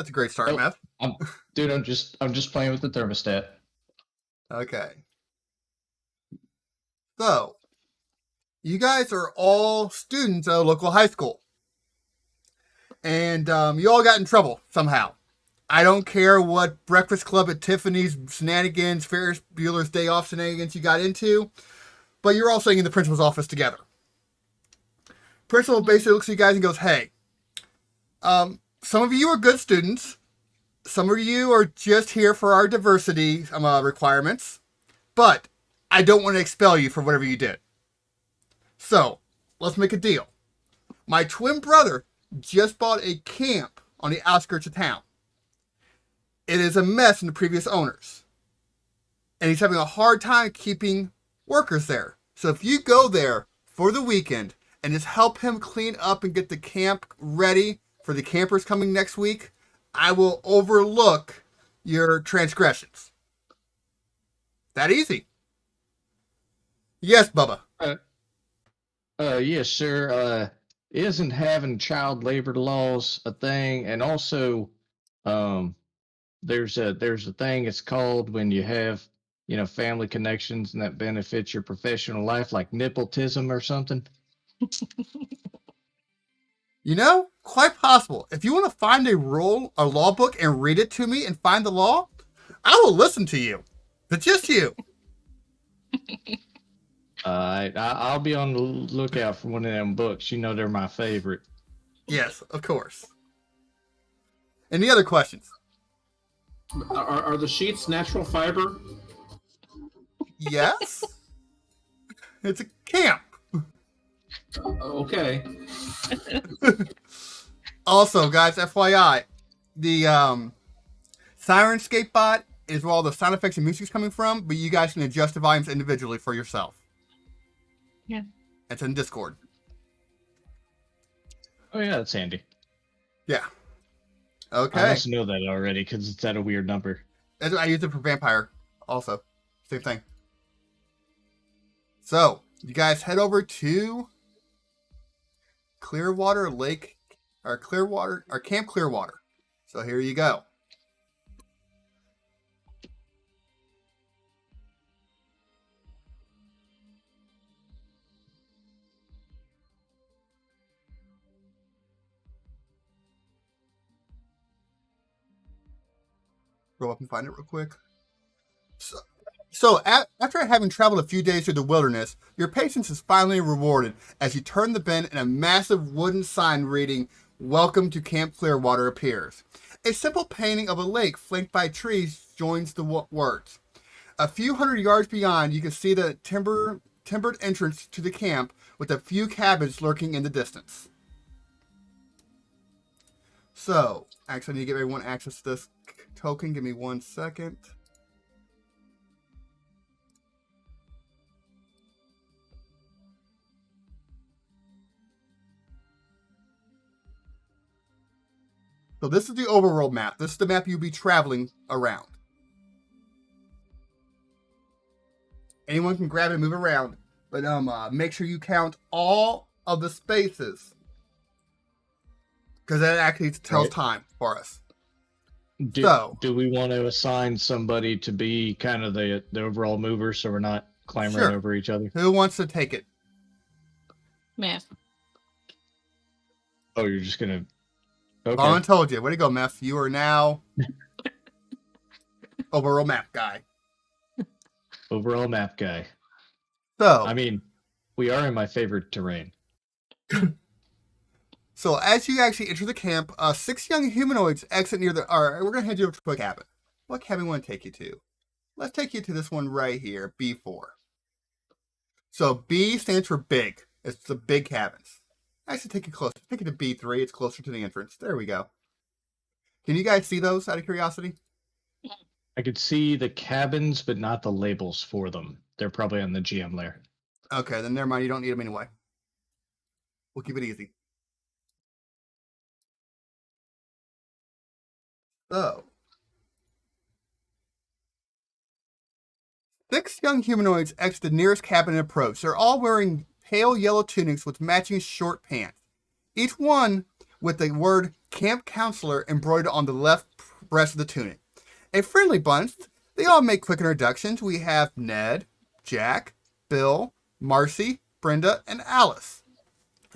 That's a great start, Oh, Meth. I'm just playing with the thermostat. Okay. So, you guys are all students at a local high school. And you all got in trouble somehow. I don't care what Breakfast Club at Tiffany's shenanigans, Ferris Bueller's Day Off shenanigans you got into, but you're all sitting in the principal's office together. Principal basically looks at you guys and goes, hey, some of you are good students. Some of you are just here for our diversity requirements, but I don't want to expel you for whatever you did. So, let's make a deal. My twin brother just bought a camp on the outskirts of town. It is a mess in the previous owners. And he's having a hard time keeping workers there. So if you go there for the weekend and just help him clean up and get the camp ready for the campers coming next week, I will overlook your transgressions. That easy. Yes, Bubba. Yes, sir. Isn't having child labor laws a thing? And also, um, there's a thing it's called when you have, family connections and that benefits your professional life, like nepotism or something. You know, quite possible. If you want to find a law book and read it to me and find the law, I will listen to you. But just you. I'll be on the lookout for one of them books. You know they're my favorite. Yes, of course. Any other questions? Are the sheets natural fiber? Yes. It's a camp. Okay. Also, guys, FYI, the Sirenscape bot is where all the sound effects and music's coming from, but you guys can adjust the volumes individually for yourself. Yeah. It's in Discord. Oh yeah, that's handy. Yeah. I Okay. must know that already because it's at a weird number. I use it for Vampire also. Same thing. So, you guys head over to Clearwater Lake, or Camp Clearwater. So here you go. Go up and find it real quick. So after having traveled a few days through the wilderness, your patience is finally rewarded as you turn the bend and a massive wooden sign reading, Welcome to Camp Clearwater appears. A simple painting of a lake flanked by trees joins the words. A few hundred yards beyond, you can see the timbered entrance to the camp with a few cabins lurking in the distance. So, actually, I need to give everyone access to this token. Give me 1 second. So this is the overworld map. This is the map you'll be traveling around. Anyone can grab it and move around, but make sure you count all of the spaces, because that actually tells time for us. Do we want to assign somebody to be kind of the overall mover so we're not clambering over each other? Who wants to take it? Math. Oh, you're just gonna. Okay. Vaughn told you. Way to go, Meth. You are now overall map guy. Overall map guy. So, I mean, we are in my favorite terrain. So as you actually enter the camp, 6 young humanoids exit near the. All right, we're gonna head you over to a cabin. What cabin we want to take you to? Let's take you to this one right here, B4. So B stands for big. It's the big cabins. I should take you closer. Take you to B3. It's closer to the entrance. There we go. Can you guys see those out of curiosity? I could see the cabins, but not the labels for them. They're probably on the GM layer. Okay, then never mind. You don't need them anyway. We'll keep it easy. So, 6 young humanoids exit the nearest cabin and approach. They're all wearing pale yellow tunics with matching short pants. Each one with the word Camp Counselor embroidered on the left breast of the tunic. A friendly bunch, they all make quick introductions. We have Ned, Jack, Bill, Marcy, Brenda, and Alice.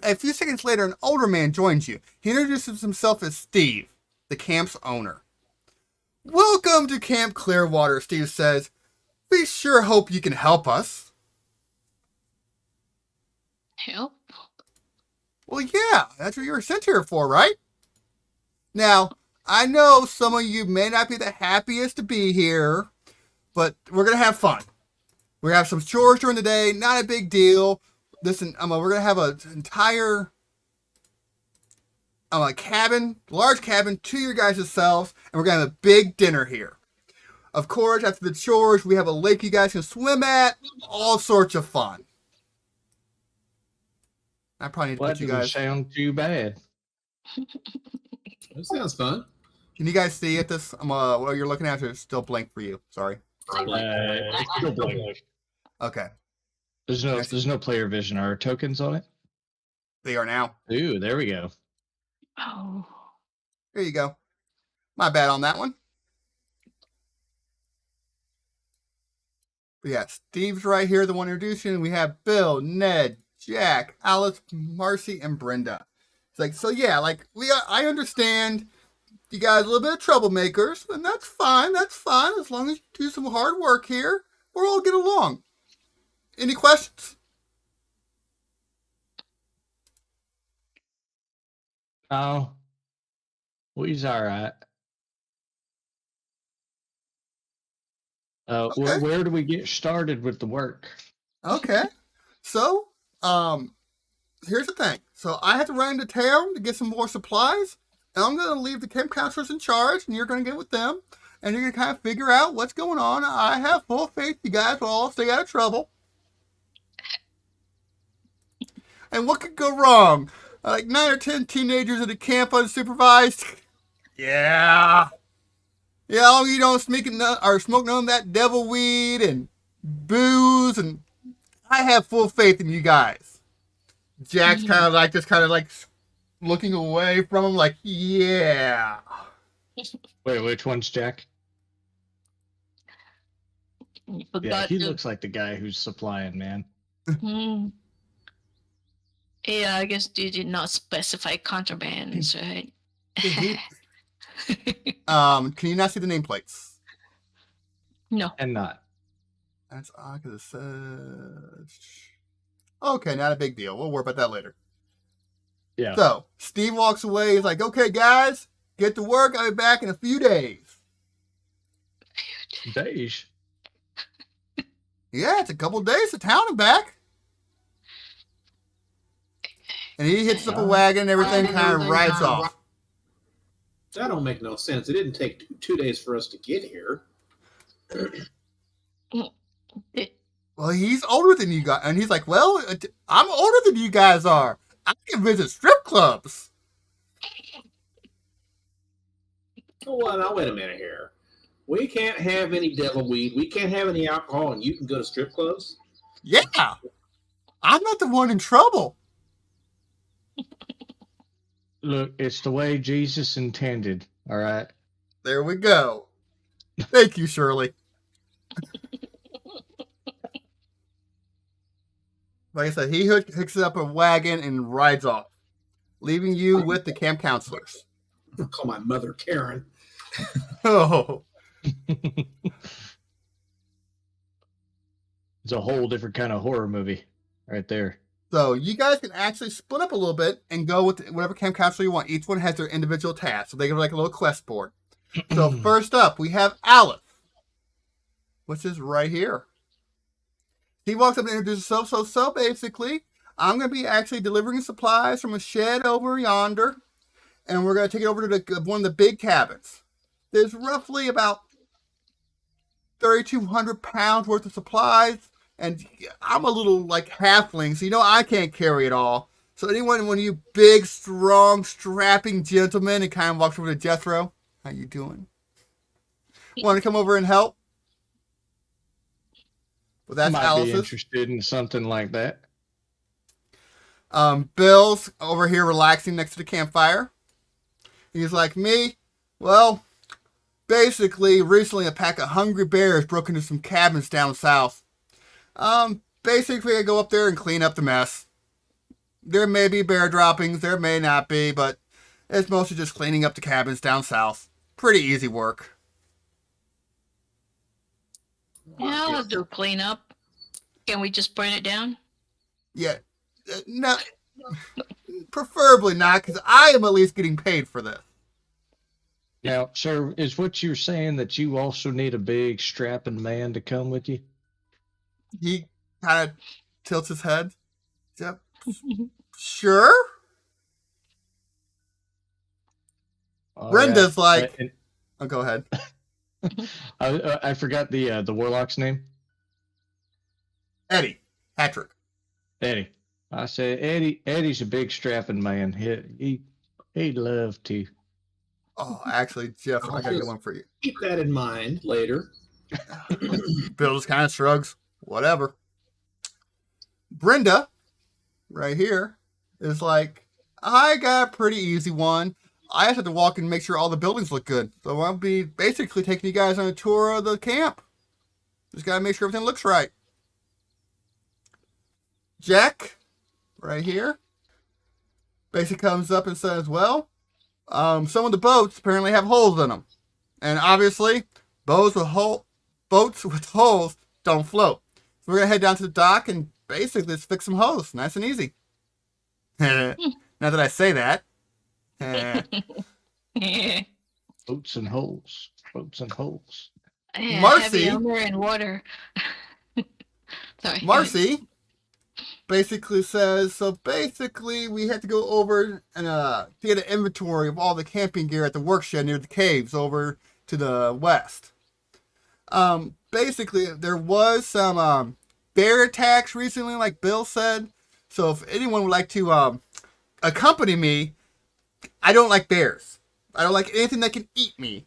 A few seconds later, an older man joins you. He introduces himself as Steve, the camp's owner. Welcome to Camp Clearwater, Steve says. We sure hope you can help us. Help? Well, yeah, that's what you were sent here for, right? Now, I know some of you may not be the happiest to be here, but we're going to have fun. We're going to have some chores during the day, not a big deal. Listen, we're going to have an entire cabin, large cabin, to your guys' selves, and we're going to have a big dinner here. Of course, after the chores, we have a lake you guys can swim at, all sorts of fun. I probably need to That put you doesn't guys... sound too bad. That sounds fun. Can you guys see at this? What you're looking at is still blank for you. Sorry. It's still blank. Okay. There's no player vision or tokens on it. They are now. Ooh, there we go. Oh. Here you go. My bad on that one. But yeah, Steve's right here, the one introducing. We have Bill, Ned, Jack, Alice, Marcy, and Brenda. It's like, so yeah, like I understand you guys are a little bit of troublemakers, and that's fine. That's fine. As long as you do some hard work here, we'll all get along. Any questions? Oh, well, he's all right. Okay. Where do we get started with the work? Okay. So, here's the thing. So I have to run into town to get some more supplies, and I'm going to leave the camp counselors in charge, and you're going to get with them, and you're going to kind of figure out what's going on. I have full faith you guys will all stay out of trouble. And what could go wrong? Like 9 or 10 teenagers at a camp unsupervised? Yeah. Yeah, long as you don't smoke none of that devil weed and booze, and I have full faith in you guys. Jack's kind of like looking away from him, like, yeah. Wait, which one's Jack? You Yeah, forgot he to- looks like the guy who's supplying, man. Hmm. Yeah, I guess you did not specify contrabands, right? Can you not see the nameplates? No. And not. That's odd because it says... Okay, not a big deal. We'll worry about that later. Yeah. So, Steve walks away. He's like, okay, guys, get to work. I'll be back in a few days. Days. Yeah, it's a couple days to town and back. And he hits up a wagon and everything kind of rides off. That don't make no sense. It didn't take 2 days for us to get here. Well, he's older than you guys. And he's like, well, I'm older than you guys are. I can visit strip clubs. Well, now wait a minute here. We can't have any devil weed. We can't have any alcohol, and you can go to strip clubs? Yeah. I'm not the one in trouble. Look, it's the way Jesus intended. All right. There we go. Thank you, Shirley. Like I said, he hooks up a wagon and rides off, leaving you with the camp counselors. I'll call my mother Karen. Oh. It's a whole different kind of horror movie right there. So you guys can actually split up a little bit and go with whatever camp counselor you want. Each one has their individual tasks, so they get like a little quest board. So first up, we have Alice, which is right here. He walks up and introduces himself. So basically, I'm going to be actually delivering supplies from a shed over yonder, and we're going to take it over to one of the big cabins. There's roughly about 3,200 pounds worth of supplies, and I'm a little like halfling, so I can't carry it all. So one of you big, strong, strapping gentlemen, and kind of walks over to Jethro. How you doing? Want to come over and help? Well, that's Might Alice's. be interested in something like that. Bill's over here relaxing next to the campfire. He's like, me? Well, basically, recently a pack of hungry bears broke into some cabins down south. Basically, I go up there and clean up the mess. There may be bear droppings, there may not be, but it's mostly just cleaning up the cabins down south. Pretty easy work. Yeah, I'll do cleanup. Can we just burn it down? Yeah, no, preferably not, because I am at least getting paid for this. Now, sir, is what you're saying that you also need a big strapping man to come with you? He kind of tilts his head. Yep. Sure. All Brenda's right. like, oh, go ahead. I forgot the warlock's name. Eddie, Patrick. Eddie. I said Eddie's a big strapping man. He'd love to. Oh, actually, Jeff, I gotta get Just one for you. keep that in mind later. Bill just kind of shrugs. Whatever. Brenda, right here, is like, I got a pretty easy one. I just have to walk and make sure all the buildings look good. So I'll be basically taking you guys on a tour of the camp. Just gotta make sure everything looks right. Jack, right here, basically comes up and says, well, some of the boats apparently have holes in them. And obviously, boats with holes don't float. So we're going to head down to the dock and basically just fix some holes. Nice and easy. Now that I say that. Yeah. Boats and holes. Boats and holes. Yeah, Marcy. heavy armor and water. Sorry. Marcy basically says, so basically we had to go over and to get an inventory of all the camping gear at the workshed near the caves over to the west. Basically there was some bear attacks recently, like Bill said. So if anyone would like to accompany me, I don't like bears. I don't like anything that can eat me.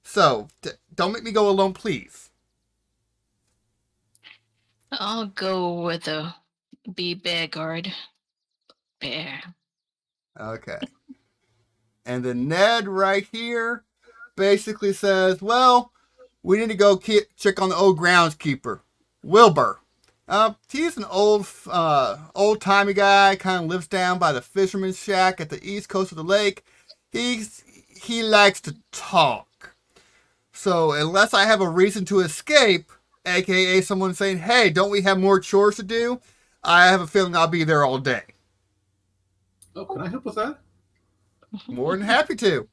So don't make me go alone, please. I'll go with a bear guard. Bear. Okay. And then Ned right here basically says, well, we need to go check on the old groundskeeper, Wilbur. He's an old-timey guy, kind of lives down by the fisherman's shack at the east coast of the lake. He likes to talk. So unless I have a reason to escape, aka someone saying, hey, don't we have more chores to do? I have a feeling I'll be there all day. Oh, can I help with that? More than happy to.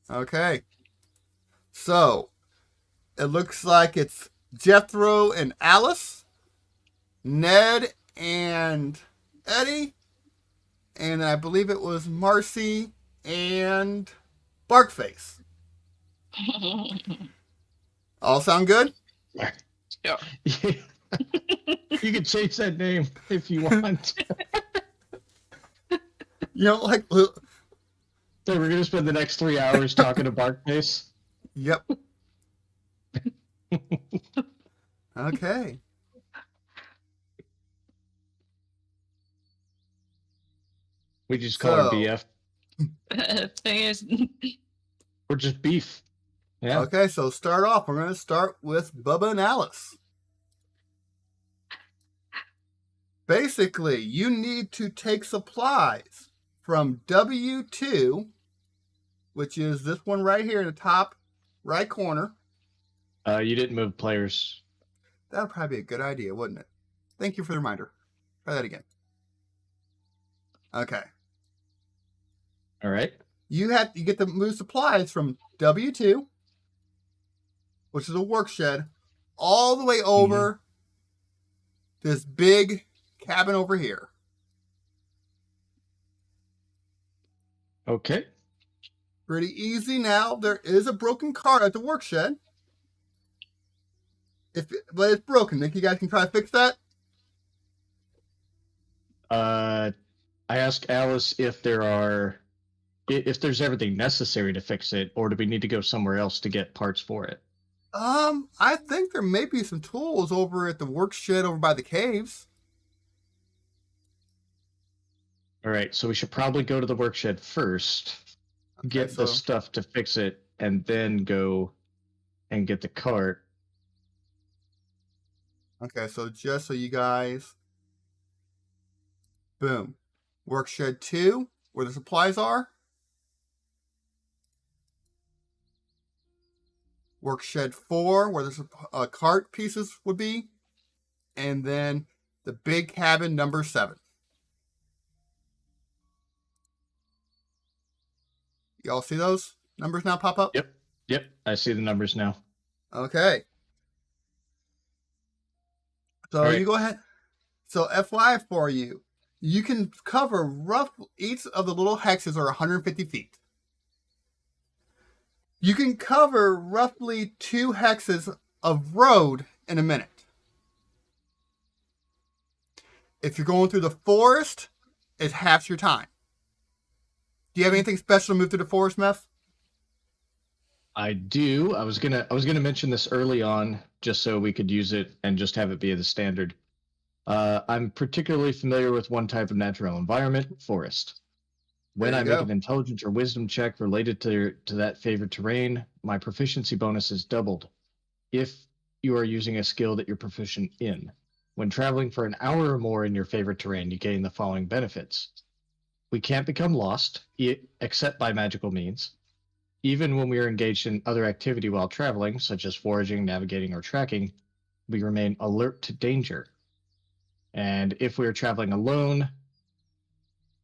Okay. So, it looks like it's Jethro and Alice, Ned and Eddie, and I believe it was Marcy and Barkface. All sound good? Yeah. You can change that name if you want. You know, like, So we're gonna spend the next 3 hours talking to Barkface. yep. Okay. We just call her So- BF. Thing is, Or just beef. Yeah. Okay, so start off. We're going to start with Bubba and Alice. Basically, you need to take supplies from W2, which is this one right here in the top right corner. You didn't move players. That would probably be a good idea, wouldn't it? Thank you for the reminder. Try that again. Okay. All right. You get to move supplies from W2, which is a work shed, all the way over to this big cabin over here. Okay. Pretty easy now. There is a broken cart at the work shed. But it's broken. Think you guys can try to fix that? I asked Alice if there's everything necessary to fix it, or do we need to go somewhere else to get parts for it? I think there may be some tools over at the work shed over by the caves. All right, so we should probably go to the work shed first, Okay, get the so stuff to fix it, and then go and get the cart. just so you guys, boom, work shed 2, where the supplies are. Work shed 4, where the cart pieces would be, and then the big cabin number 7. Y'all see those numbers now pop up? Yep, yep, I see the numbers now. Okay. So All you right, go ahead. So FYI for you, you can cover each of the little hexes are 150 feet. You can cover roughly 2 hexes of road in a minute. If you're going through the forest, it's half your time. Do you have anything special to move through the forest, Meth? I do. I was gonna mention this early on, just so we could use it and just have it be the standard. I'm particularly familiar with one type of natural environment, forest. There When you I make an go. intelligence or wisdom check related to that favored terrain, my proficiency bonus is doubled if you are using a skill that you're proficient in. When traveling for an hour or more in your favorite terrain, you gain the following benefits. We can't become lost, except by magical means. Even when we are engaged in other activity while traveling, such as foraging, navigating, or tracking, we remain alert to danger. And if I'm traveling alone,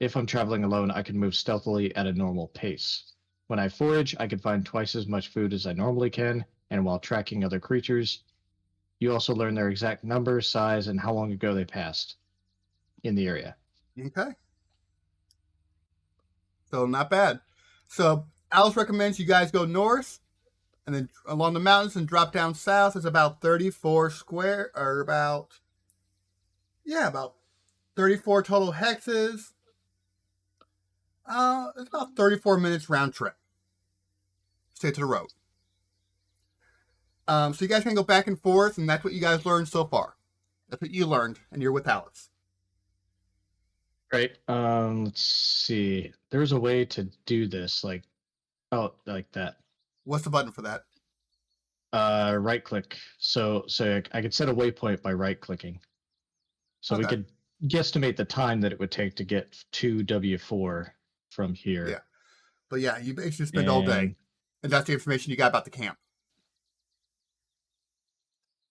I can move stealthily at a normal pace. When I forage, I can find twice as much food as I normally can, and while tracking other creatures, you also learn their exact number, size, and how long ago they passed in the area. Okay. So not bad. So Alice recommends you guys go north and then along the mountains and drop down south. It's about 34 square, or about 34 total hexes. It's about 34 minutes round trip. Stay to the road. So you guys can go back and forth, and that's what you guys learned so far. That's what you learned, and you're with Alice. Right. Let's see. There's a way to do this, like that. What's the button for that? Right click. So I could set a waypoint by right clicking. So we Okay. could guesstimate the time that it would take to get to W4 from here. Yeah. But yeah, you basically spend all day, and that's the information you got about the camp.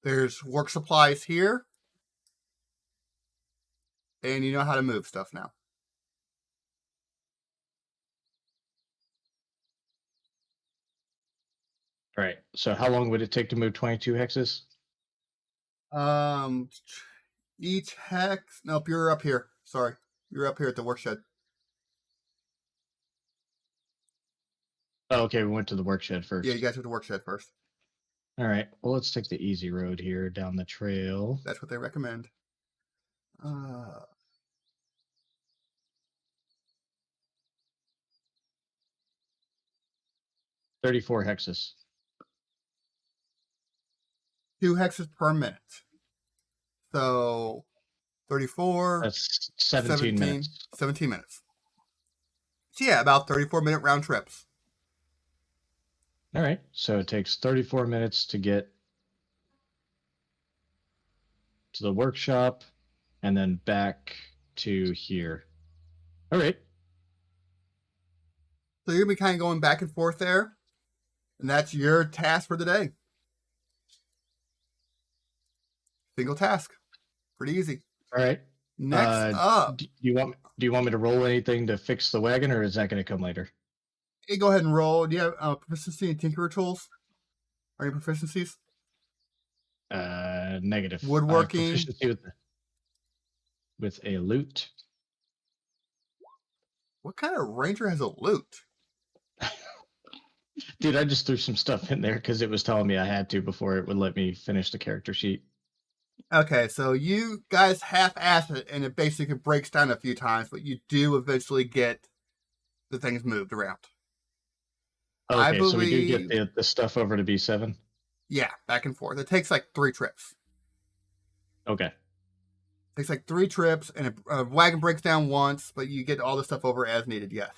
There's work supplies here, and you know how to move stuff now. All right. So how long would it take to move 22 hexes? Each hex. Nope, you're up here. Sorry, you're up here at the workshed. Oh, okay. We went to the workshed first. Yeah, you guys have the workshed first. All right. Well, let's take the easy road here down the trail. That's what they recommend. 34 hexes. 2 hexes per minute. So 34, That's 17 minutes. 17 minutes. So yeah, about 34-minute round trips. All right. So it takes 34 minutes to get to the workshop and then back to here. All right. So you're going to be kind of going back and forth there. And that's your task for the day. Single task. Pretty easy. All right. Next up. Do you want me to roll anything to fix the wagon, or is that going to come later? Hey, go ahead and roll. Do you have proficiency in Tinkerer tools? Are any proficiencies? Negative. Woodworking. Proficiency with a loot. What kind of ranger has a loot? Dude, I just threw some stuff in there because it was telling me I had to before it would let me finish the character sheet. Okay, so you guys half-ass it, and it basically breaks down a few times, but you do eventually get the things moved around. Okay, so we do get the stuff over to B7? Yeah, back and forth. It takes like 3 trips. Okay. Takes like 3 trips, and a wagon breaks down once, but you get all the stuff over as needed, yes.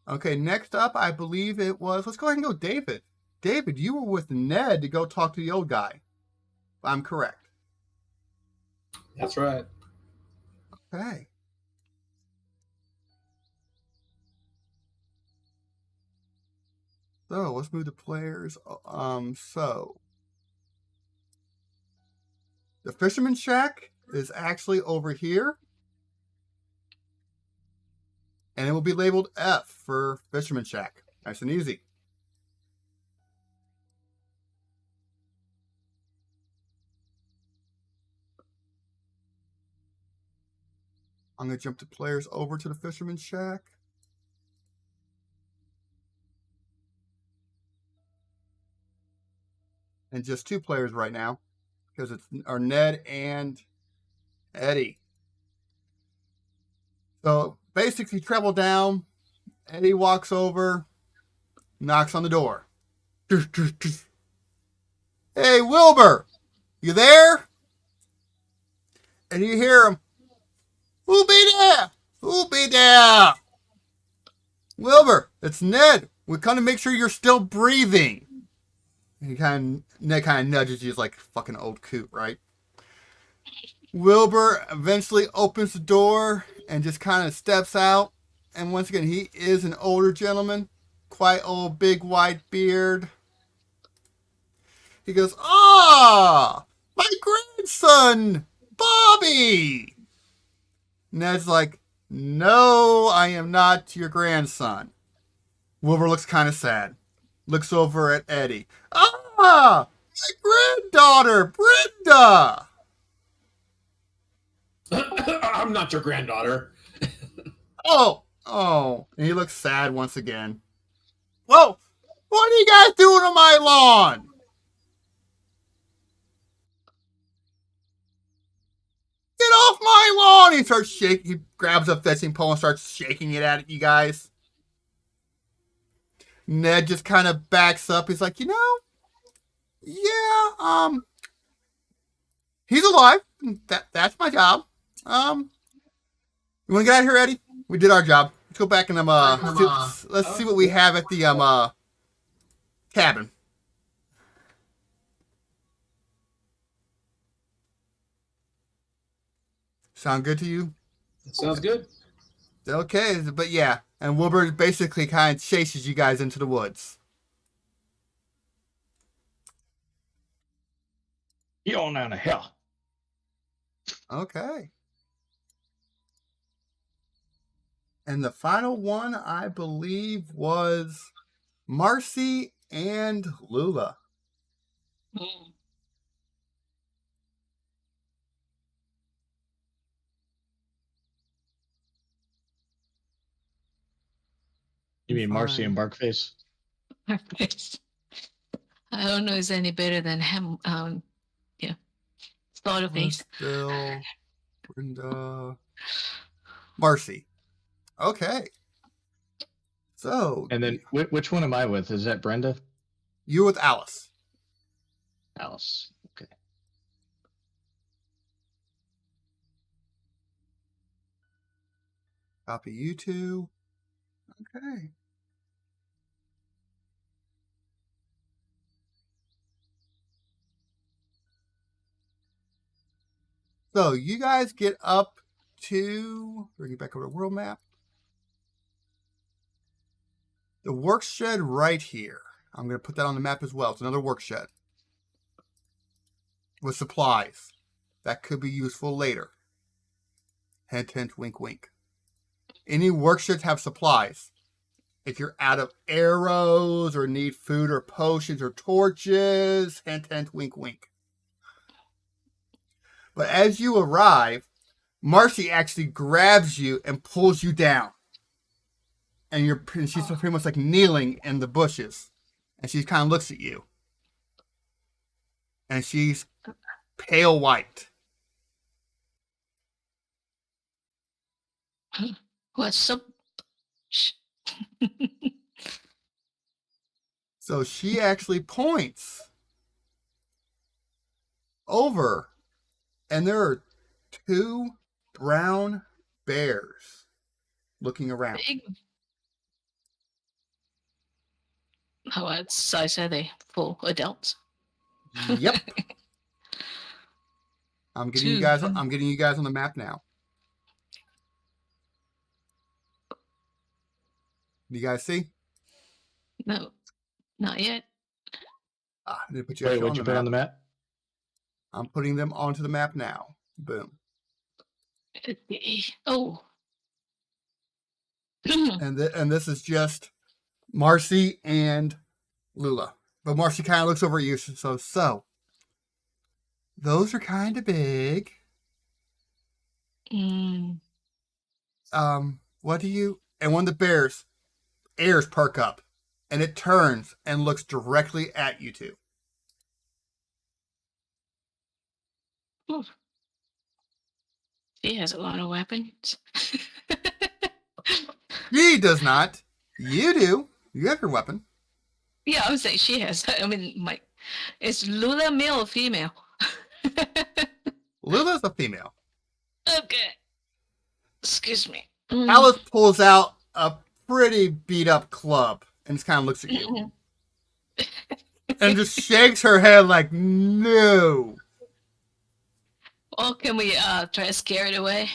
Okay, next up, I believe it was, let's go ahead and go David. David, you were with Ned to go talk to the old guy. I'm correct. That's right. Okay. So let's move the players. So the Fisherman's Shack is actually over here, and it will be labeled F for Fisherman's Shack. Nice and easy. I'm going to jump the players over to the Fisherman's Shack. And just 2 players right now, because it's our Ned and Eddie. So basically, travel down. Eddie walks over, knocks on the door. Hey, Wilbur, you there? And you hear him. Who be there? Who be there? Wilbur, it's Ned. We come to make sure you're still breathing. And Ned kind of nudges you like fucking old coot, right? Wilbur eventually opens the door and just kind of steps out. And once again, he is an older gentleman. Quite old, big white beard. He goes, "Ah, my grandson, Bobby." Ned's like, "No, I am not your grandson." Wilbur looks kind of sad. Looks over at Eddie. "Ah, my granddaughter, Brenda." I'm not your granddaughter. Oh. And he looks sad once again. "Whoa, what are you guys doing on my lawn?" "Get off my lawn!" He starts shaking. He grabs a fishing pole and starts shaking it at you guys. Ned just kind of backs up. He's like, yeah, he's alive. That's my job. You want to get out of here, Eddie? We did our job. Let's go back and let's see what we have at the cabin. Sound good to you? That sounds good. Okay, but yeah, and Wilbur basically kind of chases you guys into the woods. You on down to hell. Okay. And the final one, I believe, was Marcy and Lula. Mm. You mean Marcy and Fine. Barkface? I don't know if it's any better than him. Starter face. Bill, Brenda, Marcy. Okay. So, And then which one am I with? Is that Brenda? you with Alice. Alice. Okay. Copy you two. Okay. So, you guys get up to, bring you back over to world map. The work shed right here. I'm going to put that on the map as well. It's another work shed with supplies that could be useful later. Hint, hint, wink, wink. Any work sheds have supplies. If you're out of arrows or need food or potions or torches, hint, hint, wink, wink. But as you arrive, Marcy actually grabs you and pulls you down. And she's pretty much like kneeling in the bushes. And she kind of looks at you. And she's pale white. What's up? So she actually points over And there are two brown bears looking around. Big. What size are they? Full adults? Yep. I'm getting you guys on the map now. Do you guys see? No, not yet. I need to put you Wait, actually what'd you put on the map? I'm putting them onto the map now. Boom. Okay. Oh. And this is just Marcy and Lula. But Marcy kind of looks over at you. So those are kind of big. Mm. What do you? And one of the bears ears perk up, and it turns and looks directly at you two. She has a lot of weapons. He does not. You do. You have your weapon. Yeah, I would say she has. I mean, is Lula male or female? Lula's a female. Okay. Excuse me. Alice pulls out a pretty beat up club and just kind of looks at you. And just shakes her head like, no. Well, can we try to scare it away?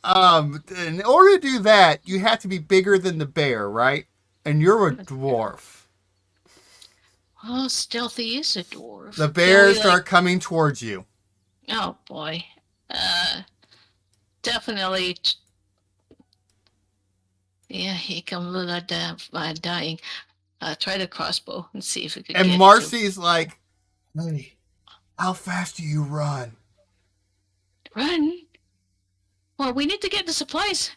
In order to do that, you have to be bigger than the bear, right? And you're a dwarf. Oh, stealthy is a dwarf. The bears start coming towards you. Oh boy. Definitely. Yeah, here come Lula dying. Try the crossbow and see if we can. And Marcy's like, "Hey, how fast do you run?" Run. Well, we need to get the supplies.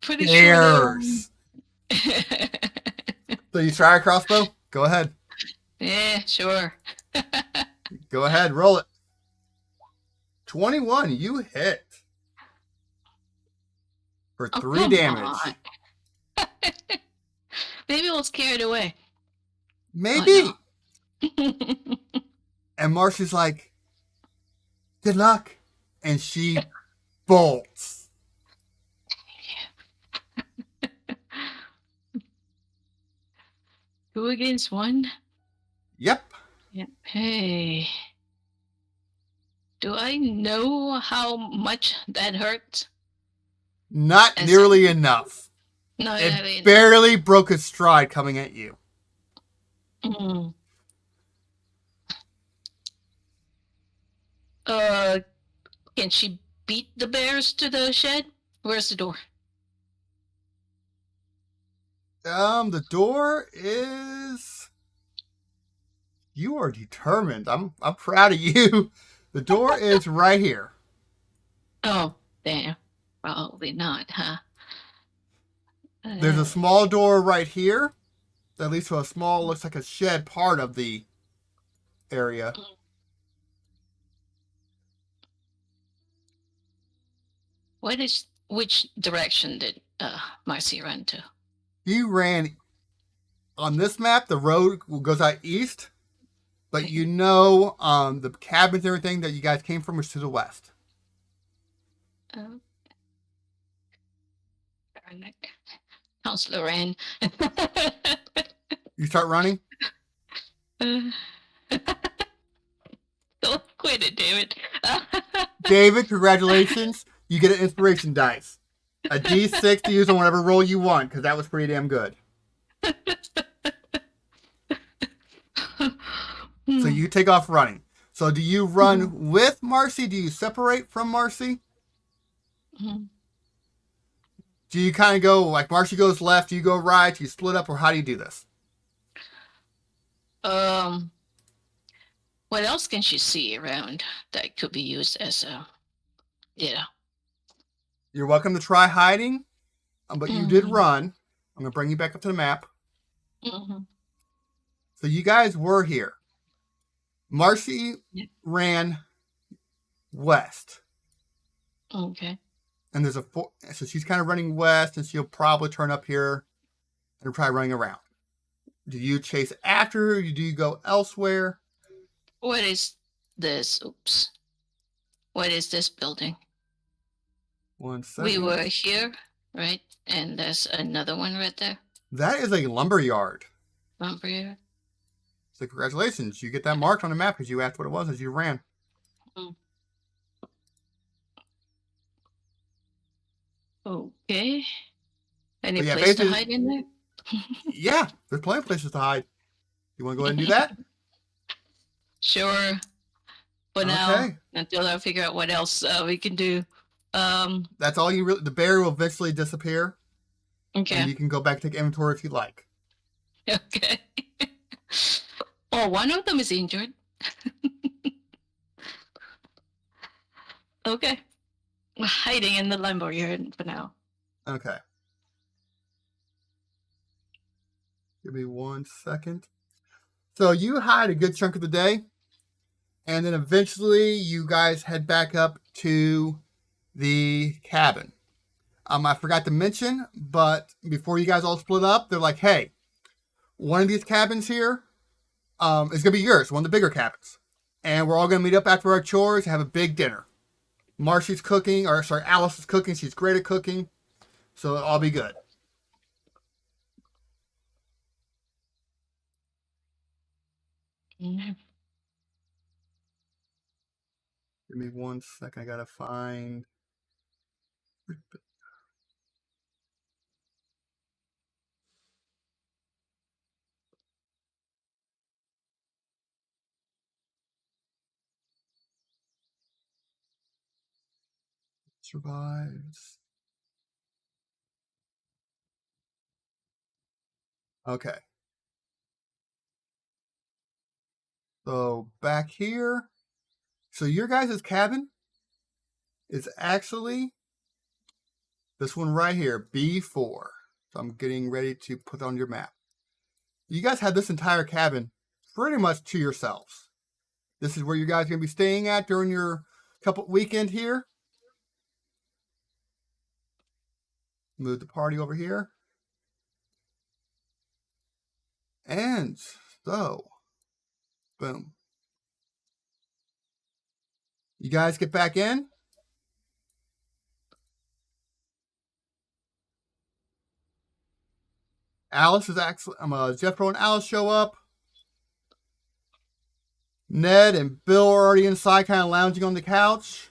Pretty Bears. sure. So you try a crossbow? Go ahead. Yeah, sure. Go ahead, roll it. 21, you hit. For 3 damage. Maybe we'll scare it away. Maybe. Oh, no. And Marcy's like, good luck. And she bolts. 2 against 1? Yep. Yep. Hey. Do I know how much that hurts? Not nearly enough. No, it barely broke its stride coming at you. Mm. Can she beat the bears to the shed? Where's the door? The door is. You are determined. I'm proud of you. The door is right here. Oh, damn. Probably not, huh? There's a small door right here that leads to a small, looks like a shed part of the area. Which direction did Marcy run to? He ran on this map. The road goes out east, but you know, the cabins and everything that you guys came from was to the west. Counselor ran. You start running. Don't quit it, David. David, congratulations! You get an inspiration dice, a D6 to use on whatever roll you want, because that was pretty damn good. So you take off running. So do you run with Marcy? Do you separate from Marcy? Mm-hmm. Do you kind of go, like Marcy goes left, you go right, do you split up, or how do you do this? What else can she see around that could be used as a, You're welcome to try hiding, but you did run. I'm going to bring you back up to the map. Mm-hmm. So you guys were here. Marcy ran west. Okay. And there's so she's kind of running west, and she'll probably turn up here and probably running around. Do you chase after her? Do you go elsewhere? What is this? Oops. What is this building? 1 We second. were here, right? And there's another one right there. That is a lumber yard. Lumber here. So congratulations. You get that marked on the map because you asked what it was as you ran. Okay. Any yeah, place to basically- hide in there? Yeah, there's plenty of places to hide. You want to go ahead and do that? Sure. But now, Okay. until I figure out what else we can do. That's all you really. The barrier will eventually disappear, Okay. and you can go back and take inventory if you like. Okay. Oh, one of them is injured. Okay. We're hiding in the lumber yard for now. Okay. Give me 1 second. So you hide a good chunk of the day, and then eventually you guys head back up to the cabin. I forgot to mention, but before you guys all split up, they're like, hey, one of these cabins here is going to be yours, one of the bigger cabins. And we're all going to meet up after our chores and have a big dinner. Alice is cooking. She's great at cooking. So it'll all be good. Mhm. Give me 1 second. I got to find. Survives. Okay. So back here. So your guys' cabin is actually this one right here, B4. So I'm getting ready to put on your map. You guys have this entire cabin pretty much to yourselves. This is where you guys are going to be staying at during your couple weekend here. Move the party over here. And so, boom. You guys get back in. Alice is actually, Jethro and Alice show up. Ned and Bill are already inside, kind of lounging on the couch.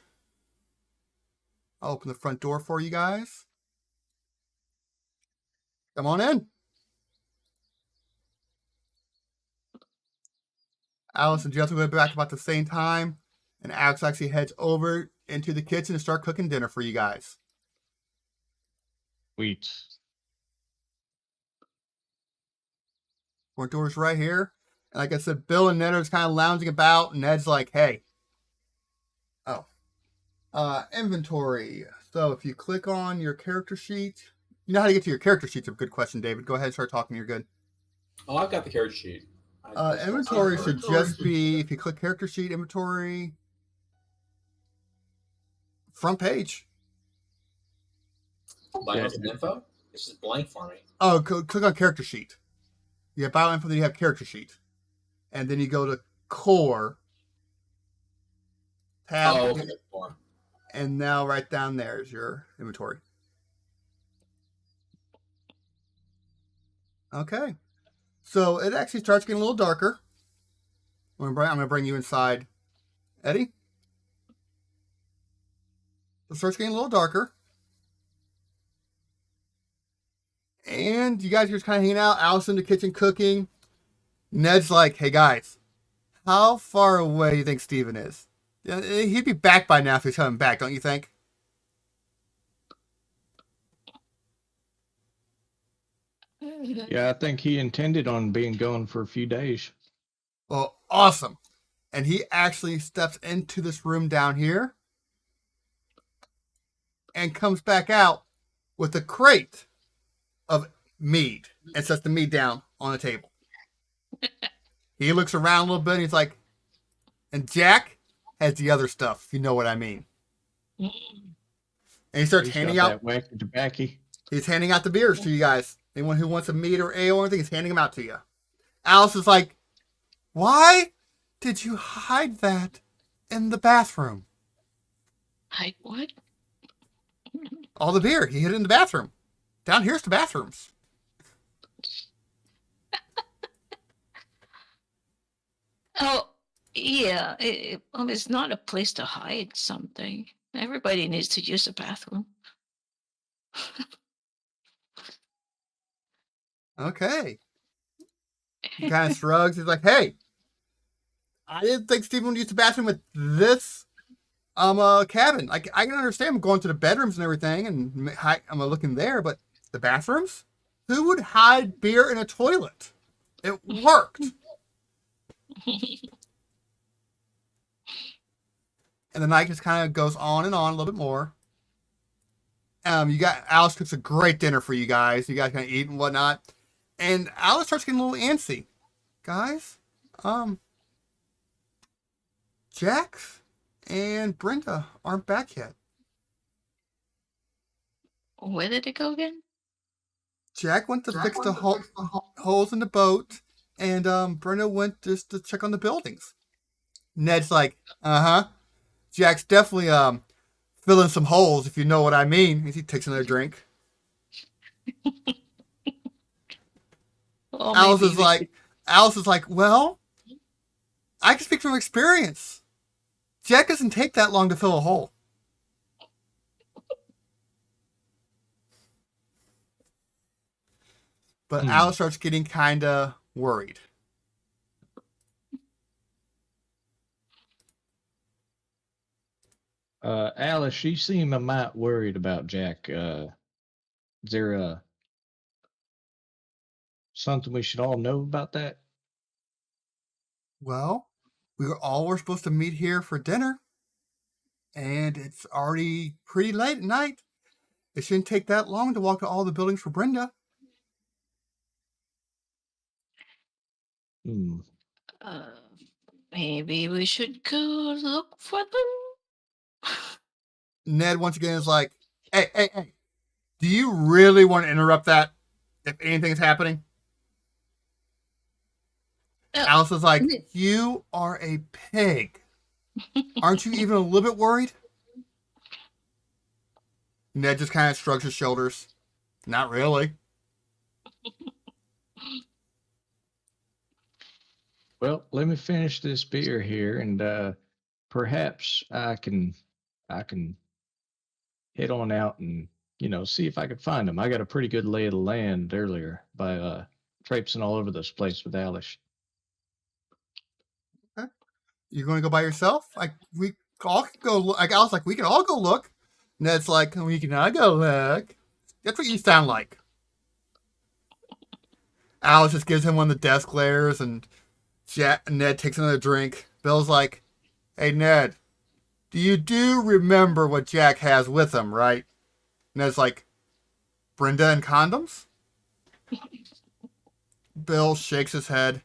I'll open the front door for you guys. Come on in. Alice and Jethro go back about the same time, and Alex actually heads over into the kitchen to start cooking dinner for you guys. Sweet. Front door's right here. And like I said, Bill and Ned are just kind of lounging about, and Ned's like, hey. Inventory. So if you click on your character sheet, you know how to get to your character sheet's a good question, David. Go ahead and start talking. You're good. Oh, I've got the character sheet. Inventory should just be, if you click character sheet, inventory, front page. Bio info? This is blank for me. Oh, click on character sheet. You have bio info, then you have character sheet. And then you go to core. Tab. Oh, okay. And now right down there is your inventory. Okay. So it actually starts getting a little darker. I'm going to bring you inside. Eddie? It starts getting a little darker. And you guys are just kind of hanging out. Alice in the kitchen cooking. Ned's like, hey guys, how far away do you think Steven is? He'd be back by now if he's coming back, don't you think? Yeah, I think he intended on being gone for a few days. Well, awesome. And he actually steps into this room down here and comes back out with a crate of mead and sets the mead down on the table. He looks around a little bit and he's like, and Jack has the other stuff, if you know what I mean. And he starts handing out that wacky tobacco. He's handing out the beers to you guys. Anyone who wants a mead or ale or anything, he's handing them out to you. Alice is like, why did you hide that in the bathroom? Hide what? All the beer. He hid it in the bathroom. Down here's the bathrooms. Oh, yeah. It's not a place to hide something. Everybody needs to use the bathroom. Okay. He kind of shrugs. He's like, hey, I didn't think Steven would use the bathroom at this cabin. Like, I can understand going to the bedrooms and everything, and I'm looking there, but the bathrooms? Who would hide beer in a toilet? It worked. And the night just kind of goes on and on a little bit more. You got Alice cooks a great dinner for you guys. You guys kind of eat and whatnot. And Alice starts getting a little antsy. Guys, Jax and Brenda aren't back yet. Where did it go again? Jack went to fix the holes in the boat, and Brenda went just to check on the buildings. Ned's like, Jack's definitely filling some holes, if you know what I mean. As he takes another drink. Oh, Alice is like, well, I can speak from experience. Jack doesn't take that long to fill a hole. But Alice starts getting kind of worried. Alice, you seem a mite worried about Jack. Is there something we should all know about that? Well, we were supposed to meet here for dinner, and it's already pretty late at night. It shouldn't take that long to walk to all the buildings for Brenda. Maybe we should go look for them. Ned once again is like, hey, do you really want to interrupt that if anything's happening? Alice is like, you are a pig. Aren't you even a little bit worried? Ned just kind of shrugs his shoulders. Not really. Well, let me finish this beer here, and perhaps I can head on out and see if I can find them. I got a pretty good lay of the land earlier by traipsing all over this place with Alice. Okay. You're going to go by yourself? Like we all can go look. Like Alice, like we can all go look. Ned's like, we can all go look. That's what you sound like. Alice just gives him one of the desk glares, and Ned takes another drink. Bill's like, hey, Ned, do remember what Jack has with him, right? Ned's like, Brenda and condoms? Bill shakes his head.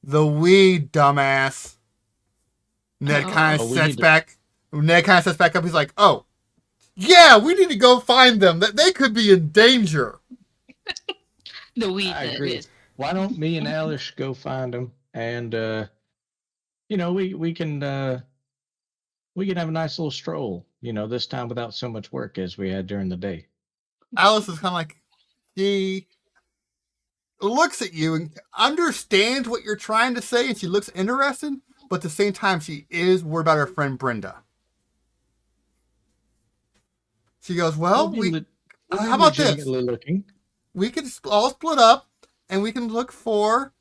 The weed, dumbass. Ned kind of sets back. Ned kind of sets back up. He's like, oh, yeah, we need to go find them. They could be in danger. The weed. I agree. Why don't me and Alice go find them, and we can have a nice little stroll. This time without so much work as we had during the day. Alice is kind of like, she looks at you and understands what you're trying to say, and she looks interested, but at the same time, she is worried about her friend Brenda. She goes, well, how about this? Looking. We can all split up, and we can look for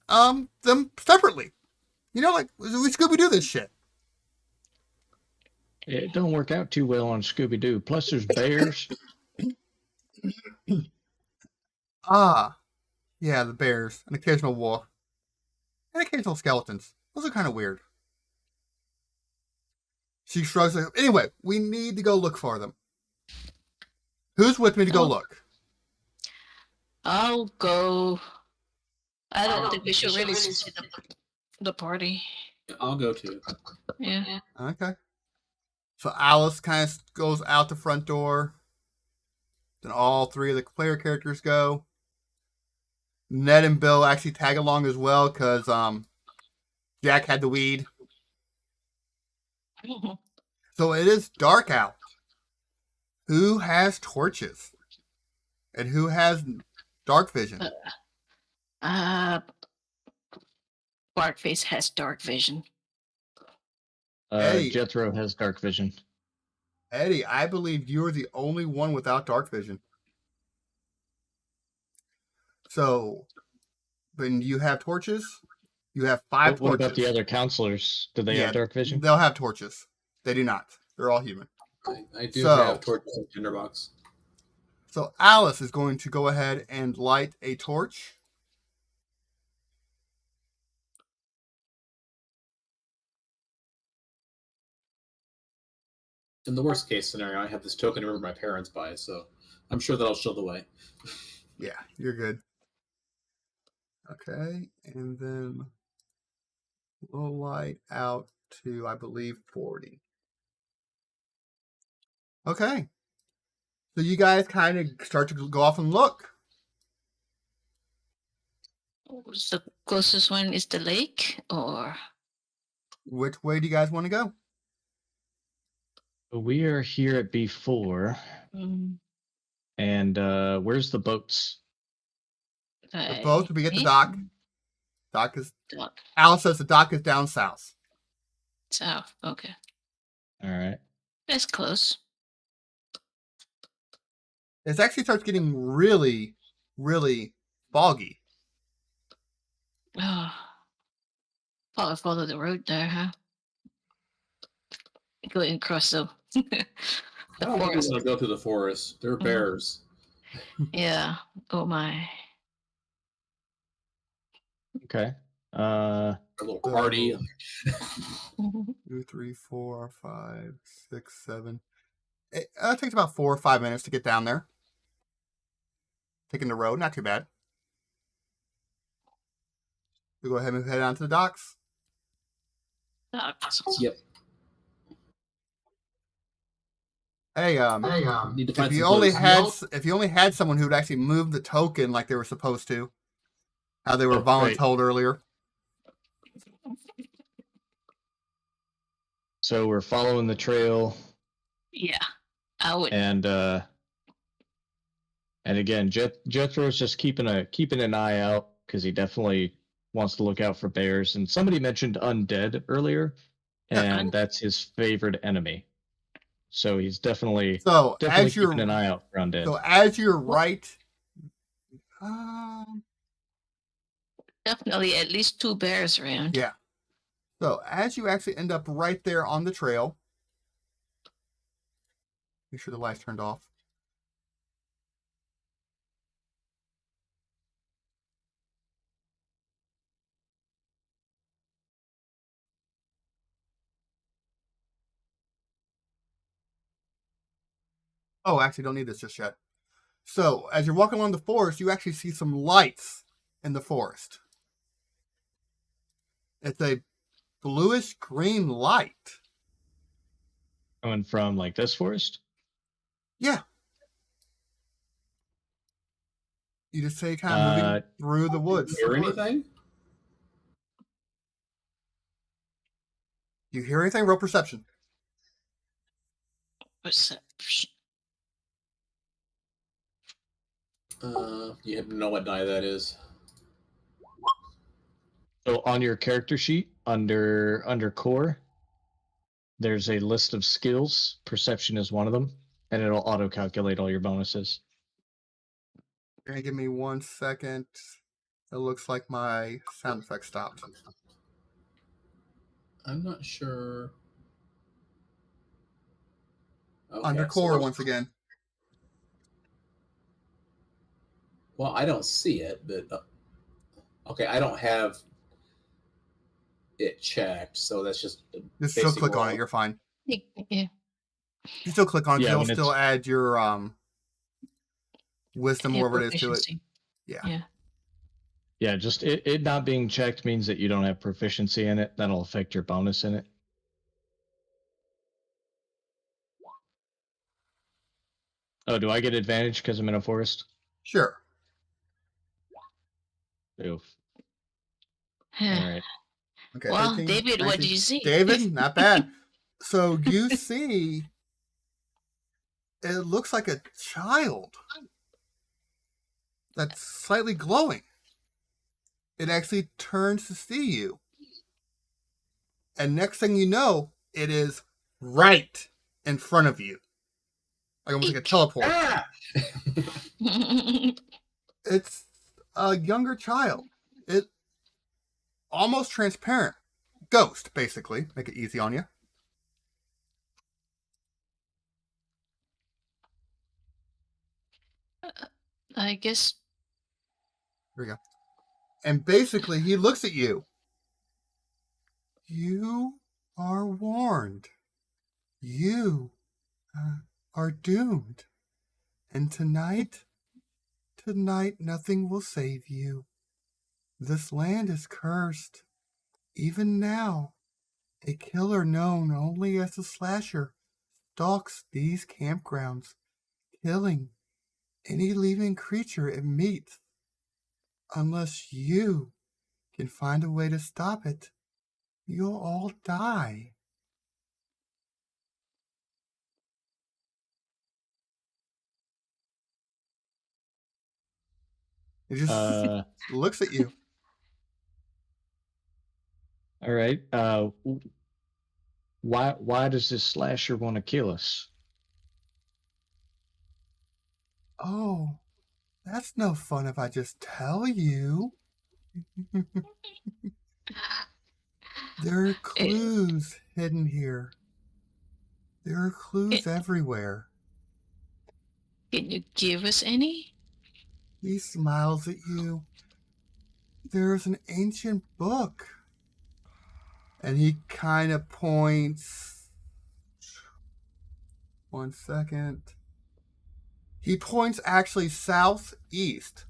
them separately. Like we Scooby-Doo this shit. It don't work out too well on Scooby-Doo. Plus, there's bears. Yeah, the bears, an occasional wolf, and occasional skeletons. Those are kind of weird. She shrugs. Anyway, we need to go look for them. Who's with me to go look? I'll go. I don't think we should really see the party. I'll go too. Yeah. Okay. So Alice kind of goes out the front door. Then all three of the player characters go. Ned and Bill actually tag along as well because Jack had the weed. So it is dark out. Who has torches? And who has dark vision? Uh, Barkface has dark vision. Eddie. Jethro has dark vision. Eddie, I believe you're the only one without dark vision. So, when you have torches, you have 5 torches. What about the other counselors? Do they have dark vision? They'll have torches. They do not. They're all human. I do have torches in tinderbox. So Alice is going to go ahead and light a torch. In the worst case scenario, I have this token to remember my parents by, so I'm sure that'll show the way. Yeah, you're good. Okay, and then we'll light out to, I believe, 40. Okay. So you guys kind of start to go off and look. The closest one is the lake, or Which way do you guys want to go? We are here at B4. And where's the boats? The boats will be at the dock. Dock. Alice says the dock is down south. South. Okay. All right. That's close. It actually starts getting really, really foggy. Oh, probably follow the road there, huh? Go and cross the I don't think we want to go through the forest. There are bears. Yeah. Oh my. Okay. A little party. 2, 3, 4, 5, 6, 7. It takes about 4 or 5 minutes to get down there. Taking the road, not too bad. We go ahead and head on to the docks. Yep. Hey, Need to find if you only had someone who would actually move the token like they were supposed to, how they were voluntold earlier. So we're following the trail. Yeah, I would. And again, Jethro's just keeping an eye out because he definitely wants to look out for bears. And somebody mentioned undead earlier, and that's his favorite enemy. So he's definitely keeping an eye out for undead. So as you're right, definitely at least 2 bears around. Yeah. So as you actually end up right there on the trail, make sure the lights turned off. Oh, actually, don't need this just yet. So, as you're walking along the forest, you actually see some lights in the forest. It's a bluish green light. Coming from like this forest? Yeah. You just say kind of moving through the woods. Hear anything? You hear anything? Roll perception. Perception. You have to know what die that is. So on your character sheet, under core, there's a list of skills. Perception is one of them, and it'll auto-calculate all your bonuses. You're going to give me 1 second. It looks like my sound effect stopped. I'm not sure. Okay, Under core once again. Well, I don't see it, but okay, I don't have it checked, so that's just still click on it. You're fine. Yeah. You still click on it. It'll still add your wisdom, whatever it is, to it. Yeah. Yeah, just it not being checked means that you don't have proficiency in it. That'll affect your bonus in it. Oh, do I get advantage because I'm in a forest? Sure. Oof. All right. Okay, Well, 13, David, what 19. did you see? David, not bad. So you see, it looks like a child that's slightly glowing. It actually turns to see you. And next thing you know, it is right in front of you. Like almost like a teleport. Ah! It's a younger child. It almost transparent. Ghost, basically. Make it easy on you. I guess. Here we go. And basically, he looks at you. You are warned. You are doomed. And tonight, nothing will save you. This land is cursed. Even now, a killer known only as the Slasher stalks these campgrounds, killing any living creature it meets. Unless you can find a way to stop it, you'll all die. It just looks at you. All right. Why does this slasher want to kill us? Oh, that's no fun if I just tell you. There are clues hidden here. There are clues everywhere. Can you give us any? He smiles at you. There's an ancient book. And he kind of points. 1 second. He points actually southeast.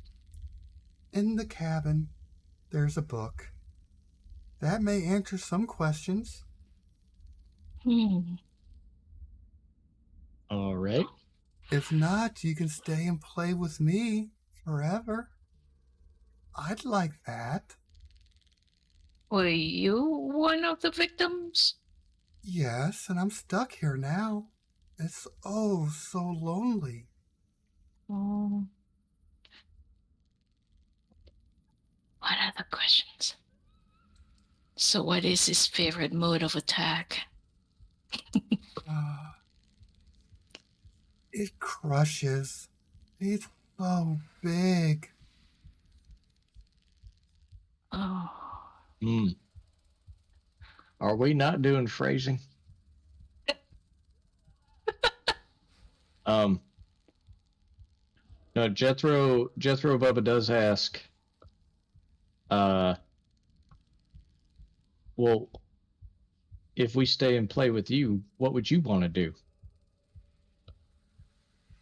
In the cabin, there's a book. That may answer some questions. All right. If not, you can stay and play with me forever. I'd like that. Were you one of the victims? Yes, and I'm stuck here now. It's oh so lonely. Oh. What other questions? So, what is his favorite mode of attack? It crushes. It's so big. Oh. Are we not doing phrasing? No, Jethro Bubba does ask, well, if we stay and play with you, what would you want to do?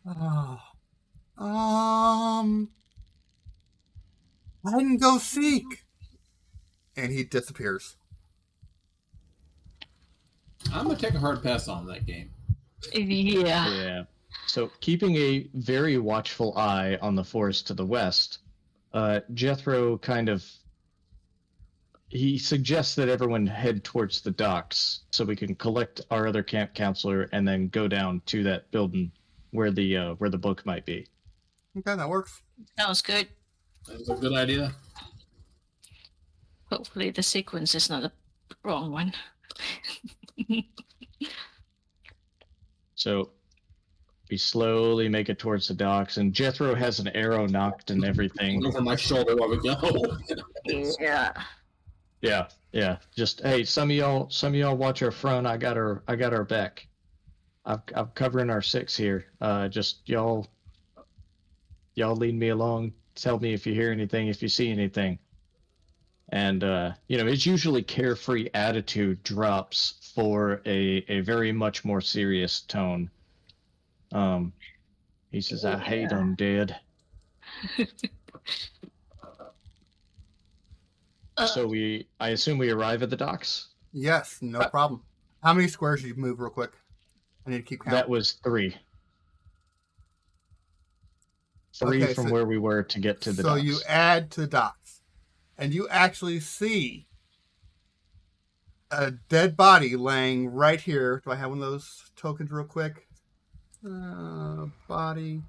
Oh. Hide and go seek. And he disappears. I'm gonna take a hard pass on that game. Yeah. Yeah. So, keeping a very watchful eye on the forest to the west, Jethro he suggests that everyone head towards the docks so we can collect our other camp counselor and then go down to that building where the book might be. Okay, that works. Sounds good. That's a good idea. Hopefully, the sequence is not the wrong one. So we slowly make it towards the docks, and Jethro has an arrow knocked and everything. Over my shoulder while we go. Yeah. Yeah. Just hey, some of y'all watch our front. I got our back. I'm covering our six here. Just y'all lead me along. Tell me if you hear anything, if you see anything. And his usually carefree attitude drops for a very much more serious tone. He says, "I hate undead." So I assume we arrive at the docks? Yes, no problem. How many squares did you move real quick? I need to keep count. That was 3. 3 Okay, from where we were to get to the docks. So you add to the docks. and you actually see a dead body laying right here. Do I have one of those tokens real quick? Body.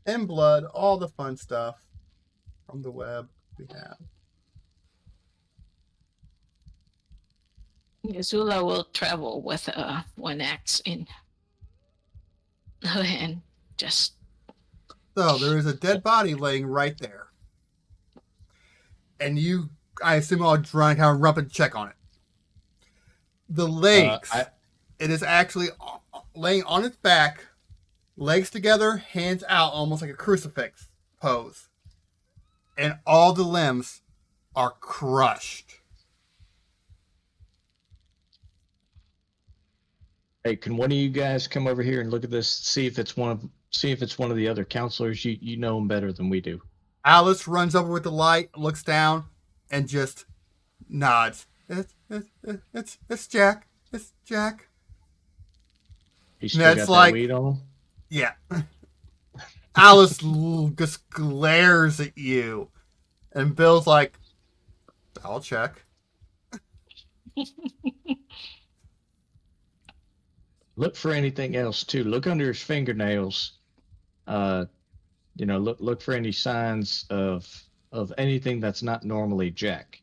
And blood, all the fun stuff from the web we have. Zula will travel with one axe in her hand. Just So there is a dead body laying right there. And you, I assume, all trying to kind of rump and check on it. The legs, it is actually laying on its back, legs together, hands out, almost like a crucifix pose. And all the limbs are crushed. Hey, can one of you guys come over here and look at this? See if it's one of the other counselors. You know them better than we do. Alice runs over with the light, looks down, and just nods. It's Jack. It's Jack. He still got that weed on him? Yeah. Alice just glares at you. And Bill's like, I'll check. Look for anything else too. Look under his fingernails. Look for any signs of anything that's not normally Jack.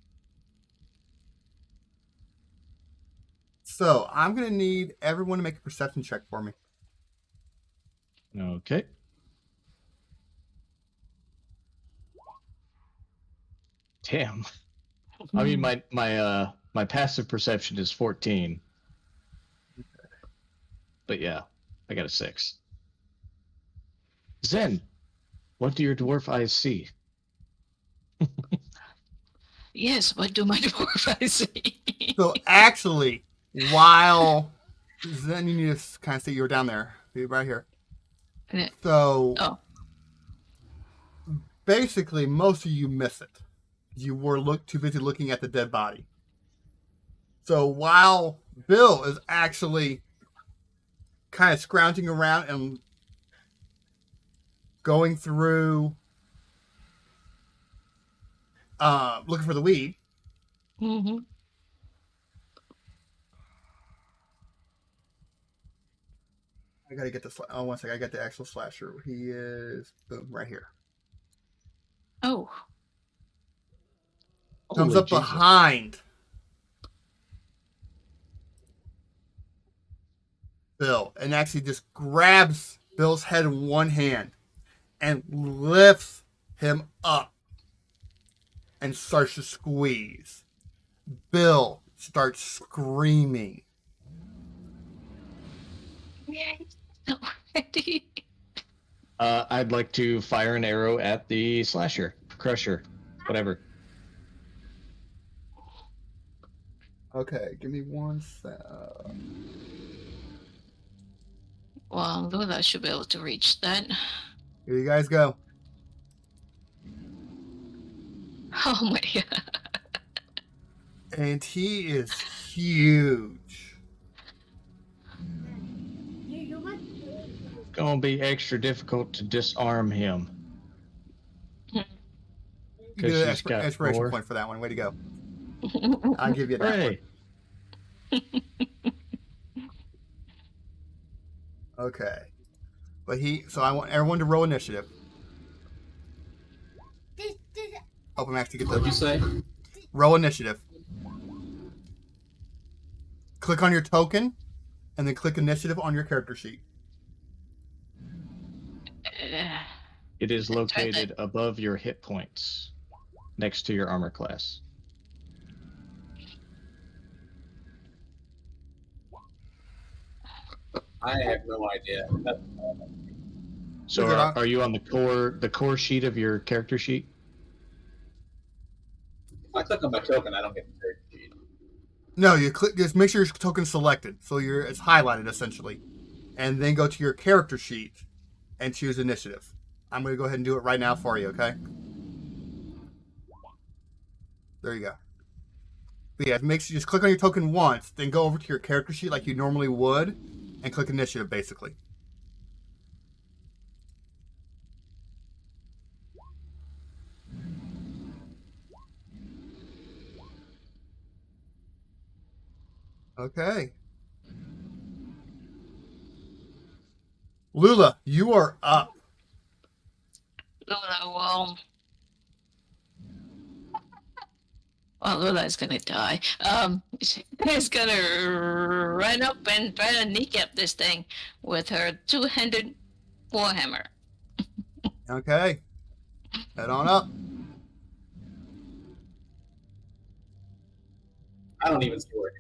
So I'm gonna need everyone to make a perception check for me. Okay. Damn. I mean, my passive perception is 14. But yeah, I got a 6. Zen, what do your dwarf eyes see? yes, what do my dwarf eyes see? So actually, while Zen, you need to kind of see you were down there, be right here. So basically, most of you miss it. You were too busy looking at the dead body. So while Bill is actually kind of scrounging around and going through looking for the weed. Mm-hmm. I gotta get the one second. I got the actual slasher. He is boom right here. Oh. Comes up behind Bill and actually just grabs Bill's head in one hand and lifts him up and starts to squeeze. Bill starts screaming. I'd like to fire an arrow at the slasher, crusher, whatever. Okay, give me one sec. Well, Lula should be able to reach that. Here you guys go. Oh my god. And he is huge. It's gonna be extra difficult to disarm him. You get an inspiration point for that one. Way to go. I'll give you that one. Okay. But so I want everyone to roll initiative. Hope I'm actually get What'd you say? Roll initiative. Click on your token, and then click initiative on your character sheet. It is located above your hit points, next to your armor class. I have no idea. So are you on the core sheet of your character sheet? If I click on my token, I don't get the character sheet. No, you click. Just make sure your token's selected, so it's highlighted essentially, and then go to your character sheet and choose initiative. I'm going to go ahead and do it right now for you. Okay. There you go. But yeah, it makes you just click on your token once, then go over to your character sheet like you normally would, and click initiative, basically. Okay. Lula, you are up. Lula, well, Lula is gonna die. She's gonna run up and try to kneecap this thing with her two-handed warhammer. Okay. Head on up. I don't even see where.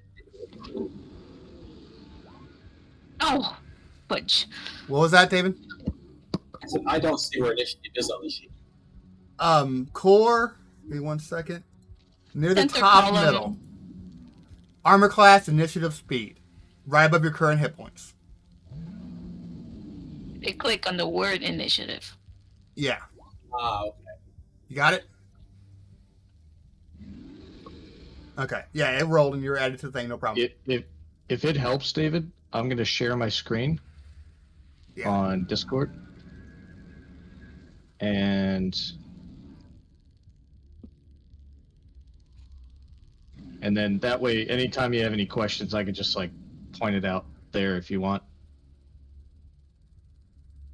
Oh, fudge. What was that, David? I said I don't see where initiative is on the sheet. Core. Give me 1 second. Near the Center top column. middle. Armor class, initiative, speed. Right above your current hit points. You click on the word initiative. Yeah. Ah, okay. You got it? Okay. Yeah, it rolled and you're added to the thing, no problem. If it helps, David, I'm going to share my screen on Discord. And then that way, anytime you have any questions, I can just like point it out there if you want.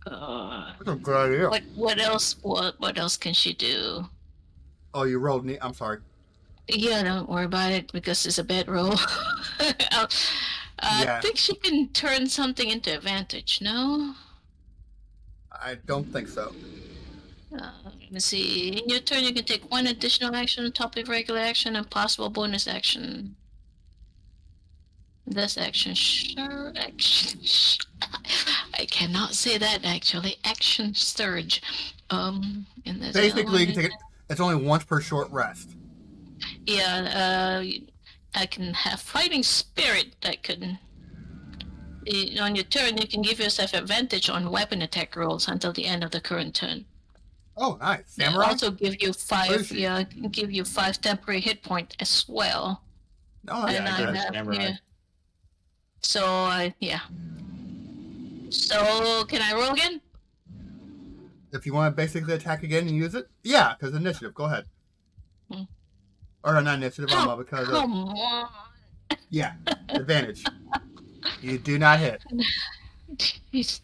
That's a good idea. What else? What else can she do? Oh, you rolled. I'm sorry. Yeah, don't worry about it because it's a bad roll. I think she can turn something into advantage. No. I don't think so. Let me see. In your turn, you can take one additional action on top of regular action and possible bonus action. This action, sure, action. I cannot say that actually. Action surge. And basically, you can take it. It's only once per short rest. Yeah. I can have fighting spirit that can. On your turn, you can give yourself advantage on weapon attack rolls until the end of the current turn. Oh, nice. Samurai? It'll also give you 5. Yeah, it can give you 5 temporary hit point as well. Oh, yeah, and Samurai. So yeah. So can I roll again? If you want to basically attack again and use it, yeah, because initiative. Go ahead. Or not initiative, because come on. Yeah, advantage. You do not hit. Is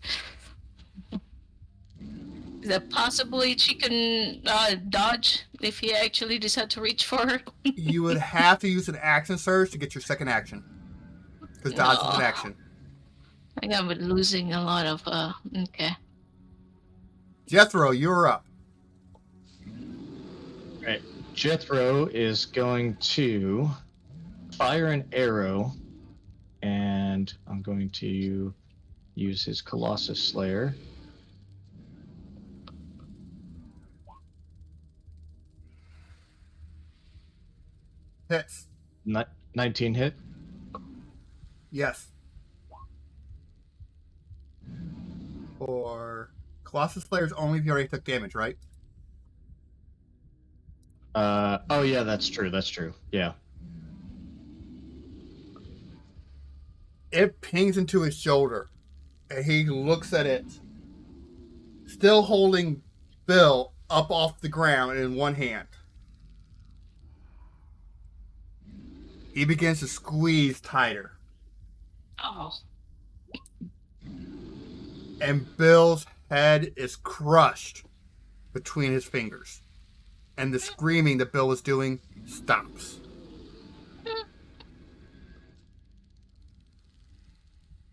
that possibly she can dodge if he actually decide to reach for her? You would have to use an action surge to get your second action. Because dodge is an action. I think I'm losing a lot of, okay. Jethro, you're up. Right. Jethro is going to fire an arrow, and I'm going to use his Colossus Slayer. Hits. 19 hit? Yes. Or Colossus Slayer's only if you already took damage, right? Oh yeah, that's true. Yeah. It pings into his shoulder, and he looks at it, still holding Bill up off the ground in one hand. He begins to squeeze tighter. Oh. And Bill's head is crushed between his fingers. And the screaming that Bill was doing stops.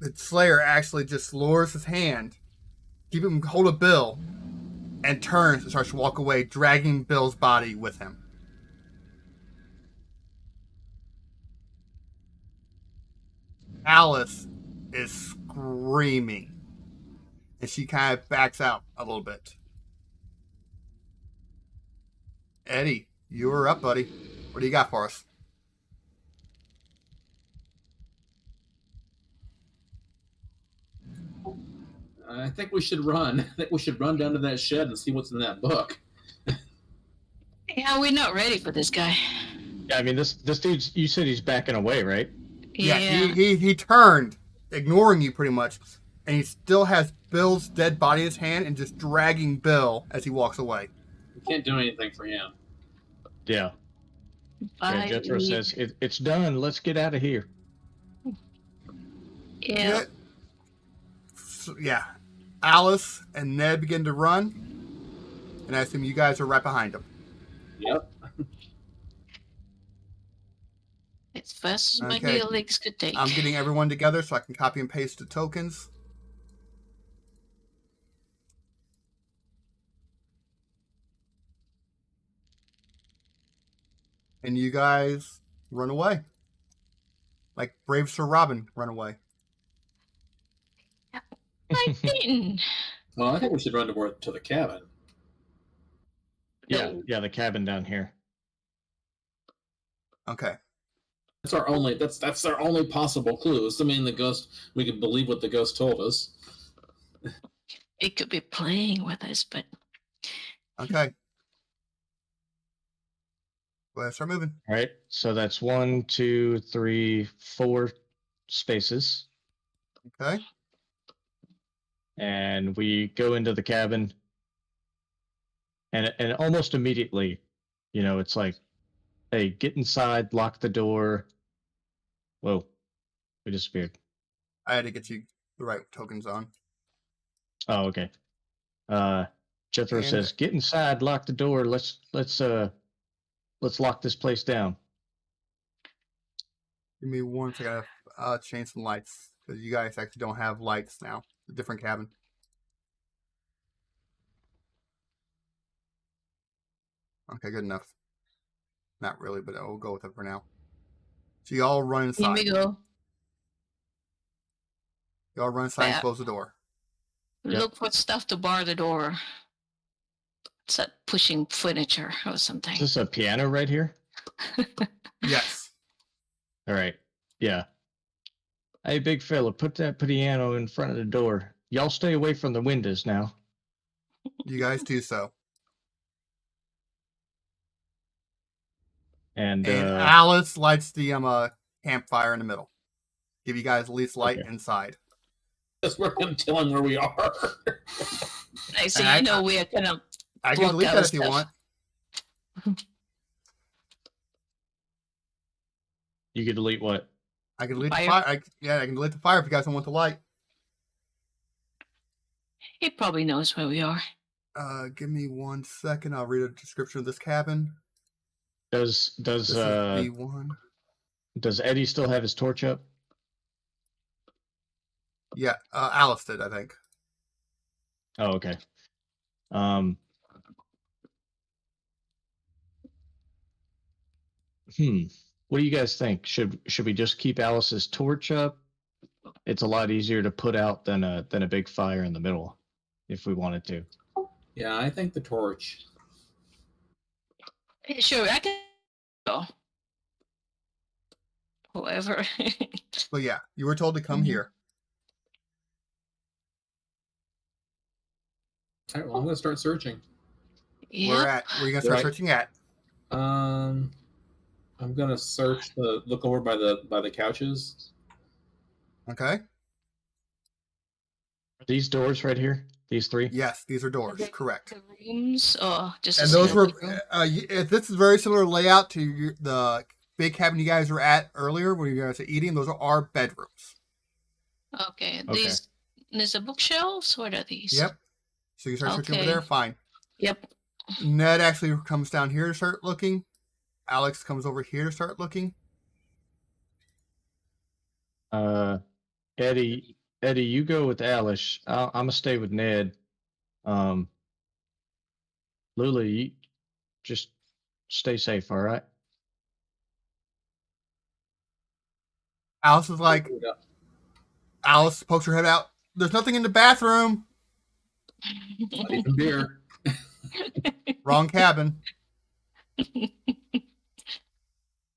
The Slayer actually just lowers his hand, keep him hold of Bill, and turns and starts to walk away, dragging Bill's body with him. Alice is screaming, and she kind of backs out a little bit. Eddie, you're up, buddy. What do you got for us? I think we should run. I think we should run down to that shed and see what's in that book. Yeah, we're not ready for this guy. I mean, this dude's. You said he's backing away, right? Yeah, Yeah. he turned, ignoring you pretty much, and he still has Bill's dead body in his hand and just dragging Bill as he walks away. We can't do anything for him. Yeah. Yeah. Bye. Jethro says it's done. Let's get out of here. Yeah. So, yeah. Alice and Ned begin to run, and I assume you guys are right behind them. Yep. As fast as my Okay. little legs could take. I'm getting everyone together so I can copy and paste the tokens. And you guys run away. Like brave Sir Robin run away. I didn't. Well, I think we should run to the cabin. Yeah. No. Yeah. The cabin down here. Okay. That's our only. That's our only possible clue. Assuming the ghost, we can believe what the ghost told us. It could be playing with us, but Okay. Go ahead, start moving. All right. So that's 1, 2, 3, 4 spaces. Okay. And we go into the cabin. And almost immediately, it's like, hey, get inside, lock the door. Whoa. We disappeared. I had to get you the right tokens on. Oh, okay. Jethro And- says, "Get inside, lock the door. Let's lock this place down." Give me 1 second. I gotta change some lights because you guys actually don't have lights now. A different cabin. Okay, good enough. Not really, but I'll go with it for now. So you all run here inside. we go. You all run inside and Bad. close the door. Yep. Look for stuff to bar the door. It's that pushing furniture or something. Is this a piano right here? Yes. All right. Yeah. Hey, big fella, put that piano in front of the door. Y'all stay away from the windows now. You guys do so. And And Alice lights the campfire in the middle. Give you guys the least light Okay. inside. That's where I'm telling where we are. I see. And We are gonna. I can Block delete out that if you stuff. want. you could delete what? I can delete Fire? the fire. I can delete the fire if you guys don't want the light. He probably knows where we are. Give me 1 second. I'll read a description of this cabin. Does This is B1. does Eddie still have his torch up? Yeah, Alice did, I think. Oh, okay. What do you guys think? Should we just keep Alice's torch up? It's a lot easier to put out than a big fire in the middle, if we wanted to. Yeah, I think the torch. Sure, I can go. Whoever. But yeah, you were told to come Mhm. here. All right, well, I'm gonna start searching. Yep. Where are you gonna start Right. searching at? I'm gonna look over by the couches. Okay. These doors right here, these 3. Yes, these are doors. Correct. The rooms, or just. And a those were. single room? This is very similar layout to the big cabin you guys were at earlier, where you guys are eating. Those are our bedrooms. Okay. Okay. These are bookshelves. What are these? Yep. So you start searching over Okay. there. Fine. Yep. Ned actually comes down here to start looking. Alex comes over here to start looking. Eddie, you go with Alice. I'm gonna stay with Ned. Lulu, you just stay safe, all right? Alice is like. Alice pokes her head out. There's nothing in the bathroom. Not even beer. Wrong cabin. Can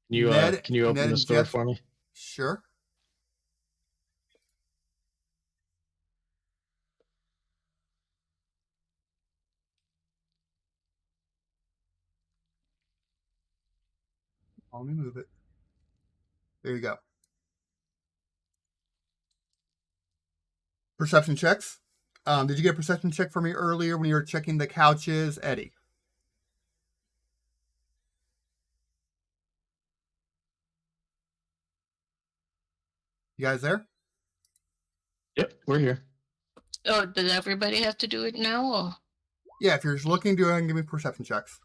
you Ned- can you open Ned this and door Jeff- for me? Sure. Let me move it. There you go. Perception checks. Did you get a perception check for me earlier when you were checking the couches, Eddie? You guys there? Yep, we're here. Oh, does everybody have to do it now? Or? Yeah, if you're just looking, go ahead and give me perception checks.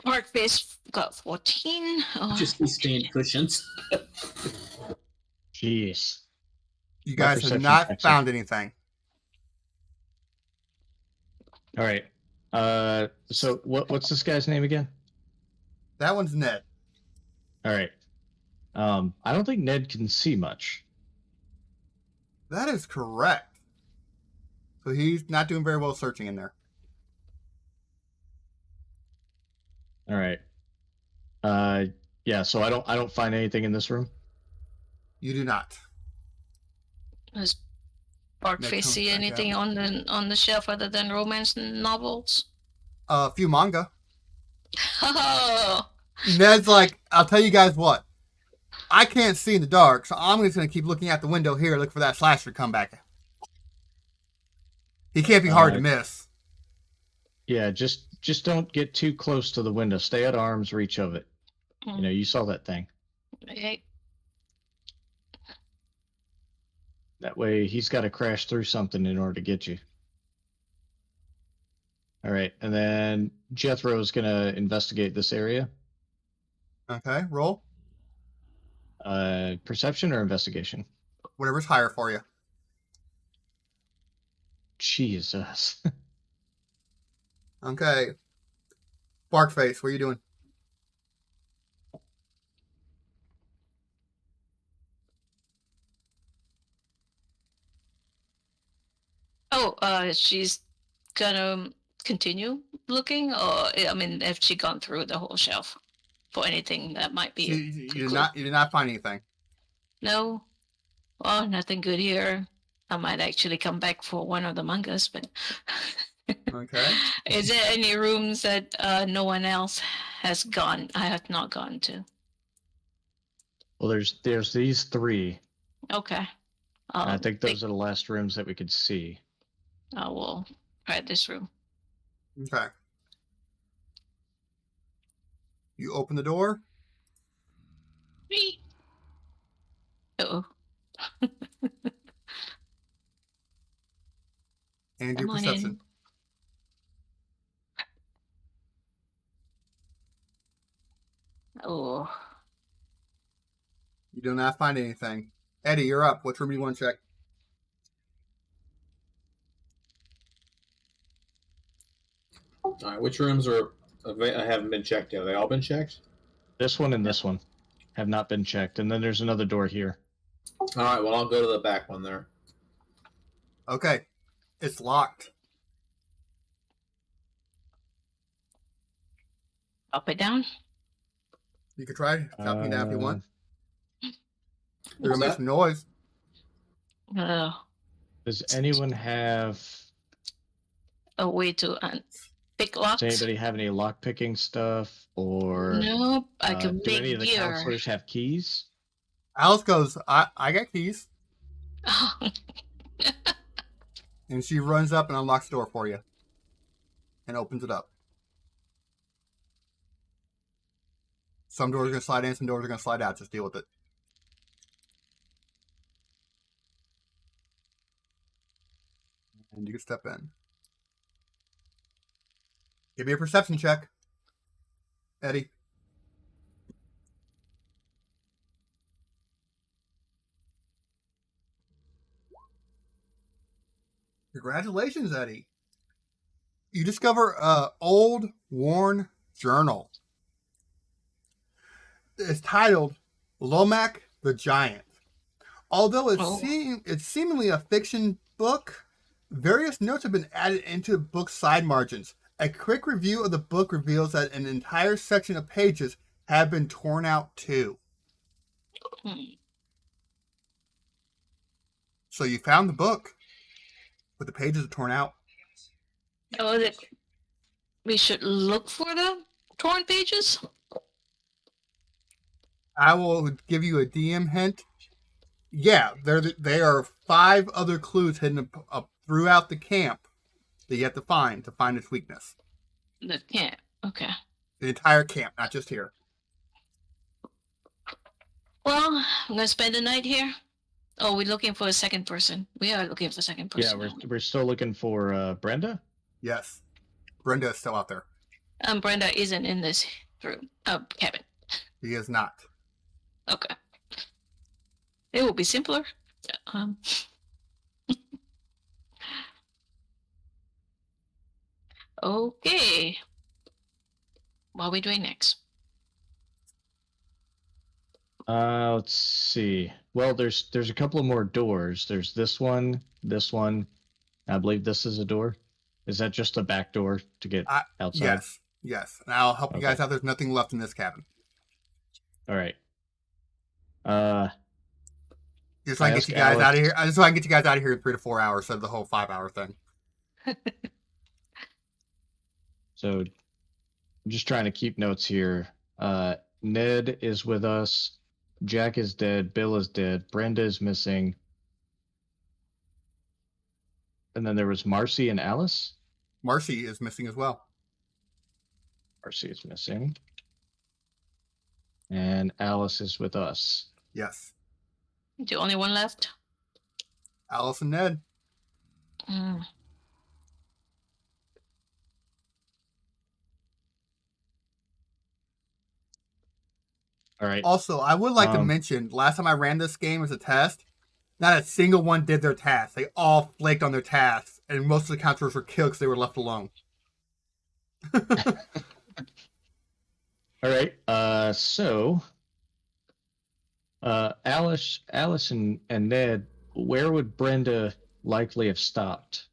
Park face got 14. Just these stand cushions. Jeez. You My guys have perception not checks found anything. All right. So what's this guy's name again? That one's Ned. All right. I don't think Ned can see much. That is correct. So he's not doing very well searching in there. All right. Yeah. So I don't find anything in this room. You do not. Does Park Ned face comes see back anything out. on the shelf other than romance novels? A few manga. Oh, Ned's like, I'll tell you guys what. I can't see in the dark, so I'm just going to keep looking out the window here, look for that slasher to come back. He can't be hard to miss. Yeah. Just don't get too close to the window. Stay at arm's reach of it. You know, you saw that thing. okay. That way he's got to crash through something in order to get you. All right. And then Jethro is going to investigate this area. Okay, roll. Perception or investigation? Whatever's higher for you. Jesus. Okay. Barkface, what are you doing? Oh, she's gonna continue looking, or I mean, have she gone through the whole shelf for anything that might be? You did not find anything. No. Oh, nothing good here. I might actually come back for one of the mangas, but Okay. is there any rooms that no one else has gone? I have not gone to. Well, there's these three. Okay. I think those are the last rooms that we could see. I will try this room. Okay. You open the door. Uh-oh. And your Come on perception. in. Oh. You do not find anything. Eddie, you're up. Which room do you want to check? All right, which rooms haven't been checked yet? Have they all been checked? This one and this one have not been checked. And then there's another door here. All right, well, I'll go to the back one there. Okay. It's locked. Up and down? You could try chopping it down if you want. You're What's going to make that? some noise. Does anyone have... A way to pick locks? Does anybody have any lock-picking stuff? Or Nope, I can do pick any of the gear. counselors have keys? Alice goes, I got keys. And she runs up and unlocks the door for you. And opens it up. Some doors are going to slide in, some doors are going to slide out. Just deal with it. And you can step in. Give me a perception check. Eddie. Congratulations, Eddie. You discover an old, worn journal. It's titled Lomac the Giant. Although it's seemingly a fiction book, various notes have been added into the book's side margins. A quick review of the book reveals that an entire section of pages have been torn out too. So you found the book, but the pages are torn out. Oh, we should look for them? torn pages? I will give you a DM hint. Yeah, there are 5 other clues hidden up throughout the camp that you have to find its weakness. The camp. Okay. The entire camp, not just here. Well, I'm gonna spend the night here. Oh, we're looking for a second person. We are looking for a second person. Yeah, we're still looking for Brenda. Yes. Brenda is still out there. Brenda isn't in this room. Cabin. He is not. Okay. It will be simpler. Okay. What are we doing next? Let's see. Well, there's a couple of more doors. There's this one. I believe this is a door. Is that just a back door to get outside? Yes. And I'll help you guys Okay. out. There's nothing left in this cabin. All right. Just so I can get you guys out of here. Just so I can get you guys out of here in 3 to 4 hours instead of the whole 5-hour thing. So, I'm just trying to keep notes here. Ned is with us. Jack is dead. Bill is dead. Brenda is missing. And then there was Marcy and Alice. Marcy is missing as well. Marcy is missing. And Alice is with us. Yes. The only one left? Alice and Ned. Mm. All right. Also, I would like to mention, last time I ran this game as a test, not a single one did their task. They all flaked on their tasks, and most of the counselors were killed because they were left alone. All right. So, Alice and Ned, where would Brenda likely have stopped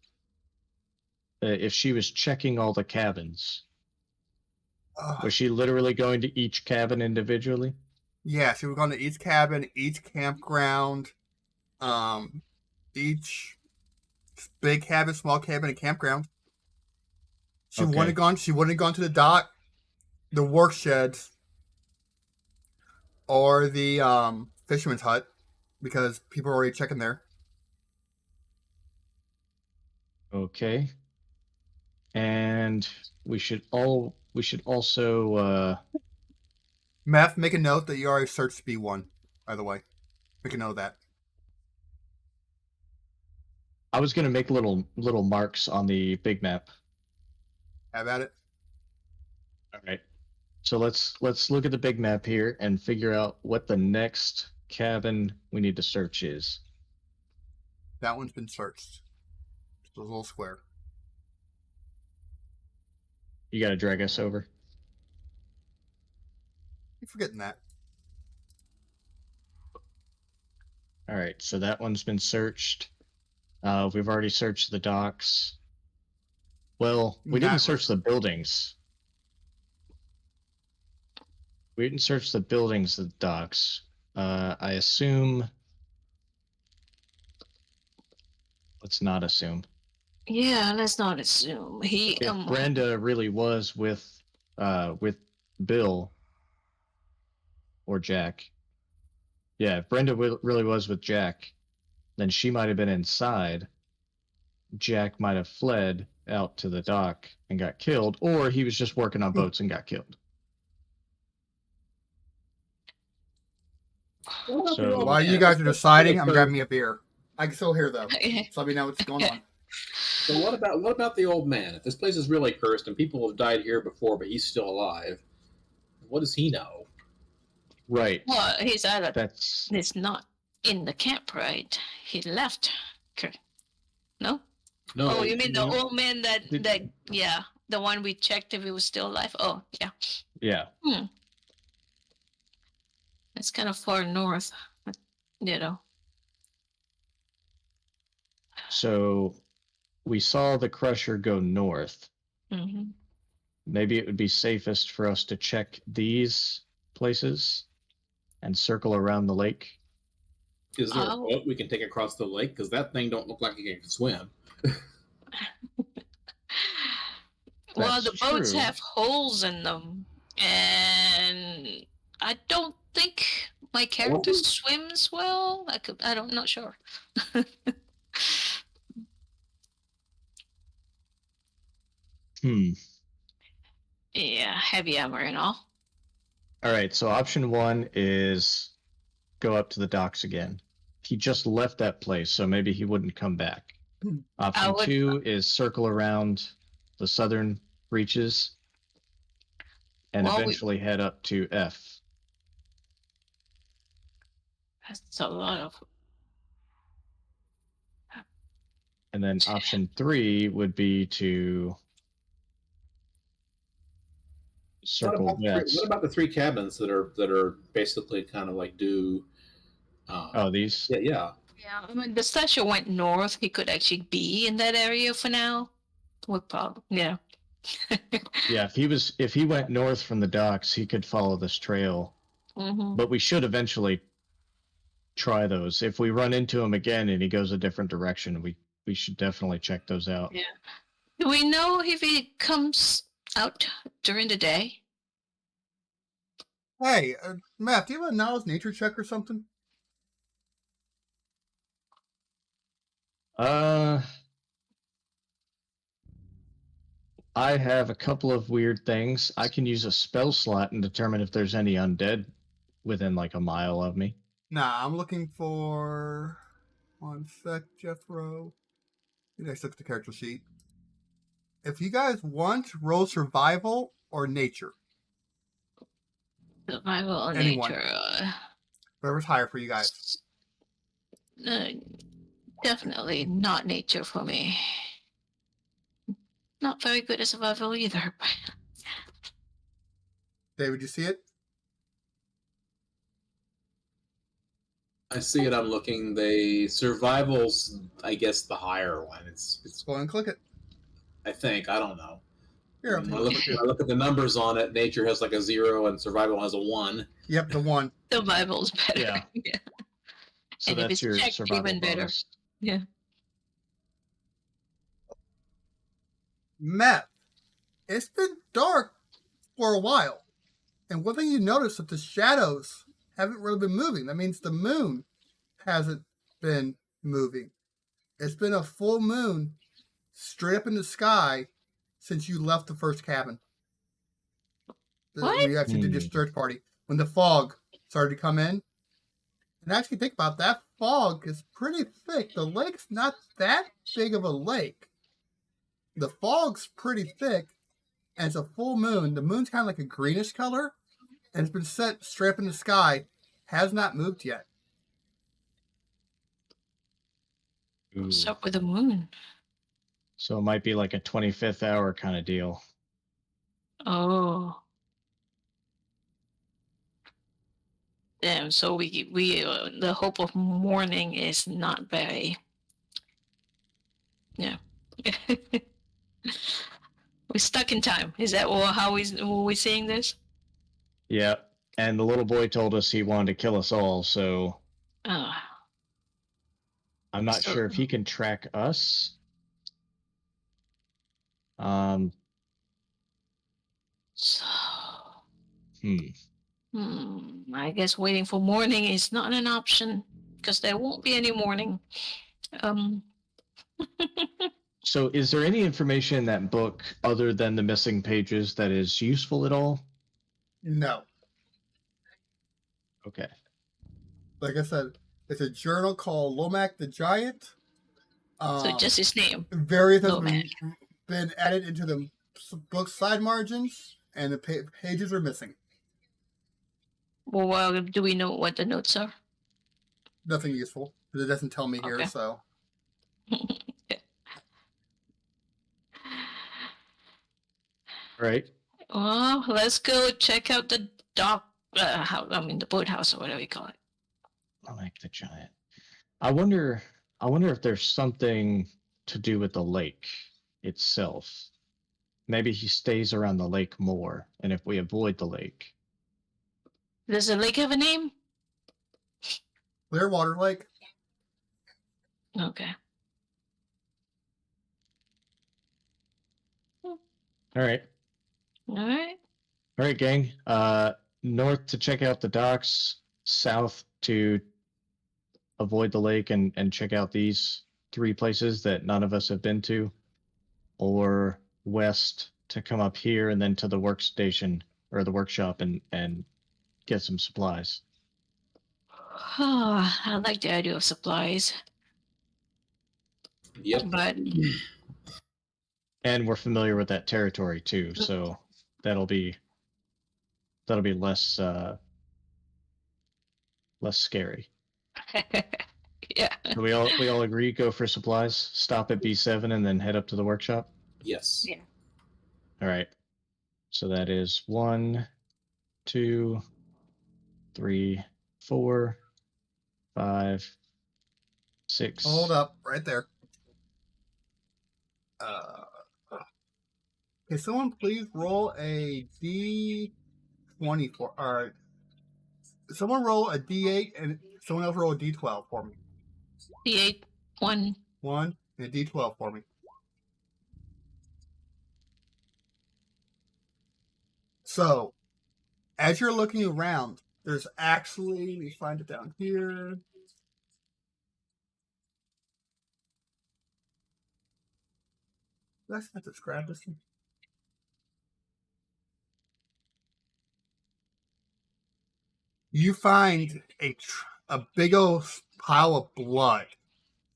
if she was checking all the cabins? Was she literally going to each cabin individually? Yeah, she was going to each cabin, each campground, each big cabin, small cabin, and campground. She wouldn't have gone. She wouldn't have gone to the dock, the work sheds, or the fisherman's hut because people are already checking there. Okay. And we should also Meth, make a note that you already searched B1, by the way. Make a note of that. I was gonna make little marks on the big map. Have at it. All right. So let's look at the big map here and figure out what the next cabin we need to search is. That one's been searched. It's a little square. You gotta drag us over. You're forgetting that. All right, so that one's been searched. We've already searched the docks. Well, we didn't search the buildings. We didn't search the buildings of the docks. I assume. Let's not assume. Yeah, let's not assume. If Brenda really was with Bill or Jack. Yeah, if Brenda really was with Jack, then she might have been inside. Jack might have fled out to the dock and got killed, or he was just working on boats and got killed. So while you guys are deciding, I'm grabbing me a beer. I can still hear though, so let me know what's going on. So what about the old man? If this place is really cursed and people have died here before, but he's still alive, what does he know? Right. Well, he's That's he's not in the camp, right? He left. No? No. Oh, you mean the old man that yeah, the one we checked if he was still alive? Oh, yeah. Yeah. It's kind of far north, you know. So we saw the crusher go north. Mm-hmm. Maybe it would be safest for us to check these places and circle around the lake. Is there a boat we can take across the lake? Because that thing don't look like it can swim. Well, the boats true. have holes in them. And I don't think my character swims well. I'm not sure. Yeah, heavy armor and all. All right, so option 1 is go up to the docks again. He just left that place, so maybe he wouldn't come back. Option would- 2 is circle around the southern reaches and Well, eventually head up to F. That's a lot of. And then option 3 would be to circle west. What about the 3 cabins that are basically kind of like due? Oh, these? Yeah. Yeah, I mean, the statue went north. He could actually be in that area for now. Would probably, yeah. Yeah, if he went north from the docks, he could follow this trail. Mm-hmm. But we should eventually try those. If we run into him again and he goes a different direction, we should definitely check those out. Yeah. Do we know if he comes out during the day? Hey, Matt, do you have a knowledge nature check or something? I have a couple of weird things. I can use a spell slot and determine if there's any undead within like a mile of me. Nah, I'm looking for. One sec, Jethro. I took the character sheet. If you guys want, roll survival or nature. Survival or Anyone. nature? Whatever's higher for you guys. Definitely not nature for me. Not very good at survival either. David, you see it? I see it. I'm looking. The survival's, I guess, the higher one. It's. Go and click it. I think. I don't know. Here, When I look at the numbers on it, nature has like a 0 and survival has a 1. Yep, the 1. Survival's better. Yeah. Yeah. So And if that's it's your checked, survival even better. bonus. Yeah. Matt, it's been dark for a while. And one thing you notice that the shadows haven't really been moving. That means the moon hasn't been moving. It's been a full moon straight up in the sky since you left the first cabin. What? When you actually did your search party. When the fog started to come in. And actually think about that fog is pretty thick. The lake's not that big of a lake. The fog's pretty thick, and it's a full moon. The moon's kind of like a greenish color, and it's been set straight up in the sky. Has not moved yet. What's up with the moon? So it might be like a 25th hour kind of deal. Oh. Damn, so we the hope of morning is not very. Yeah. We're stuck in time. Is that how we seeing this? Yeah. And the little boy told us he wanted to kill us all, so Oh. I'm not sure if he can track us. So. Hmm. I guess waiting for morning is not an option because there won't be any morning. So is there any information in that book other than the missing pages that is useful at all? No. Okay. Like I said, it's a journal called Lomac the Giant. So just his name. Various has Lomac. been added into the book side margins, and the pages are missing. Well, do we know what the notes are? Nothing useful. It doesn't tell me here, Okay. so. Right. Well, let's go check out the the boathouse or whatever you call it. Lomac the Giant. I wonder if there's something to do with the lake itself. Maybe he stays around the lake more, and if we avoid the lake. Does the lake have a name? Clearwater Lake. Okay. All right. All right. All right, gang. North to check out the docks, south to avoid the lake and check out these 3 places that none of us have been to, or west to come up here and then to the workstation or the workshop and get some supplies. Oh, I like the idea of supplies, Yep. but And we're familiar with that territory too, so that'll be less less scary. yeah. So we all agree go for supplies, stop at B7 and then head up to the workshop. Yes. Yeah. All right. So that is 1, 2, 3, 4, 5, 6. Hold up, right there. Can someone please roll a D20 for? All right. Someone roll a D8 and someone else roll a D12 for me. D8, 1. One and a D12 for me. So, as you're looking around, there's actually, let me find it down here. Let's not describe this one. You find a big old pile of blood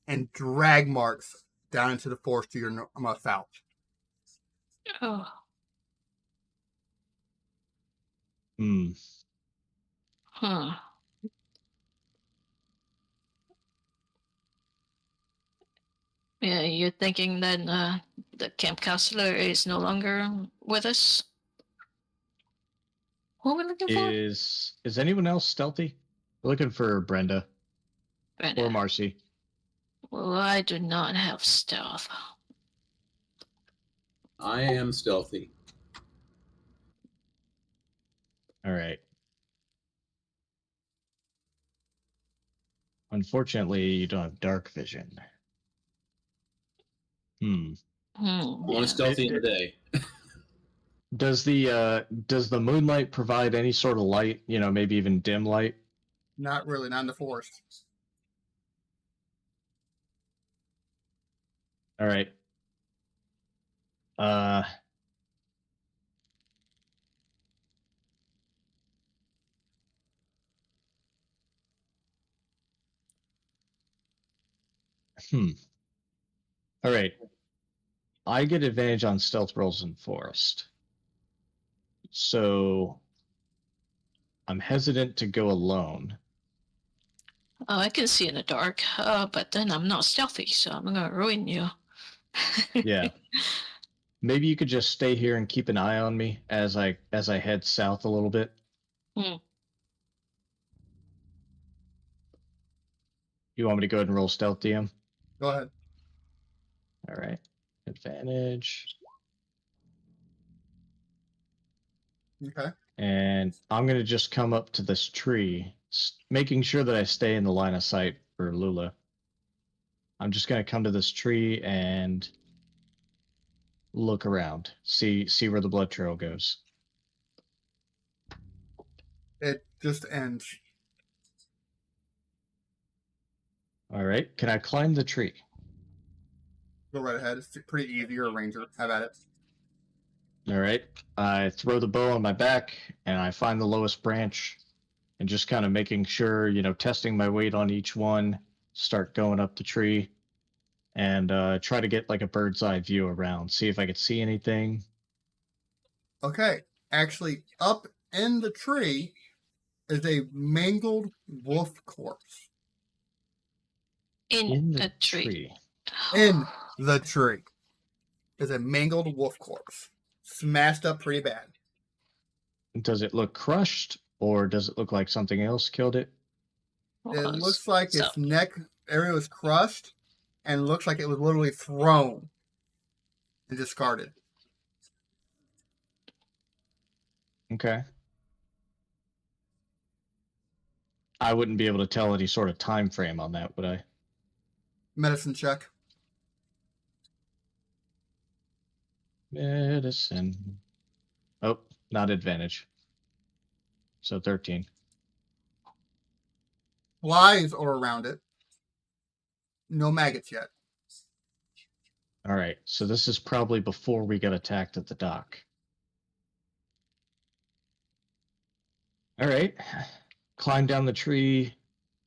and drag marks down into the forest to your south. Oh. Hmm. Huh. Yeah, you're thinking that the camp counselor is no longer with us? What are we looking for? Is anyone else stealthy? We're looking for Brenda Brenda. or Marcy. Well, I do not have stealth. I am stealthy. All right. Unfortunately, you don't have dark vision. Only Yeah. stealthy in the day. Does the moonlight provide any sort of light? You know, maybe even dim light. Not really, not in the forest. All right. All right. I get advantage on stealth rolls in forest. So I'm hesitant to go alone. Oh, I can see in the dark, but then I'm not stealthy, so I'm gonna ruin you. Yeah. Maybe you could just stay here and keep an eye on me as I head south a little bit. Hmm. You want me to go ahead and roll stealth, DM? Go ahead. All right. Advantage. Okay. And I'm going to just come up to this tree, making sure that I stay in the line of sight for Lula. I'm just going to come to this tree and look around, see where the blood trail goes. It just ends. All right. Can I climb the tree? Go right ahead. It's pretty easy. You're a ranger. Have at it. All right. I throw the bow on my back and I find the lowest branch and just kind of making sure, testing my weight on each one, start going up the tree and try to get like a bird's eye view around, see if I could see anything. Okay. Actually, up in the tree is a mangled wolf corpse. In the tree. In the tree is a mangled wolf corpse. Smashed up pretty bad. Does it look crushed or does it look like something else killed it? It looks like its neck area was crushed and looks like it was literally thrown and discarded. Okay. I wouldn't be able to tell any sort of time frame on that, would I? Medicine check. Medicine. Oh, not advantage. So 13. Flies are around it. No maggots yet. All right, so this is probably before we got attacked at the dock. All right, climb down the tree,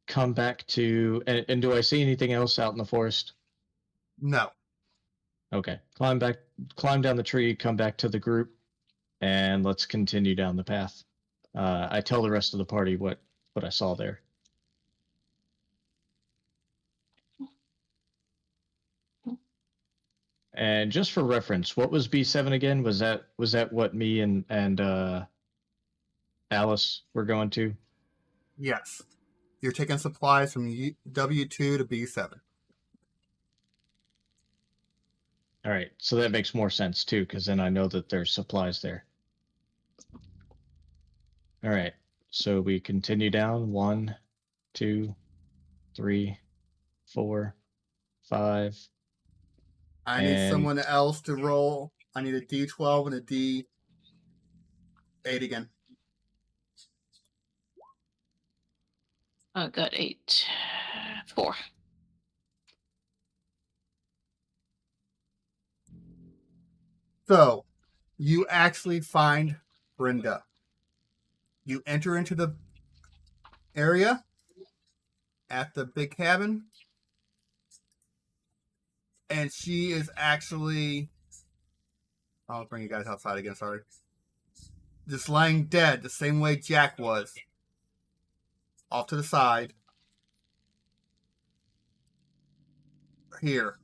come back to, and do I see anything else out in the forest? No. Okay, climb down the tree, come back to the group, and let's continue down the path. I tell the rest of the party what I saw there. And just for reference, what was B7 again? Was that what me and Alice were going to? Yes. You're taking supplies from W2 to B7. All right, so that makes more sense too, because then I know that there's supplies there. All right, so we continue down 1, 2, 3, 4, 5. I need someone else to roll. I need a D12 and a D8 again. I got 8. 4. So, you actually find Brenda. You enter into the area at the big cabin, and she is actually. I'll bring you guys outside again, sorry. Just lying dead the same way Jack was. Off to the side. Here.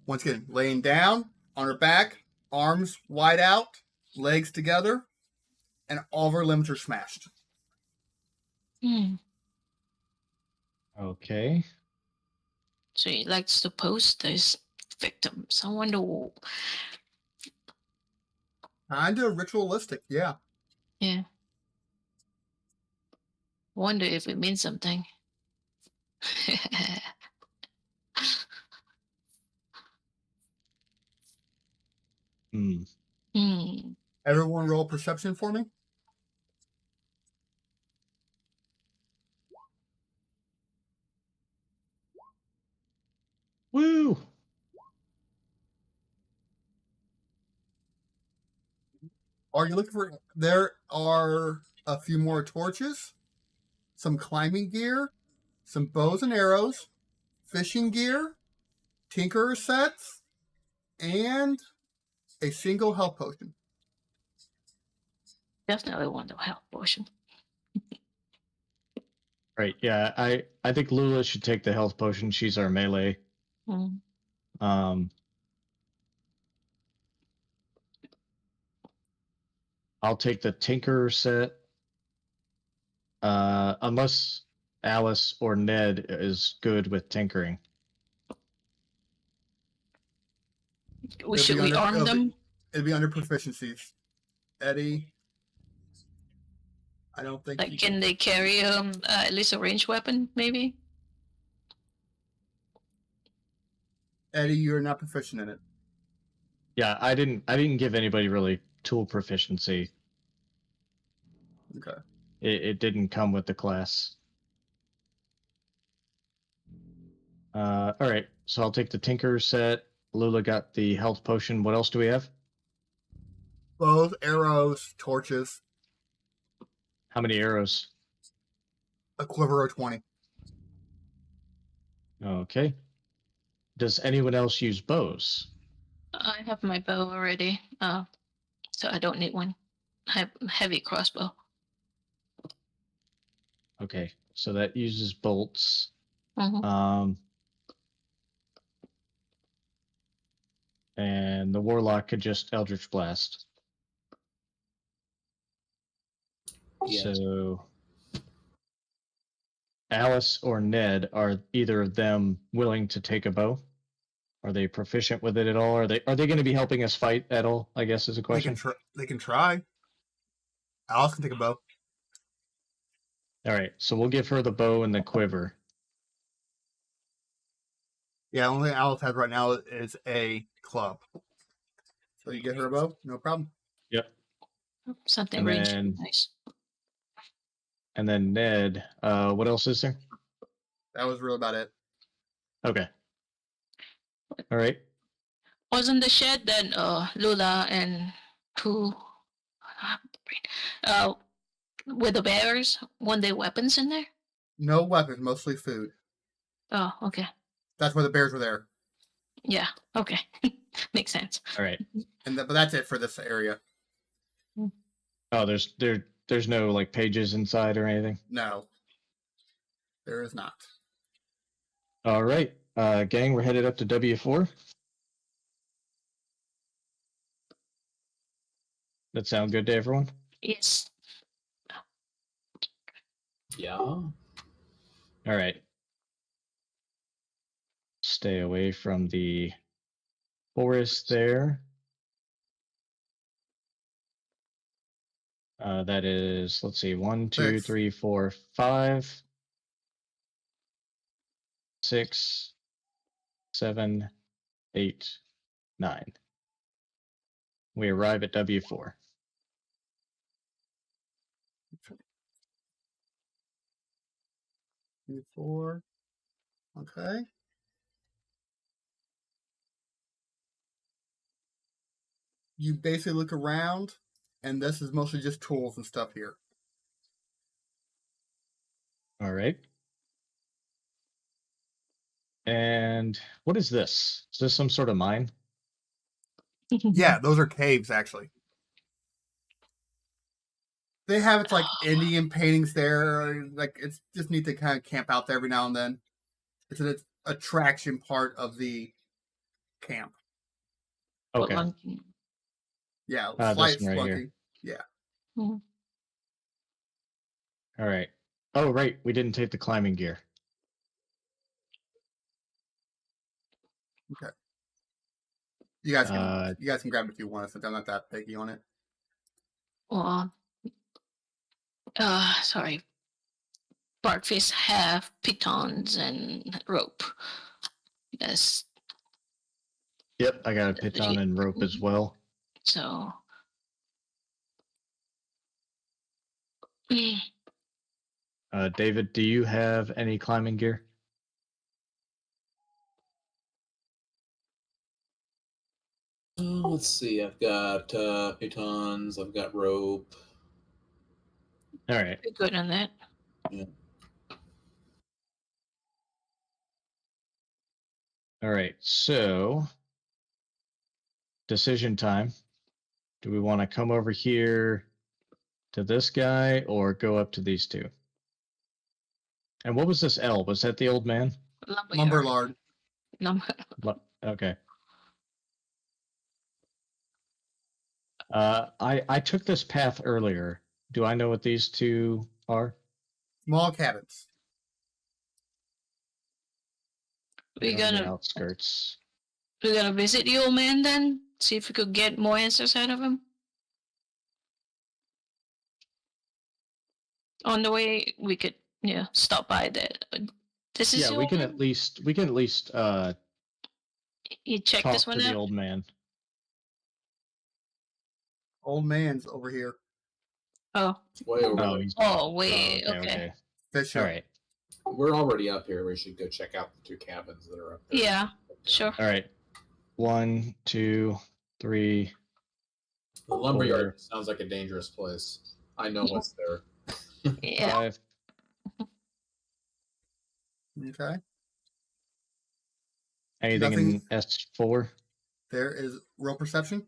Once again, laying down on her back, arms wide out, legs together, and all of her limbs are smashed. Okay. So he likes to post his victims. I wonder. Kind of ritualistic, yeah. Yeah. Wonder if it means something. Everyone roll perception for me. Woo! Are you looking for? There are a few more torches, some climbing gear, some bows and arrows, fishing gear, tinkerer sets, and a single health potion. Definitely want the health potion. Right. Yeah. I think Lula should take the health potion. She's our melee. I'll take the Tinker set. Unless Alice or Ned is good with tinkering. Should we arm them? It'd be under proficiencies. Eddie, I don't think. Like, can they carry at least a ranged weapon, maybe? Eddie, you're not proficient in it. Yeah, I didn't give anybody really tool proficiency. Okay. It didn't come with the class. All right, so I'll take the Tinker set. Lula got the health potion. What else do we have? Bows, arrows, torches. How many arrows? A quiver of 20. Okay. Does anyone else use bows? I have my bow already, so I don't need one. I have heavy crossbow. Okay, so that uses bolts. Mm-hmm. And the warlock could just Eldritch Blast. Yes. So Alice or Ned, are either of them willing to take a bow? Are they proficient with it at all? Are they going to be helping us fight at all? I guess is a question. They can try. Alice can take a bow. All right, so we'll give her the bow and the quiver. Yeah, the only thing Alice has right now is a club. So you get her a bow, no problem. Yep. Something And ranged then- nice. And then Ned, what else is there? That was real about it. Okay. All right. Wasn't the shed that Lula and who with the bears, weren't there weapons in there? No weapons, mostly food. Oh, okay. That's why the bears were there. Yeah, okay. Makes sense. All right. But that's it for this area. Oh, there's no like pages inside or anything. No, there is not. All right, gang, we're headed up to W4. That sound good to everyone? Yes. Yeah. All right. Stay away from the forest there. That is, let's see, 1, 2, 6. 3, 4, 5, 6, 7, 8, 9. We arrive at W4. Four. Okay. You basically look around, and this is mostly just tools and stuff here. All right. And what is this? Is this some sort of mine? Yeah, those are caves, actually. They have it's like Indian paintings there. Like it's just neat to kind of camp out there every now and then. It's an attraction part of the camp. Okay. Yeah, This slight one right here. splunking. Yeah. Mhm. All right. Oh, right. We didn't take the climbing gear. Okay. You guys can grab it if you want. Since I'm not that picky on it. Well, sorry. Barkfish have pitons and rope. Yes. Yep, I got a piton and rope as well. So. David, do you have any climbing gear? Let's see. I've got pitons. I've got rope. All right. Pretty good on that. Yeah. All right. So, decision time. Do we want to come over here to this guy or go up to these two? And what was this L? Was that the old man? Lumberlard. Okay. I took this path earlier. Do I know what these two are? Small cabins. We're On the gonna outskirts. visit the old man then. See if we could get more answers out of him. On the way, we could stop by there. This is Yeah, we can at least you check talk this one to the out. old man. Old man's over here. Oh. Way over Oh, there. he's Oh wait. Okay. Fish All up. right. We're already up here. We should go check out the two cabins that are up there. Yeah. Sure. All right. 1, 2, 3. The lumberyard 4. sounds like a dangerous place. I know what's there. Yeah. 5. Okay. Anything Nothing. in S4? There is rope perception.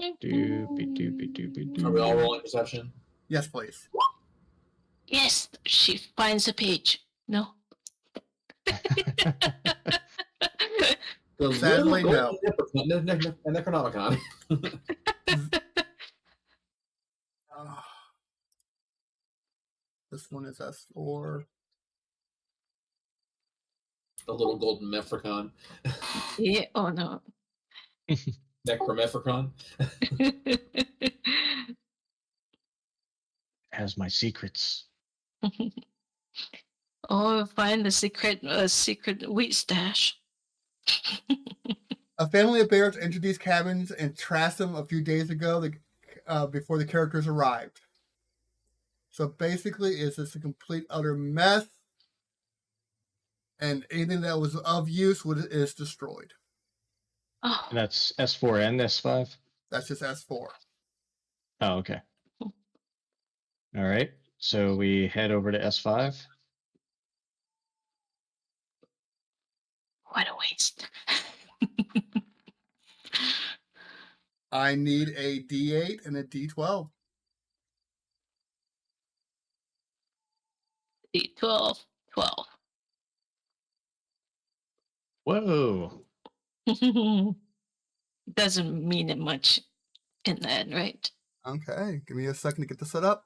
Doopy. Are we all rolling perception? Yes, please. Yes, she finds a page. No. The Sadly, little no. Necronomicon. This one is S4. The little golden Mephrecon. Yeah. Oh no. Necromephrecon. Has my secrets. Oh, find the secret wheat stash. A family of bears entered these cabins and trashed them a few days ago before the characters arrived. So basically, it's just a complete utter mess, and anything that was of use is destroyed. Oh, And that's S4 and S5? That's just S4. Oh, okay. All right. So we head over to S5. what a waste. I need a D8 and a D12. D12, 12. Whoa. Doesn't mean it much in the end, right? Okay, give me a second to get this set up.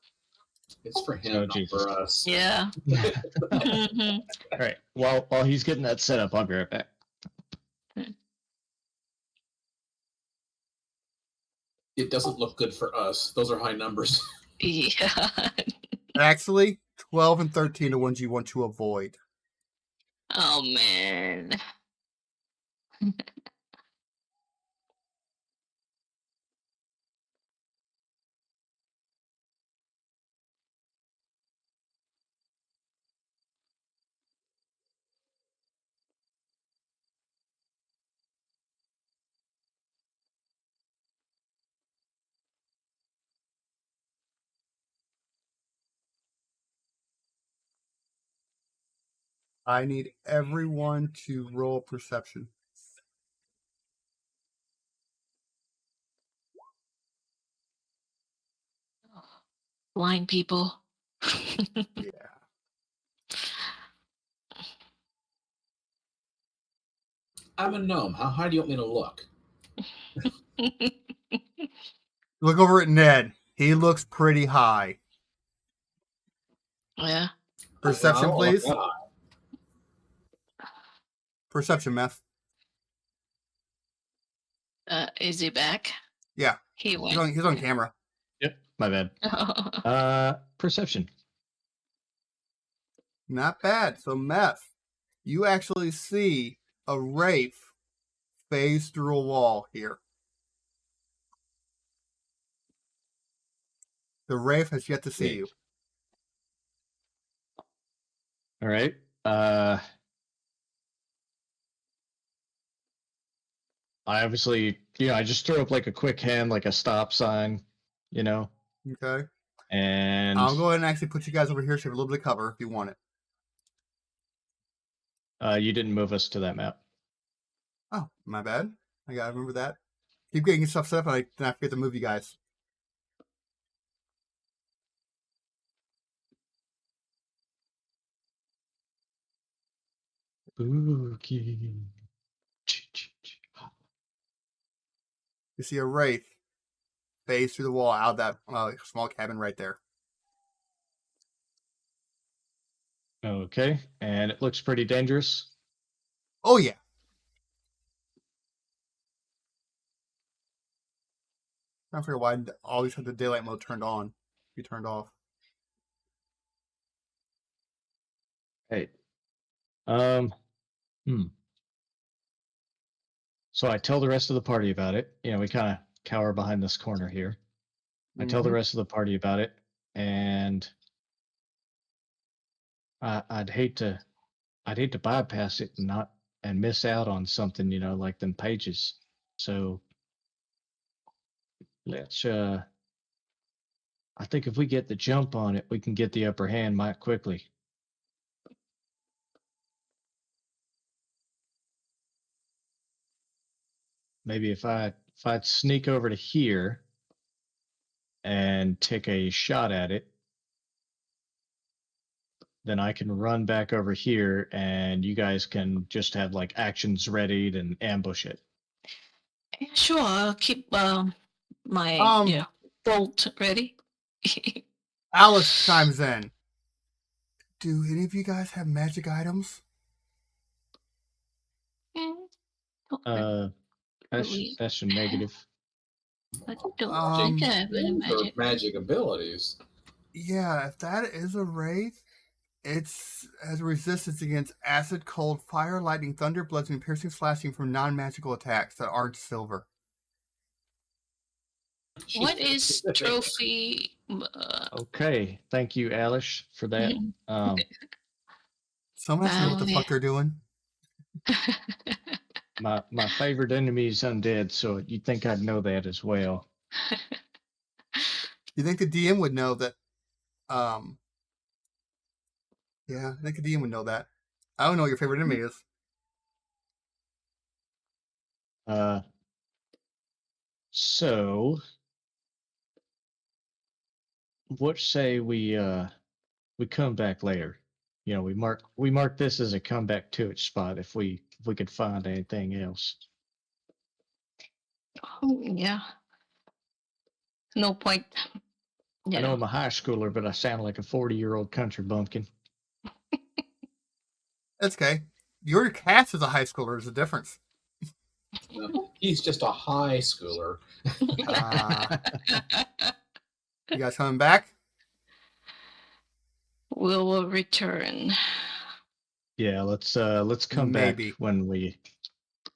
It's for him, Oh, not Jesus. for us. Yeah. All right. While he's getting that set up, I'll be right back. It doesn't look good for us. Those are high numbers. Yeah. Actually, 12 and 13 are ones you want to avoid. Oh, man. I need everyone to roll perception. Blind people. Yeah. I'm a gnome. How high do you want me to look? Look over at Ned. He looks pretty high. Yeah. Perception, Wow, please. look, Perception, Meth. Is he back? Yeah. He He's went. on camera. Yep. My bad. Perception. Not bad. So, Meth, you actually see a wraith phase through a wall here. The wraith has yet to see you. All right. I obviously, I just throw up like a quick hand, like a stop sign, Okay. and I'll go ahead and actually put you guys over here so you have a little bit of cover if you want it. you didn't move us to that map. Oh, my bad. I gotta remember that. Keep getting your stuff set up, and I forget to move you guys. Spooky. You see a wraith phase through the wall out of that small cabin right there. Okay, and it looks pretty dangerous. Oh, yeah. I don't figure why I always had the daylight mode turned on. Be turned off. Hey. So I tell the rest of the party about it. We kind of cower behind this corner here. I tell the rest of the party about it, and I'd hate to bypass it and miss out on something, like them pages. So let's I think if we get the jump on it, we can get the upper hand might quickly. Maybe if I'd sneak over to here and take a shot at it, then I can run back over here and you guys can just have like actions ready and ambush it. Yeah, sure, I'll keep my bolt ready. Alice chimes in. Do any of you guys have magic items? That's a negative. I don't think I have any Or magic. magic abilities. Yeah, if that is a wraith, It's has resistance against acid, cold, fire, lightning, thunder, bludgeoning, piercing, slashing from non-magical attacks that aren't silver. What is trophy? Okay, thank you, Alish, for that. Someone has to know what the fuck they're doing. My favorite enemy is undead, so you'd think I'd know that as well. You think the DM would know that? Yeah, I think the DM would know that. I don't know what your favorite enemy is. So what say we come back later? You know, we mark this as a comeback to its spot if we could find anything else. Oh, yeah. No point. I know I'm a high schooler, but I sound like a 40-year-old country bumpkin. That's okay. Your cast is a high schooler. There's a difference. No, he's just a high schooler. You guys coming back? We will return. Yeah, let's come Maybe. back when we.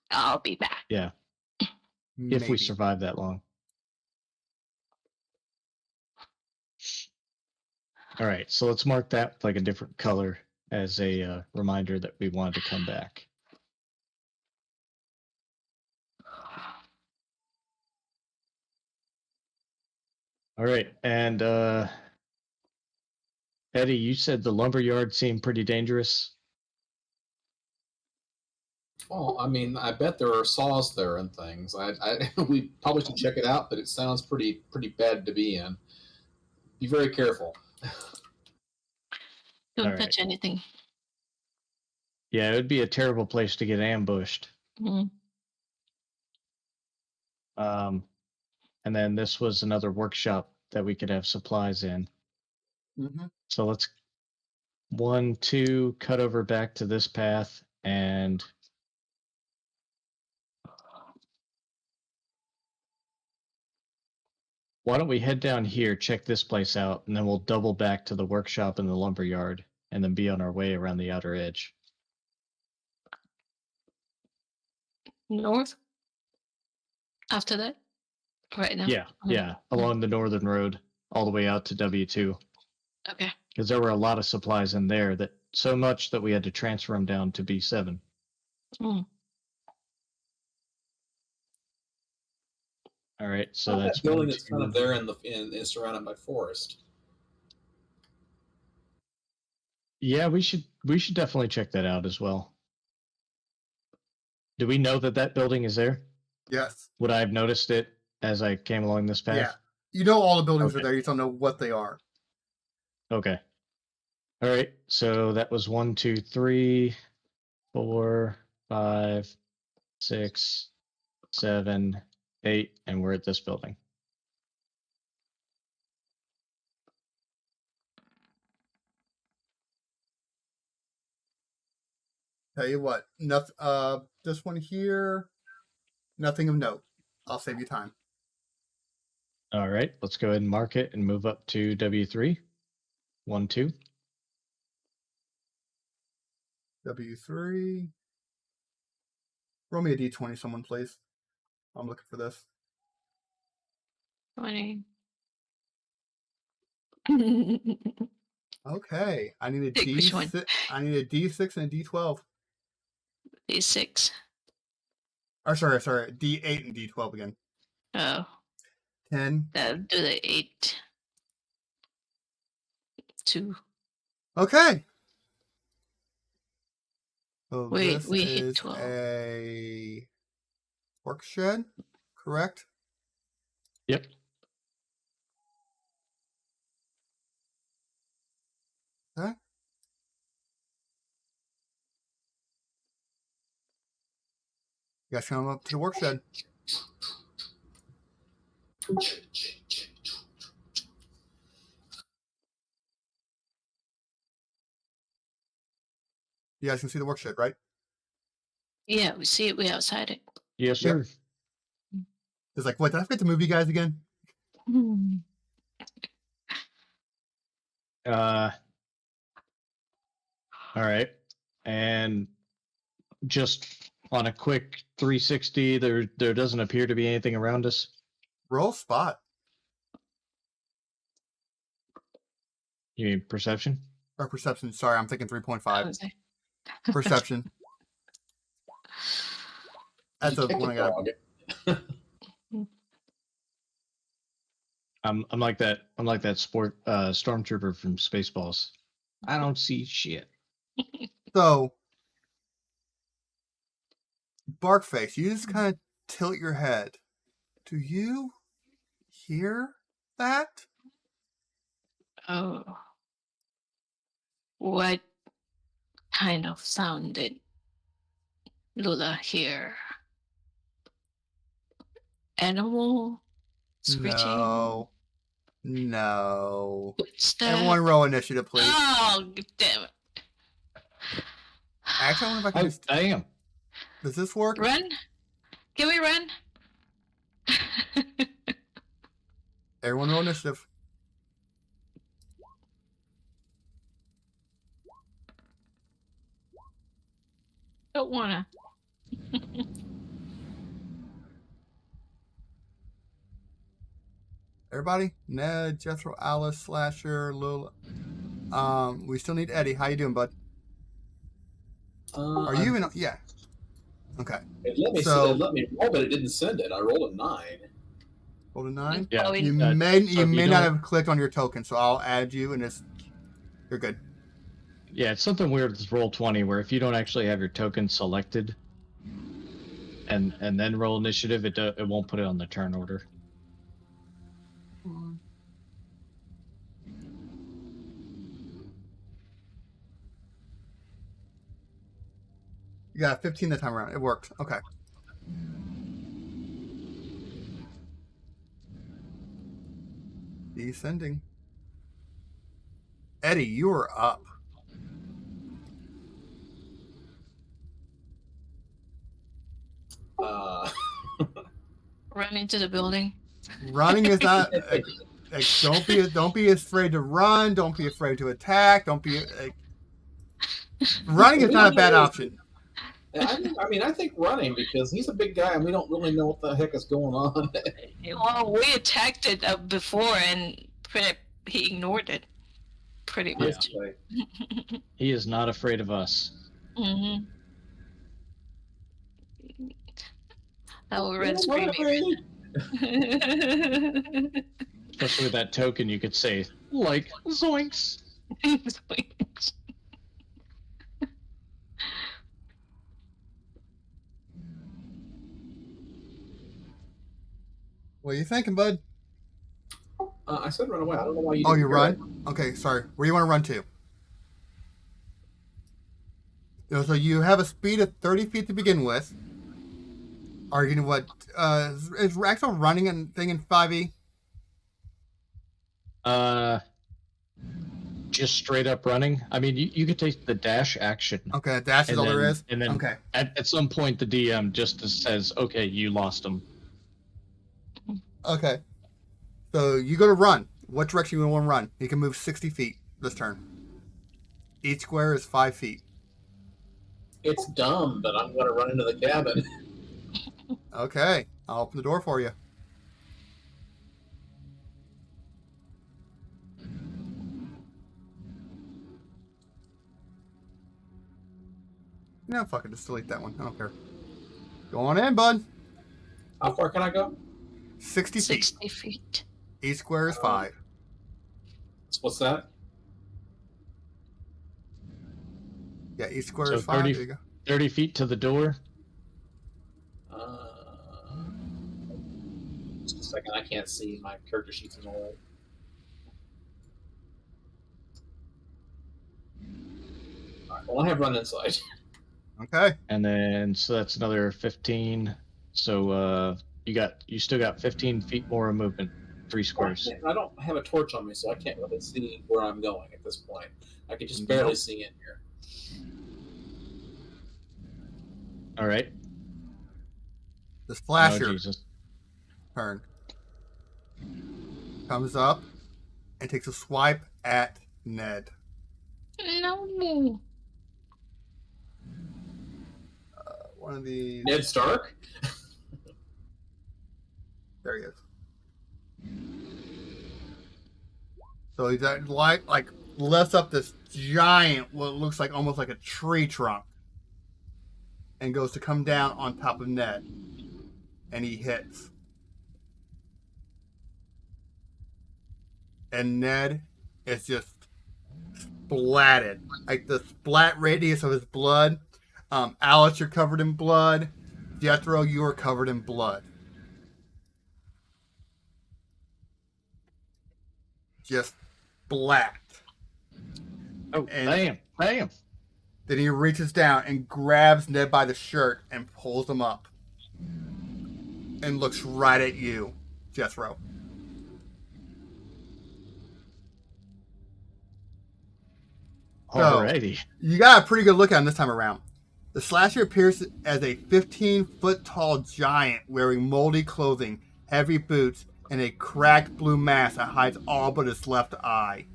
I'll be back. Yeah, if we survive that long. All right, so let's mark that with like a different color as a reminder that we wanted to come back. All right, and Eddie, you said the lumberyard seemed pretty dangerous. Well, I mean, I bet there are saws there and things. We probably should check it out, but it sounds pretty bad to be in. Be very careful. Don't touch anything. Yeah, it would be a terrible place to get ambushed. And then this was another workshop that we could have supplies in. So let's 1, 2 cut over back to this path, and why don't we head down here, check this place out, and then we'll double back to the workshop in the lumberyard, and then be on our way around the outer edge. North? After that? Right now? Yeah, along the northern road, all the way out to W2. Okay. Because there were a lot of supplies in there, that so much that we had to transfer them down to B7. Mm. All right, so that's that building that's kind of there and is surrounded by forest. Yeah, we should definitely check that out as well. Do we know that building is there? Yes. Would I have noticed it as I came along this path? Yeah. You know all the buildings are there. You just don't know what they are. Okay. All right. So that was 1, 2, 3, 4, 5, 6, 7, 8, and we're at this building. Tell you what, nothing. This one here, nothing of note. I'll save you time. All right. Let's go ahead and mark it and move up to W3. 1, 2. W3. Roll me a D20, someone, please. I'm looking for this. 20. Okay, I need a Pick which one? D6. I need a D6 and a D12. D6. Or sorry, D8 and D12 again. Oh. 10. Do the 8. 2. Okay. So Wait, this we is hit 12. a work shed, correct? Yep. Okay. You guys come up to the work shed. You guys can see the work shed, right? Yeah, we see it. We outside it. Yes, sir. Yep. It's like, what? Did I forget to move you guys again? All right. And just on a quick 360, there doesn't appear to be anything around us. Roll spot. You mean perception? Or perception. Sorry, I'm thinking I 3.5. was like, Perception. That's You the kick one a I got. dog. I'm like that. I'm like that stormtrooper from Spaceballs. I don't see shit. So, Barkface, you just kind of tilt your head. Do you hear that? oh, what kind of sound did Lula hear? Animal screeching? No. Footstep? Everyone roll initiative, please. Oh, damn it. Actually, I wonder if I can Oh, just... damn. Does this work? Run? Can we run? Everyone roll initiative. Don't wanna. Everybody? Ned, Jethro, Alice, Slasher, Lula. We still need Eddie. How you doing, bud? Are you in? Yeah. Okay. It let me So- it let me roll, but it didn't send it. I rolled a 9. Roll a 9. Yeah. Probably- You so may if you not don't- have clicked on your token, so I'll add you, and you're good. Yeah, it's something weird with Roll20 where if you don't actually have your token selected and then roll initiative, it won't put it on the turn order. You got 15 that time around. It worked. Okay. Descending. Eddie, you are up. Run into the building. Running is not. Don't be afraid to run. Don't be afraid to attack. Don't be. Running is not a bad option. I think running, because he's a big guy and we don't really know what the heck is going on. Well, we attacked it before and he ignored it. Pretty Yeah. much. Right. He is not afraid of us. Mm-hmm. That will We're run not screaming. afraid. Especially with that token, you could say, like, zoinks. What are you thinking, bud? I said run away. I don't know why you. Oh, didn't you hear it. run? Okay, sorry. Where do you want to run to? So you have a speed of 30 feet to begin with. Are you gonna what? Is actual running and thing in 5e? Just straight up running. I mean, you could take the dash action. Okay, dash is And all there then- is. and then- Okay. At some point, the DM just says, okay, you lost him. Okay. So you go to run. What direction you want to run? You can move 60 feet this turn. Each square is 5 feet. It's dumb, but I'm going to run into the cabin. Okay. I'll open the door for you. No, fuck it. Just delete that one. I don't care. Go on in, bud. How far can I go? 60 feet. 60 feet. Each square is 5. What's that? Yeah, each square So is 5. 30 There you go. 30 feet to the door. Just a second. I can't see. My character sheet's in the way. All right, well, I have run inside. Okay. And then, so that's another 15. So you still got 15 feet more of movement. 3 squares. I don't have a torch on me, so I can't really see where I'm going at this point. I can just barely see in here. All right. The Oh, splasher Jesus. turn comes up and takes a swipe at Ned. No. one of these. Ned Stark? There he is. So he's like lifts up this giant, what looks like almost like a tree trunk, and goes to come down on top of Ned, and he hits. And Ned is just splatted, like the splat radius of his blood. Alice, you're covered in blood. Jethro, you are covered in blood. Just splat. Oh, And damn. then he reaches down and grabs Ned by the shirt and pulls him up. And looks right at you, Jethro. Alrighty. So, you got a pretty good look at him this time around. The slasher appears as a 15-foot-tall giant wearing moldy clothing, heavy boots, and a cracked blue mask that hides all but his left eye.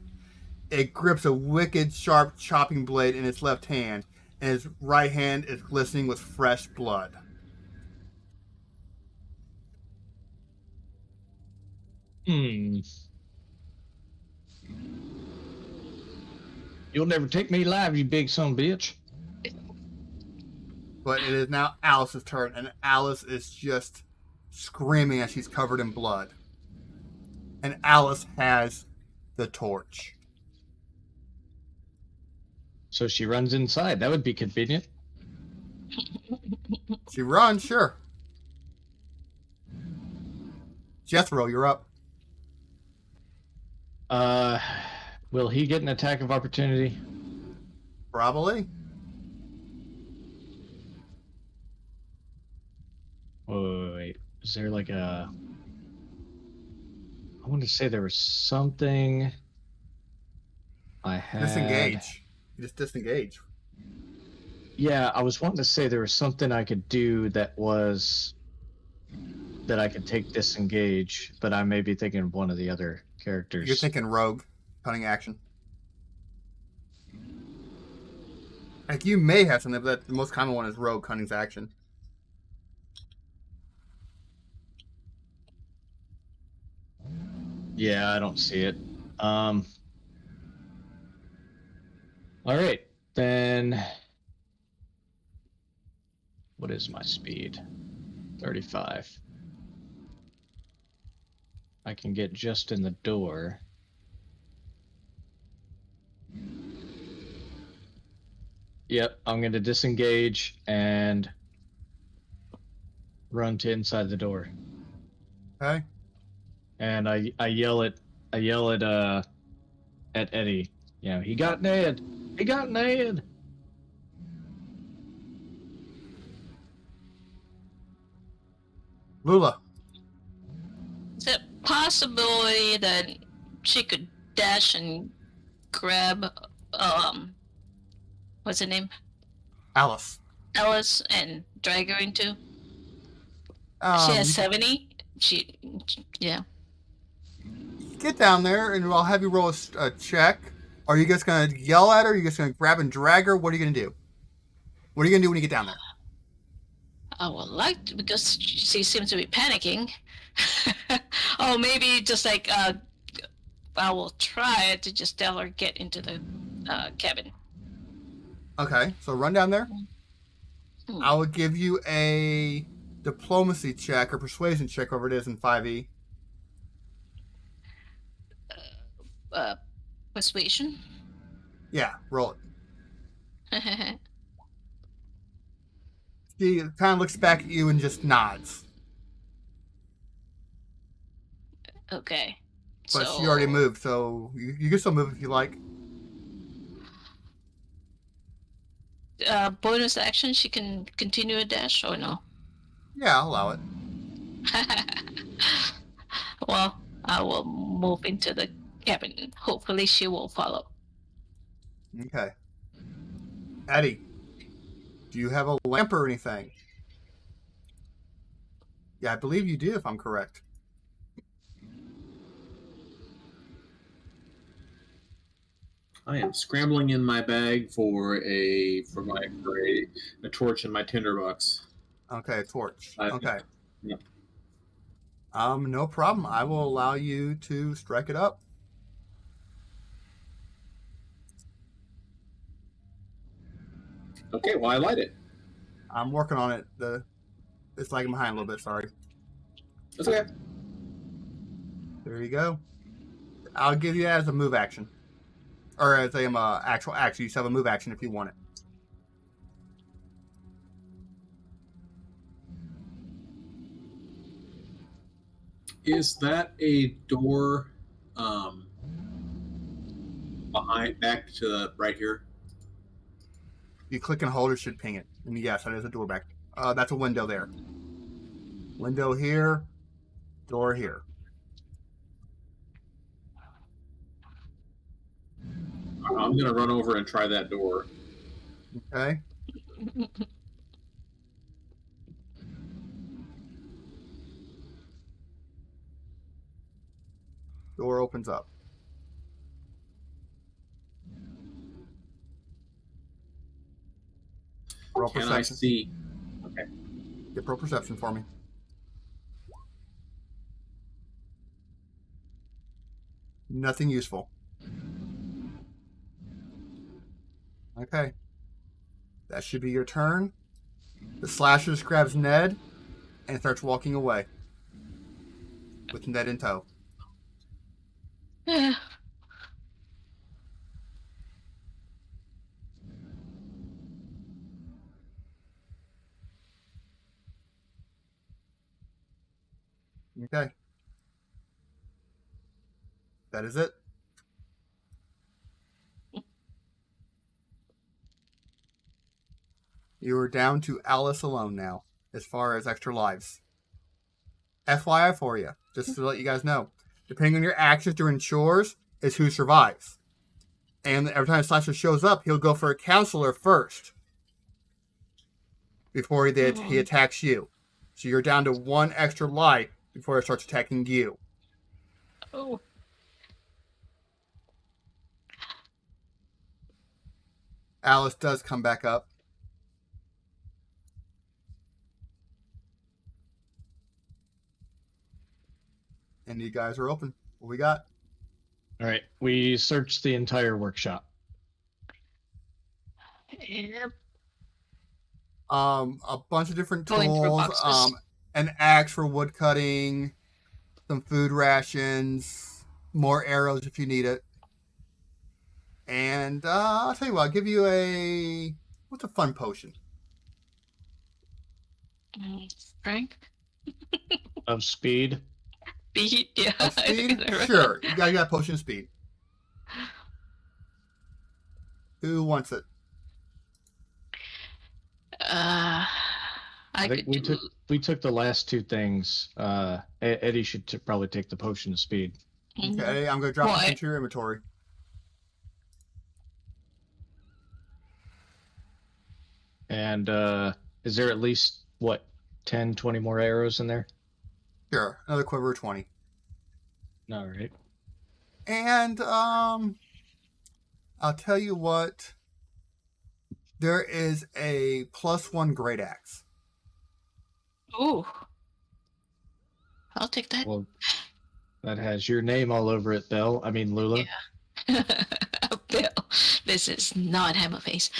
It grips a wicked, sharp chopping blade in its left hand, and his right hand is glistening with fresh blood. You'll never take me alive, you big son of a bitch. But it is now Alice's turn, and Alice is just screaming as she's covered in blood. And Alice has the torch. So she runs inside. That would be convenient. She runs, sure. Jethro, you're up. Will he get an attack of opportunity? Probably. Wait, is there like a... I want to say there was something I had... Disengage. You just disengage. Yeah, I was wanting to say there was something I could do that I could take disengage, but I may be thinking of one of the other characters. You're thinking rogue, cunning action. Like you may have something, but the most common one is rogue, cunning's action. Yeah, I don't see it. All right, then. What is my speed? 35. I can get just in the door. Yep, I'm going to disengage and run to inside the door. Okay. And I yell at Eddie. You know, he got Ned. He got Ned. Lula. Is it possibility that she could dash and grab what's her name? Alice. Alice and drag her into? She has 70. Yeah. Get down there, and I'll have you roll a check. Are you just going to yell at her? Are you just going to grab and drag her? What are you going to do? What are you going to do when you get down there? I would like to, because she seems to be panicking. Oh, maybe just like I will try to just tell her get into the cabin. Okay, so run down there. I will give you a diplomacy check or persuasion check, whatever it is in 5e. Persuasion. Yeah, roll it. She kind of looks back at you and just nods. Okay. But she already moved, so you can still move if you like. Bonus action, she can continue a dash or no? Yeah, I'll allow it. Well, I will move into the cabin. Hopefully she will follow. Okay. Eddie, do you have a lamp or anything? Yeah, I believe you do, if I'm correct. I am scrambling in my bag for a torch and my tinderbox. Okay, torch. I- Okay. Yep. No problem. I will allow you to strike it up. Okay, well I light it. I'm working on it. It's lagging behind a little bit. Sorry. That's okay. There you go. I'll give you that as a move action, or as a actual action. You still have a move action if you want it. Is that a door back to the right here? You click and hold, it should ping it. And yes, that is a door back. That's a window there. Window here, door here. I'm gonna run over and try that door. Okay. Door opens up. Roll Can perception. I see? Okay. Get roll perception for me. Nothing useful. Okay. That should be your turn. The slasher just grabs Ned and starts walking away. With Ned in tow. Okay. That is it. You are down to Alice alone now, as far as extra lives. FYI for you, just to let you guys know. Depending on your actions during chores, is who survives. And every time a slasher shows up, he'll go for a counselor first. Before he attacks you. So you're down to one extra life before it starts attacking you. Oh. Alice does come back up. And you guys are open. What we got? All right, we searched the entire workshop. Yep. A bunch of different Going through tools. boxes. An axe for wood cutting, some food rations, more arrows if you need it. And I'll tell you what, I'll give you what's a fun potion? Strength? Of speed. Speed? Yeah. Of speed? Sure. You got a potion of speed. Who wants it? I think we took the last two things. Eddie should probably take the potion of speed. Okay, I'm going to drop this into your inventory. And is there at least, 10, 20 more arrows in there? Sure, another quiver of 20. All right. And I'll tell you what. There is a +1 great axe. Ooh. I'll take that. Well, that has your name all over it, Lula. Yeah. Bill, this is not Hammerface.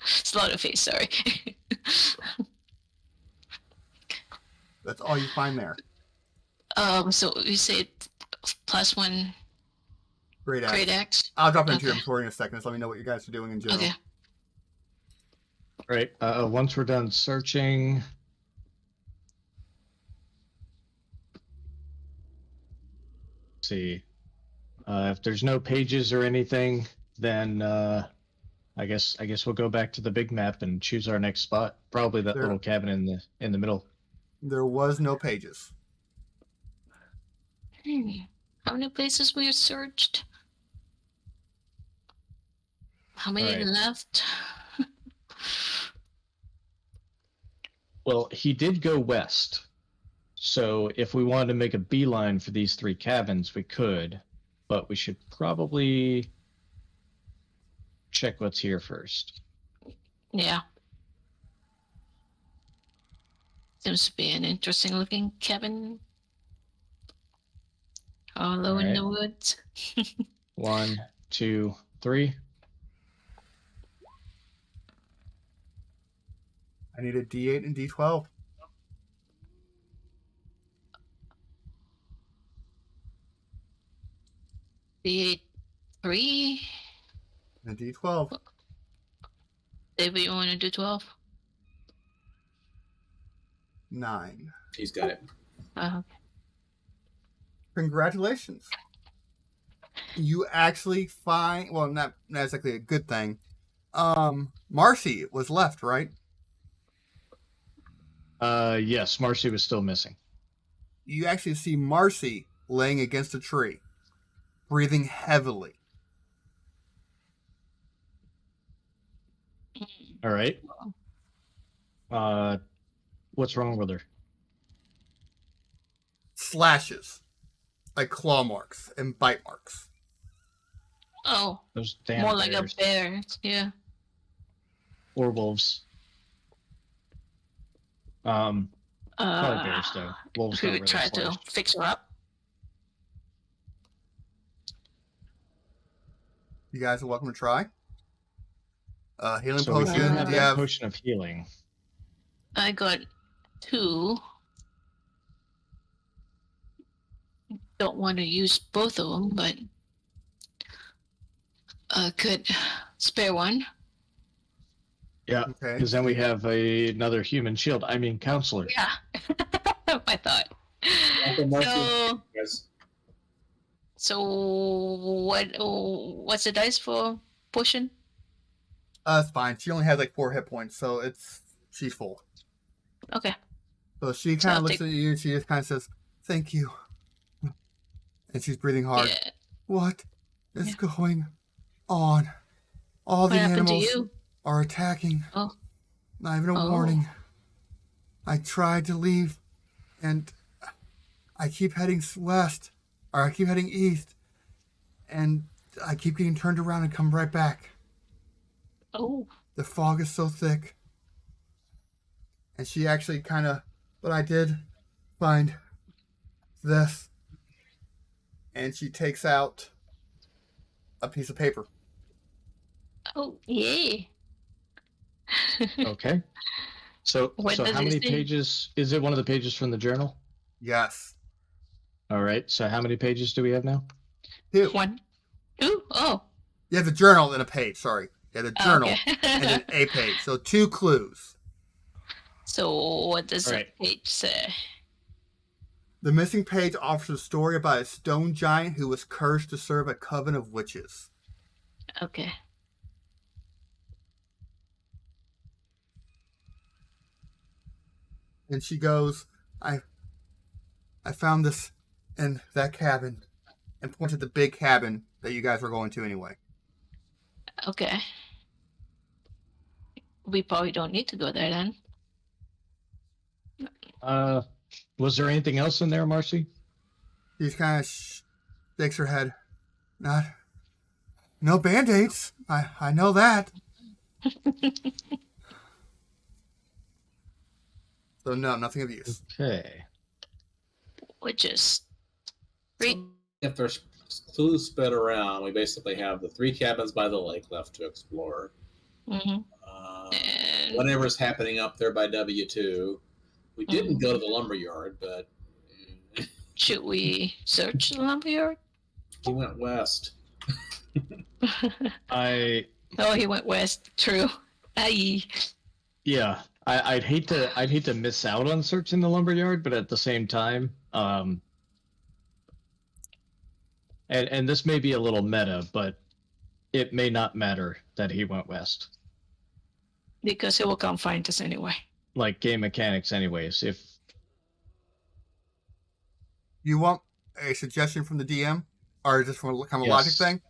Slaughterface, sorry. That's all you find there. So you say +1 Great axe. great axe? I'll drop it into your inventory in a second. So let me know what you guys are doing in general. Okay. All right. Once we're done searching, let's see. If there's no pages or anything, then I guess we'll go back to the big map and choose our next spot. Probably that little cabin in the middle. There was no pages. How many places we searched? How many left? Well, he did go west. So if we wanted to make a beeline for these three cabins, we could. but we should probably check what's here first. Yeah. Seems to be an interesting looking cabin. All low in Alright. the woods. 1, 2, 3. I need a D8 and D12. The 3. And a D12. Maybe you want to do 12? 9. He's got it. Congratulations. You actually find, well, not exactly a good thing. Marcy was left, right? Yes, Marcy was still missing. You actually see Marcy laying against a tree, breathing heavily. All right. What's wrong with her? Slashes, like claw marks and bite marks. Oh, Those damn more like bears. a bear. Yeah. Or wolves. Probably bears though. Wolves Should don't we really try slash. to fix her up? You guys are welcome to try. Healing So we potion. do have Do you that have? potion of healing. I got 2. Don't want to use both of them, but could spare one. Yeah, Okay. because then we have another human shield. I mean, counselor. Yeah. I thought. Uncle Marcy. So, Yes. what's the dice for potion? It's fine. She only has like 4 hit points, so she's full. Okay. So she So kind I'll of looks take- at you and she just kind of says, "Thank you," and she's breathing hard. Yeah. What is Yeah. going on? All the What happened to animals you? are attacking. Oh. Not even a Oh. warning. I tried to leave, and I keep heading west, or I keep heading east, and I keep getting turned around and come right back. Oh. The fog is so thick. And she actually kind of, but I did find this. And she takes out a piece of paper. Oh, yay. Okay. So What does how it many say? pages? Is it one of the pages from the journal? Yes. All right. So how many pages do we have now? 2. 1, 2. Oh. You have the journal and a page, sorry. You have the journal Okay. and then a page. So 2 clues. So what does Right. the page say? The missing page offers a story about a stone giant who was cursed to serve a coven of witches. Okay. And she goes, I found this in that cabin, and points at the big cabin that you guys were going to anyway. Okay. We probably don't need to go there then. Was there anything else in there, Marcy? She kind of shakes her head. No band-aids. I know that. So no, nothing of use. Okay. Which is 3. If there's clues spread around, we basically have the 3 cabins by the lake left to explore. Mm-hmm. And Whatever's happening up there by W2. We didn't go to the lumberyard, but should we search the lumberyard? he went west. Oh, he went west. True. Aye. Yeah, I'd hate to miss out on searching the lumberyard, but at the same time, and this may be a little meta, but it may not matter that he went west. Because he will come find us anyway. Like game mechanics, anyways. If You want a suggestion from the DM? Or just from a kind of Yes. logic thing?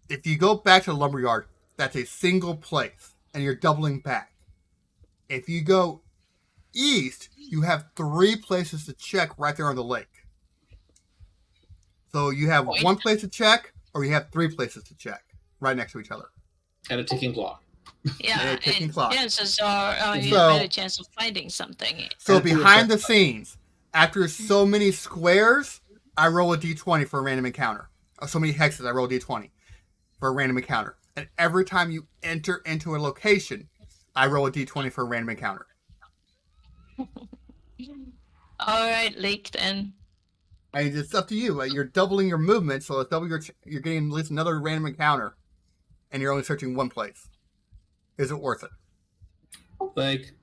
If you go back to the lumberyard, that's a single place, and you're doubling back. If you go east, you have 3 places to check right there on the lake. So you have Point. one place to check, or you have 3 places to check right next to each other. And a ticking clock. Yeah, And a ticking clock. chances are you So- have a better chance of finding something. So And behind the scenes, after so many squares, I roll a d20 for a random encounter. So many hexes, I roll a d20 for a random encounter. And every time you enter into a location, I roll a d20 for a random encounter. All right, Lake, then. And it's up to you. Like, you're doubling your movement, so it's double you're getting at least another random encounter, and you're only searching one place. Is it worth it? Like,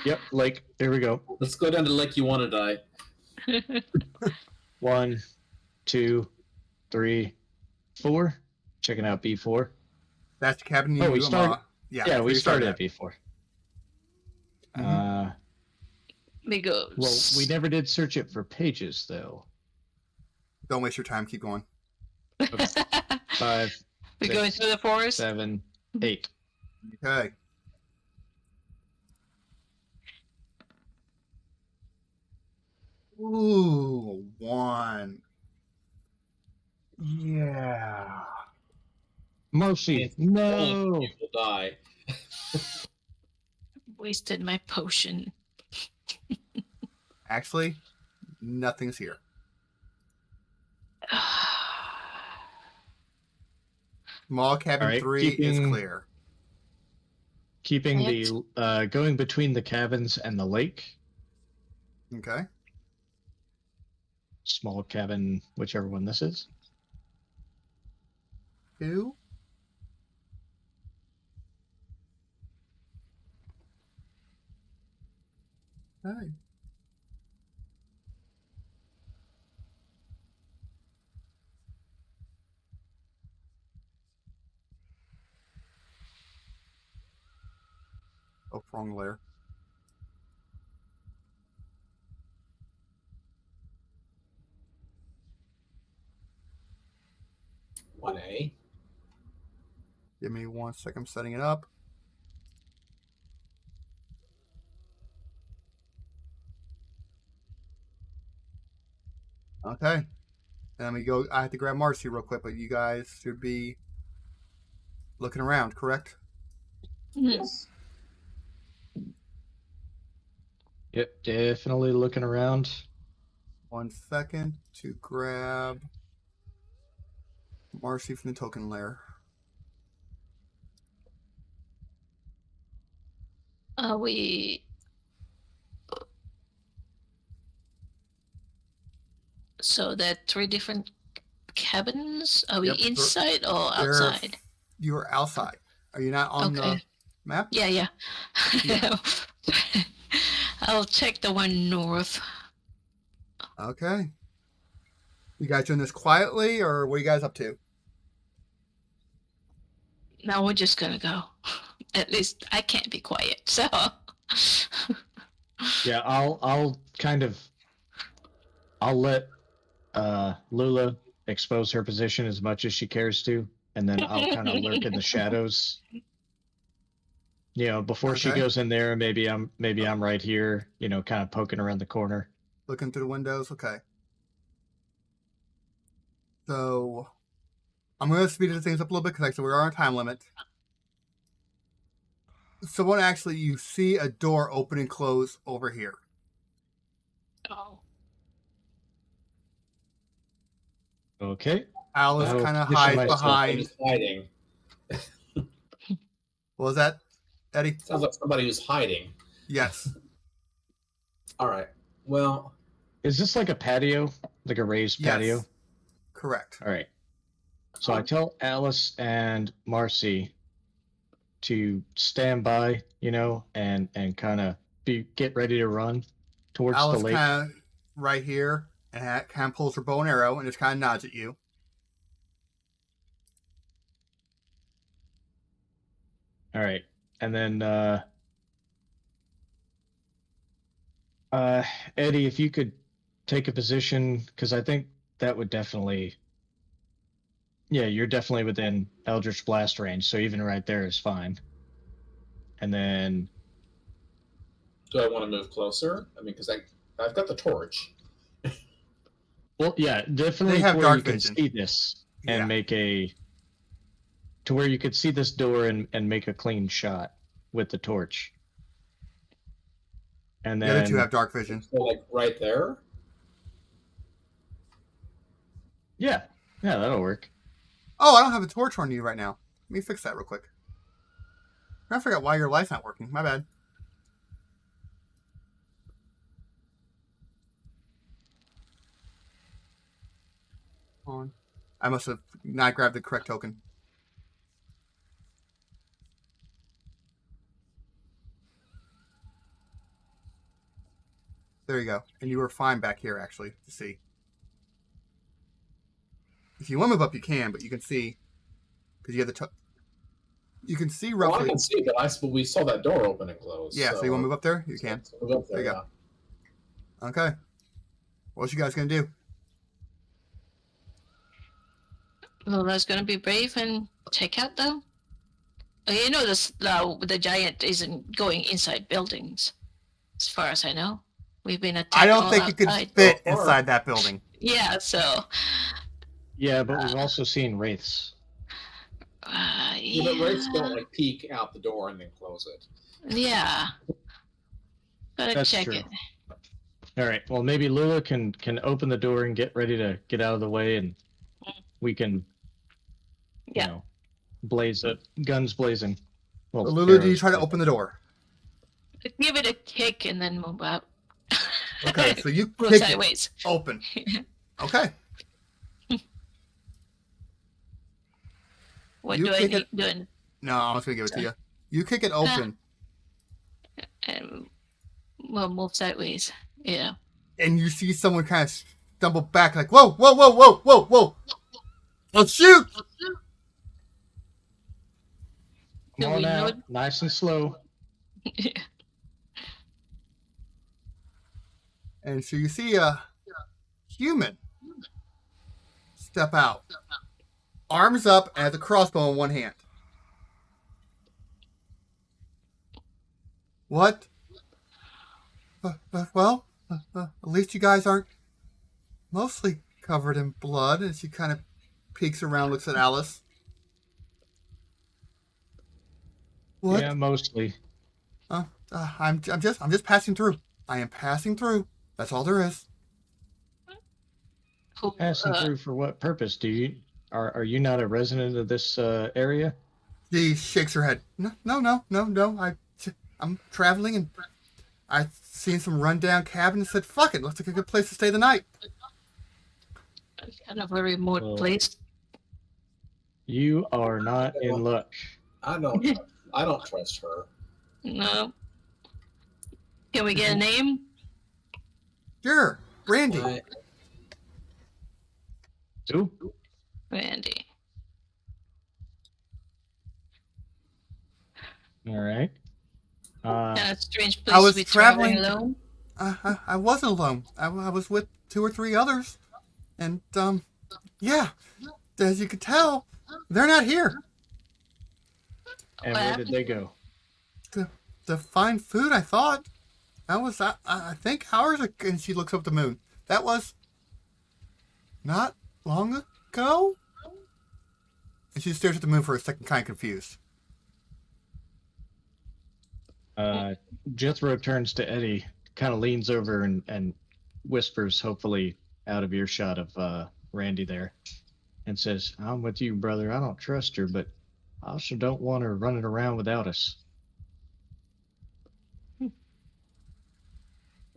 Yep, Lake. There we go. let's go down to Lake You Want to Die. 1, 2, 3, 4. Checking out B4. That's the cabin you Oh, we started. Yeah, Yeah, so we you started at B4. Mhm. Because Well, we never did search it for pages, though. Don't waste your time. Keep going. 5, we're going through the forest. 7, 8. Okay. Ooh, 1. Yeah. Mercy. No. People die. Wasted my potion. Actually, nothing's here. Small cabin All right, 3 is keeping- clear. Keeping What? the going between the cabins and the lake. Okay. Small cabin, whichever one this is. 2. Okay. Oh, wrong layer. One A. Give me 1 second. I'm setting it up. Okay. And let me go. I have to grab Marcy real quick, but you guys should be looking around, correct? Yes. Yep, definitely looking around. 1 second to grab Marcy from the token layer. We. So that 3 different cabins. Are we Yep, inside or They're- outside? You are outside. Are you not on the Okay. map? Yeah. Yeah. I'll check the one north. Okay. You guys doing this quietly, or what are you guys up to? Now we're just gonna go. At least I can't be quiet. So. Yeah, I'll let Lula expose her position as much as she cares to, and then I'll kind of lurk in the shadows. You know, before she Okay. goes in there, maybe I'm right here, you know, kind of poking around the corner. Looking through the windows? Okay. So, I'm going to speed things up a little bit because like I said, we are on a time limit. So, what actually, you see a door open and close over here. Oh. Okay. Alice I'll kind of position hides myself behind. Somebody's hiding. What was that, Eddie? Sounds like somebody who's hiding. Yes. All right. Well, Is this like a patio, like a raised Yes. patio? Correct. All right. So I tell Alice and Marcy to stand by, you know, and kind of get ready to run towards Alice the lake. kind of right here and kind of pulls her bow and arrow and just kind of nods at you. All right. And then Eddie, if you could take a position, because I think that would definitely, yeah, you're definitely within Eldritch Blast range, so even right there is fine. And then, do I want to move closer? I mean, because I've got the torch. Well, yeah, definitely They have to where dark you can vision. see this and Yeah. make a to where you could see this door and make a clean shot with the torch. And The other two then have dark vision. So, like right there. yeah, that'll work. Oh, I don't have a torch on you right now. Let me fix that real quick. I forgot why your light's not working. My bad. On. I must have not grabbed the correct token. There you go. And you were fine back here, actually, to see. If you want to move up, you can, but you can see because you have the. You can see Well, I roughly. can see, but we saw that door open and close. Yeah. So you want to move up there? You can. So move up there, There you go. Okay. What you guys gonna do? Lola's gonna be brave and check out though. You know this the giant isn't going inside buildings, as far as I know. We've been attacked. I don't all think it could outside. fit Or- inside that building. Yeah, so Yeah, but we've also seen wraiths. Yeah, but Wraiths don't like peek out the door and then close it. Yeah. Gotta That's check true. it. All right. Well, maybe Lula can open the door and get ready to get out of the way, and we can, Yeah. you know, blaze it, guns blazing. Well, So Lulu, do you arrows try to blazing. open the door? Give it a kick and then move out. Okay, so you Go kick it sideways. open. Okay. What You do I kick need it- doing? No, I'm just gonna give it to you. You kick it open, Well, move sideways. Yeah. and you see someone kind of stumble back, like, "Whoa, whoa, whoa, whoa, whoa, whoa! Let's shoot!" Come Do on we know- out, nice and slow. And so you see a human step out, arms up, and has a crossbow in one hand. What? Well, at least you guys aren't mostly covered in blood. And she kind of peeks around, looks at Alice. What? Yeah, mostly. I'm just passing through. I am passing through. That's all there is. Who, Passing through for what purpose? Are you not a resident of this area? She shakes her head. No. I'm traveling and I seen some rundown cabin and said, "Fuck it, looks like a good place to stay the night." kind of a remote Well, place. You are not in luck. I don't trust her. No. Can we get a name? Sure, Randy. I- Who? Randy. All right. Kind of strange place I was to be traveling- alone. I wasn't alone. I was with 2 or 3 others, and yeah, as you could tell, they're not here. And where did they go? To find food, I thought. That was I think hours ago. And she looks up at the moon. That was not long ago. And she stares at the moon for a second, kind of confused. Jethro turns to Eddie, kind of leans over and whispers, hopefully out of earshot of Randy there, and says, "I'm with you, brother. I don't trust her, but I also don't want her running around without us."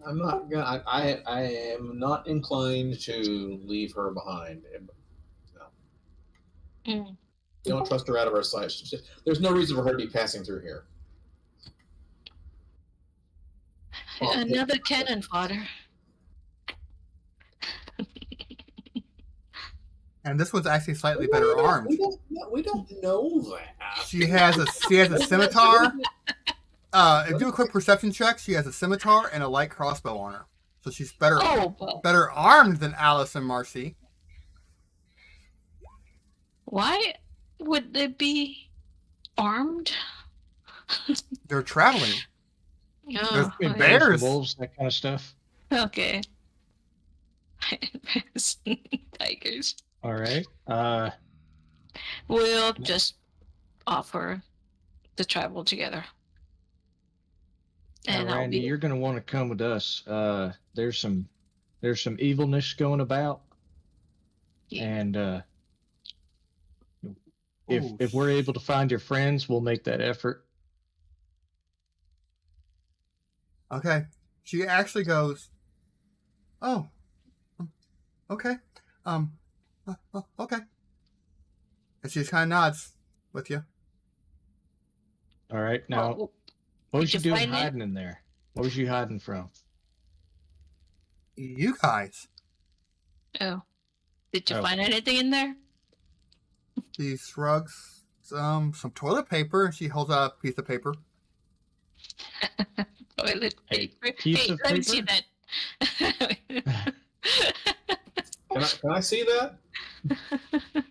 I'm not gonna. I am not inclined to leave her behind. No. Mm. We don't trust her out of our sight. There's no reason for her to be passing through here. Another cannon fodder. And this one's actually slightly better armed. We don't know that. She has a scimitar. Do a quick perception check. She has a scimitar and a light crossbow on her, so she's better better armed than Alice and Marcy. Why would they be armed? They're traveling. Oh, There's okay. bears. Wolves, that kind of stuff. Okay. tigers. All right. We'll just offer to travel together. Now, And I'll Randy, be you're gonna want to come with us. There's some evilness going about, and if we're able to find your friends, we'll make that effort. Okay. She actually goes, "Oh, okay. Okay." And she just kind of nods with you. All right. Now, Oh, what was did you you doing find it? hiding in there? What was you hiding from? You guys. Oh, did you Oh. find anything in there? She shrugs some toilet paper and she holds out a piece of paper. Toilet A paper. piece Hey, of let me see paper? that. Can I see that?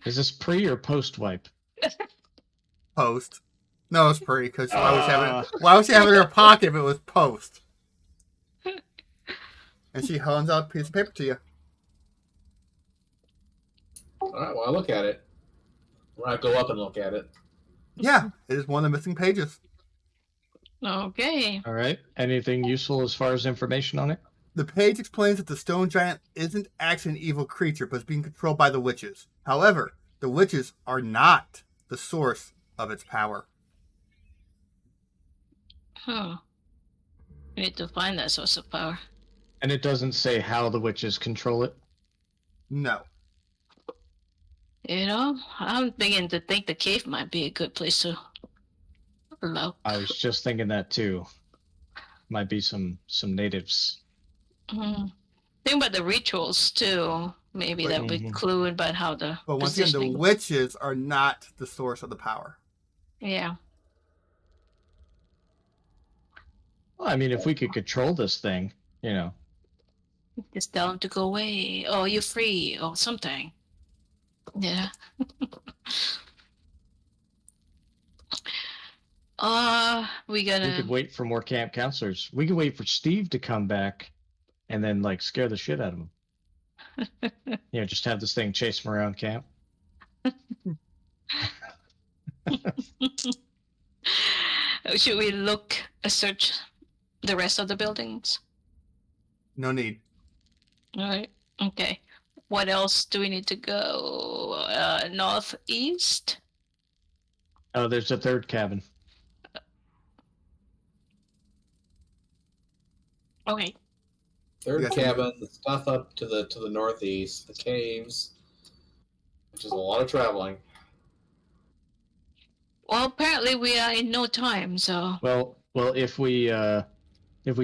Is this pre or post wipe? Post. No, it's pretty because why Ah. would she have it in her pocket if it was post? And she hands out a piece of paper to you. All right, well, I look at it. When I go up and look at it. Yeah, it is one of the missing pages. Okay. All right. Anything useful as far as information on it? The page explains that the stone giant isn't actually an evil creature, but is being controlled by the witches. However, the witches are not the source of its power. Huh. We need to find that source of power. And it doesn't say how the witches control it. No. You know, I'm beginning to think the cave might be a good place to look. I was just thinking that too. Might be some natives. Think about the rituals too. Maybe that would Mhm. clue about how the But once again, the positioning. witches are not the source of the power. Yeah. Well, I mean, if we could control this thing, you know. Just tell them to go away. Oh, you're free or something. Yeah. We We gotta. could wait for more camp counselors. We could wait for Steve to come back and then like scare the shit out of him. You know, just have this thing chase him around camp. Should we search the rest of the buildings? No need. All right. Okay. What else do we need to go? Northeast? Oh, there's a third cabin. Okay. Third Yes. cabin, the stuff up to the northeast, the caves, which is a lot of traveling. Well, apparently we are in no time, so. Well, if we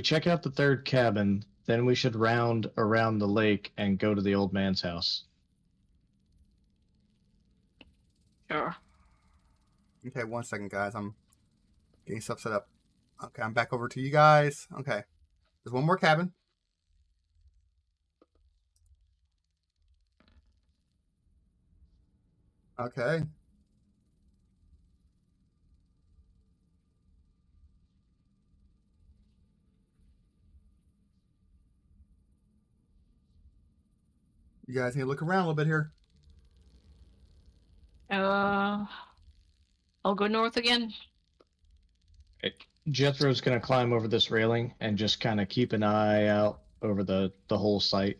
check out the third cabin, then we should round around the lake and go to the old man's house. Sure. Okay, 1 second, guys. I'm getting stuff set up. Okay, I'm back over to you guys. Okay. There's one more cabin. Okay. You guys need to look around a little bit here. I'll go north again. Jethro's gonna climb over this railing and just kind of keep an eye out over the whole site.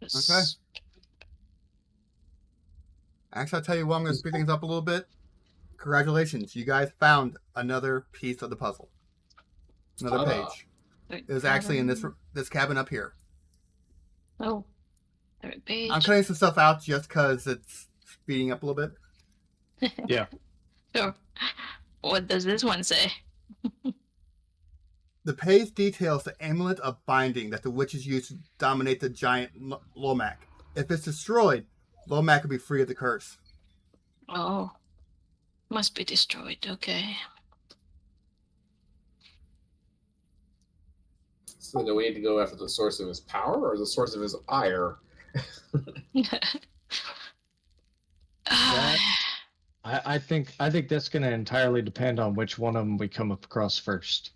Okay. Actually, I'll tell you what, I'm going to speed things up a little bit. Congratulations, you guys found another piece of the puzzle. Another Ta-da. page. It was actually in this cabin up here. Oh, third page. I'm cutting some stuff out just because it's speeding up a little bit. Yeah. Sure. What does this one say? The page details the amulet of binding that the witches used to dominate the giant Lomac. If it's destroyed, Lomac will be free of the curse. Oh, must be destroyed. Okay. So do we need to go after the source of his power or the source of his ire? I think that's going to entirely depend on which one of them we come across first.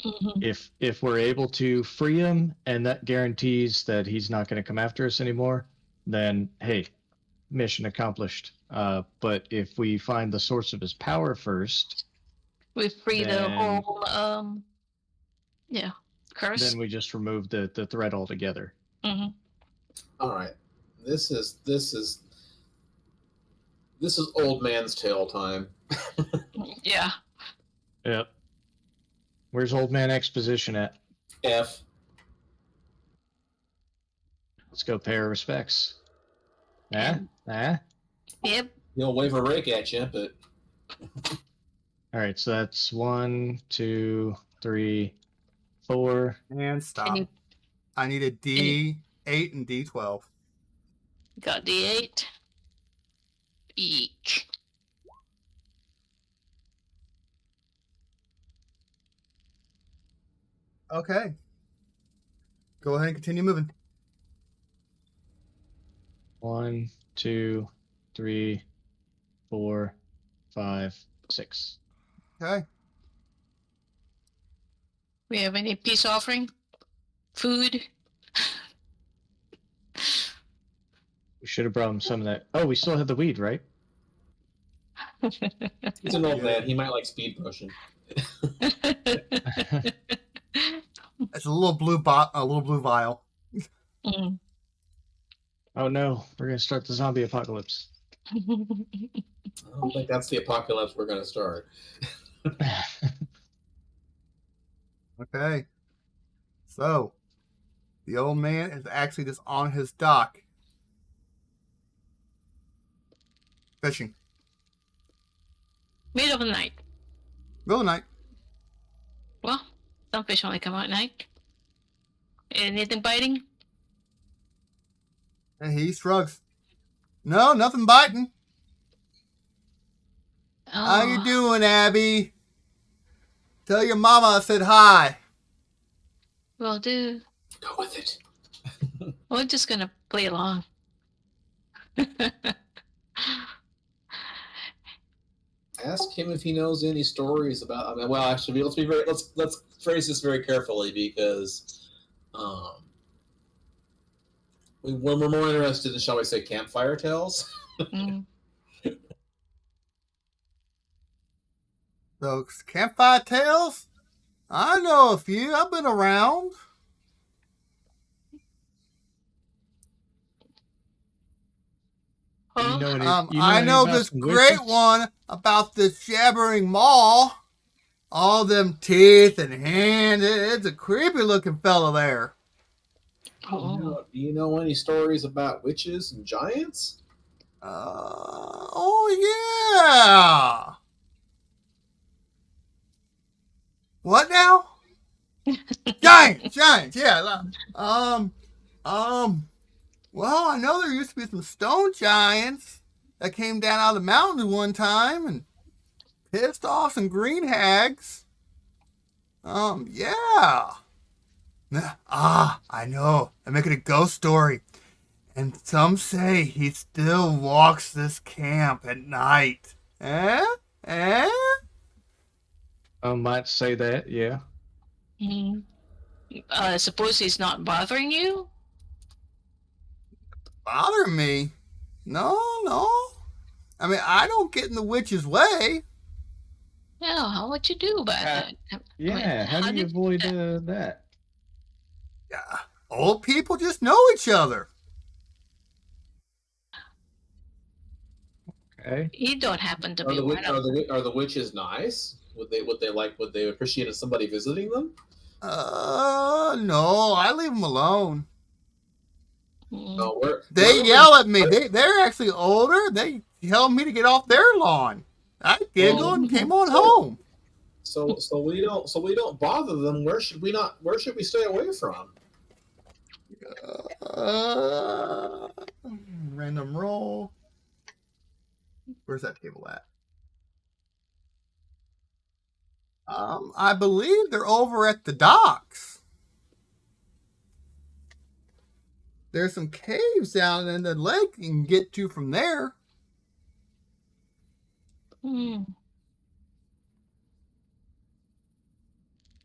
If we're able to free him, and that guarantees that he's not going to come after us anymore, then hey, mission accomplished. But if we find the source of his power first, We free the then whole curse. then we just remove the threat altogether. Mm-hmm. All right, this is old man's tale time. Yeah. Yep. Where's Old Man Exposition at? F. Let's go pay our respects. Huh? Yep. He'll wave a rake at you, but All right, so that's 1, 2, 3, 4. And stop. Can you I need a D8 and D12. got D8? Eek. Okay. Go ahead and continue moving. 1, 2, 3, 4, 5, 6. Okay. We have any peace offering? Food? We should have brought him some of that. Oh, we still have the weed, right? he's an old man. He might like speed potion. It's a little blue vial. Mm. Oh no, we're gonna start the zombie apocalypse. I don't think that's the apocalypse we're going to start. Okay. So, the old man is actually just on his dock. Fishing. Middle of the night. Middle of the night. Well, some fish only come out at night. Anything biting? And he shrugs. No, nothing biting. Oh. How you doing, Abby? Tell your mama I said hi. Will do. Go with it. We're just gonna play along. Ask him if he knows any stories about. I mean, well, actually, let's phrase this very carefully because we're more interested in, shall we say, campfire tales. Mm. Those campfire tales? I know a few. I've been around. You know any, I know this great one about the jabbering maw. All them teeth and hands. It's a creepy looking fellow there. Oh. Do you know any stories about witches and giants? Oh yeah. What now? Giants, yeah. Well, I know there used to be some stone giants that came down out of the mountains one time and pissed off some green hags. Yeah. I know. I'm making a ghost story. And some say he still walks this camp at night. Eh? I might say that, yeah. Mm. Suppose he's not bothering you? Bother me? No. I mean, I don't get in the witch's way. Yeah, what you do about that? Yeah, how do you avoid that? Yeah, old people just know each other. Okay. You don't happen to Are be the, one of them. are the witches nice? Would they appreciate somebody visiting them? No, I leave them alone. Mm. No, They yell at me. They're actually older. They tell me to get off their lawn. I giggled and came on home. So we don't bother them. Where should we stay away from? Random roll. Where's that table at? I believe they're over at the docks. There's some caves down in the lake you can get to from there. Mm.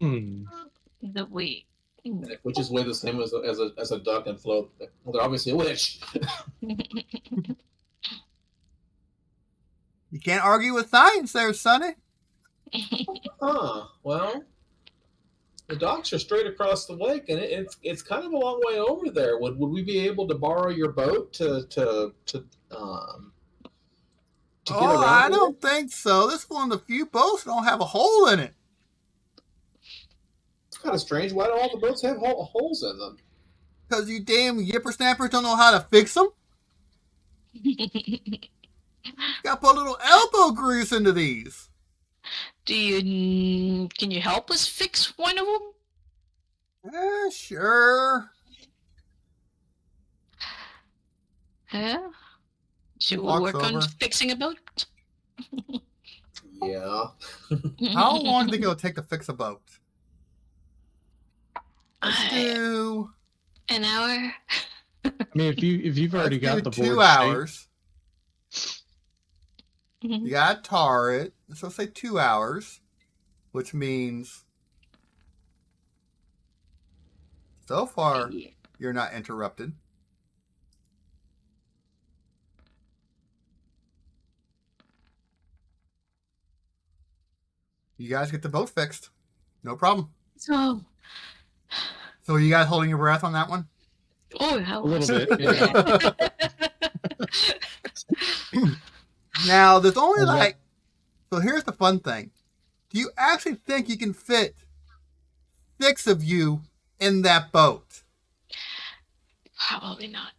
The way. Which is way the same as a duck and float. Well, they're obviously a witch. You can't argue with science there, Sonny. Huh. Well, the docks are straight across the lake, and it's kind of a long way over there. Would we be able to borrow your boat to get around? I don't think so. This is one of the few boats that don't have a hole in it. It's kind of strange. Why do all the boats have holes in them? Because you damn yippersnappers don't know how to fix them. Got to put a little elbow grease into these. Can you help us fix one of them? Sure. Yeah. Should we Walks work on over. fixing a boat? Yeah. How long do you think it'll take to fix a boat? Let's do an hour. I mean, if you've already let's got do the board 2 hours. Mhm. You gotta tar it. So say 2 hours, which means so far you're not interrupted. You guys get the boat fixed. No problem. So, So you guys holding your breath on that one? how a little bit. Yeah. Now there's only Well, like. So here's the fun thing. Do you actually think you can fit 6 of you in that boat? Probably not.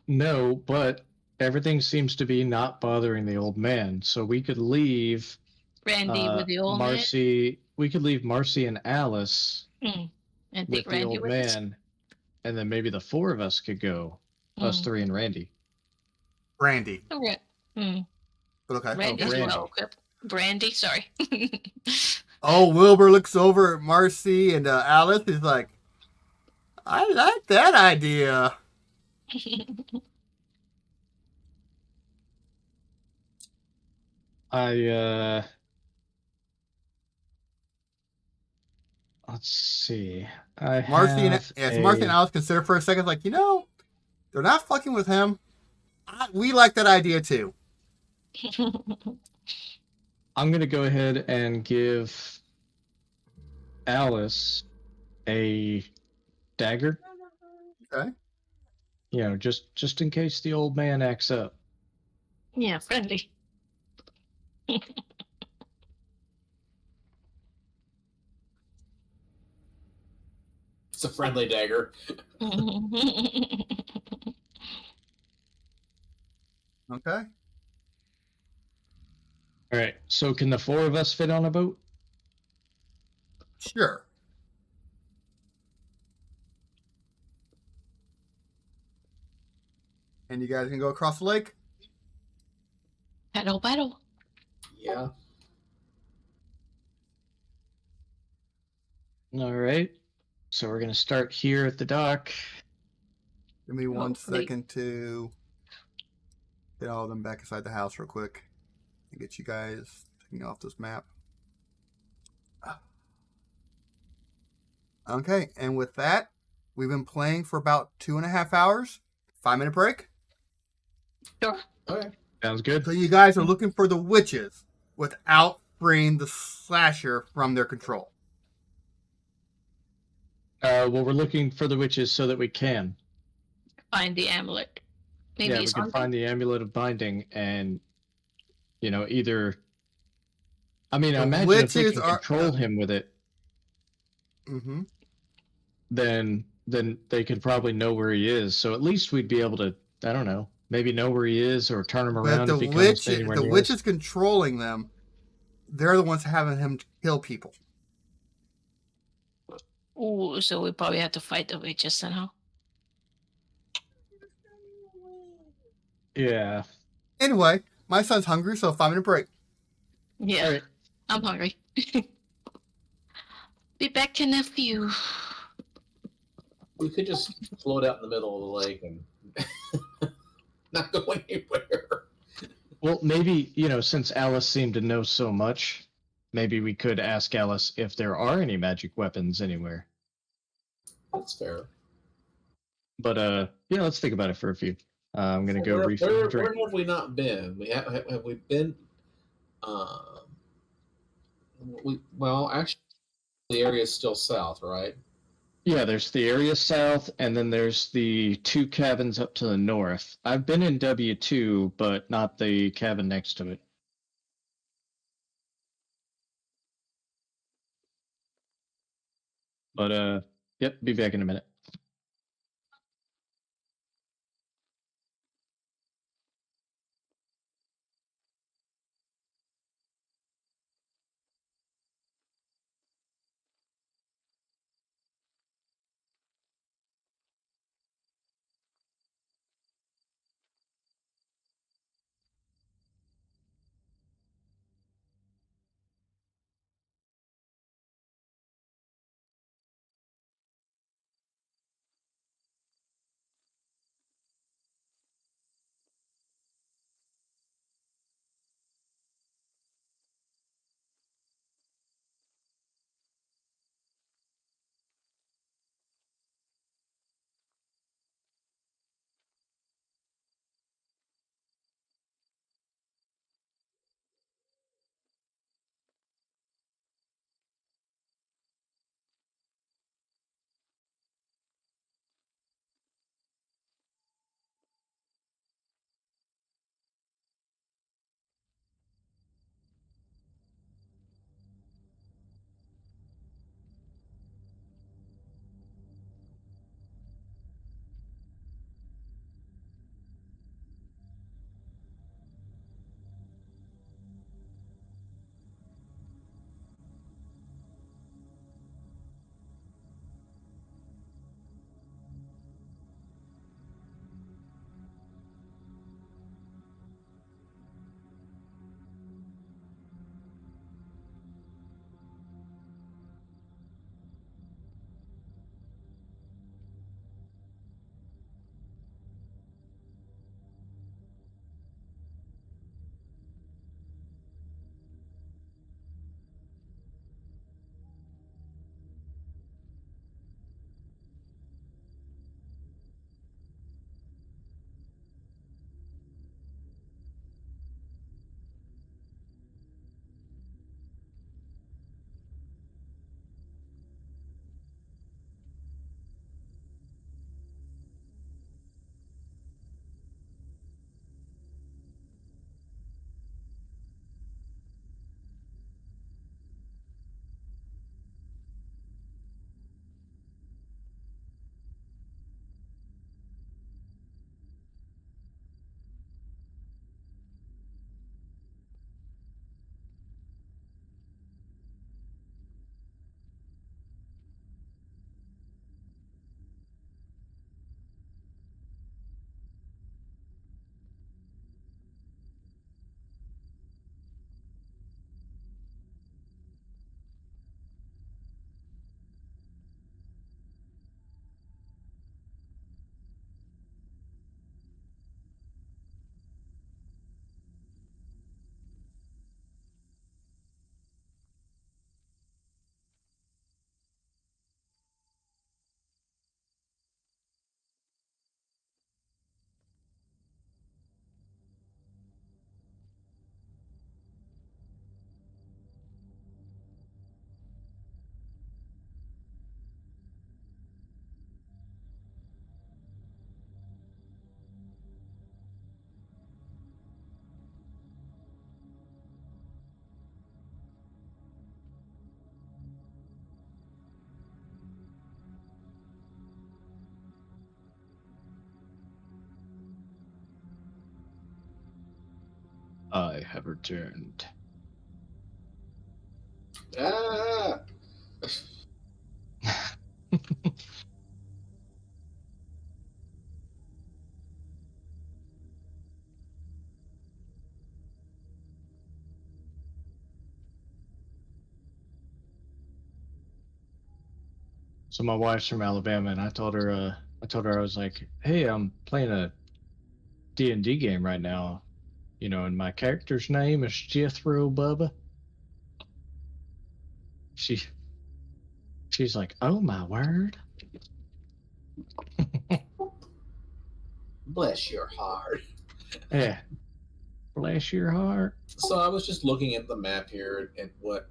No, but everything seems to be not bothering the old man. So we could leave Randy with the old Marcy. We could leave Marcy and Alice man. And with take the Randy old with us. man, and then maybe the 4 of us could go. Us 3 and Randy. Brandy. Okay. But okay. Randy's Brandy. well equipped. Brandy, sorry. Oh, Wilbur looks over at Marcy and Alice. He's like, I like that idea. Let's see. I Marcy have Marcy and Alice consider for a second, like, they're not fucking with him. We like that idea too. I'm gonna go ahead and give Alice a dagger. Okay. Just in case the old man acts up. Yeah, friendly. It's a friendly dagger. Okay. All right. So can the 4 of us fit on a boat? Sure. And you guys can go across the lake? Paddle. Yeah. All right. So we're gonna start here at the dock. Give me one Hopefully. second to get all of them back inside the house real quick and get you guys taking off this map. Okay, and with that, we've been playing for about 2.5 hours. 5-minute break. Sure. Okay. Sounds good. So you guys are looking for the witches without freeing the slasher from their control. Well, we're looking for the witches so that we can. Find the amulet. Maybe we it's can on find the amulet of binding and, either. I mean, I The imagine if we witches can are- control him with it, Mm-hmm. then they could probably know where he is. So at least we'd be able to, I don't know, maybe know where he is or turn him But around the if he comes witch, anywhere the near witch us. is controlling them. They're the ones having him kill people. Ooh, so we probably have to fight the witches somehow. Yeah. Anyway, my son's hungry, so 5-minute break. Yeah, All right. I'm hungry. Be back in a few. We could just float out in the middle of the lake and not go anywhere. Well, maybe, since Alice seemed to know so much, maybe we could ask Alice if there are any magic weapons anywhere. That's fair. But yeah, let's think about it for a few. I'm gonna go refill where a drink. have we not been? Have we been? Actually, the area is still south, right? Yeah, there's the area south, and then there's the 2 cabins up to the north. I've been in W2, but not the cabin next to it. But yep, be back in a minute. I have returned. Ah, So my wife's from Alabama, and I told her I was like, hey, I'm playing a D&D game right now, and my character's name is Jethro Bubba. she's like, oh my word. Bless your heart. Yeah. Bless your heart. So I was just looking at the map here at what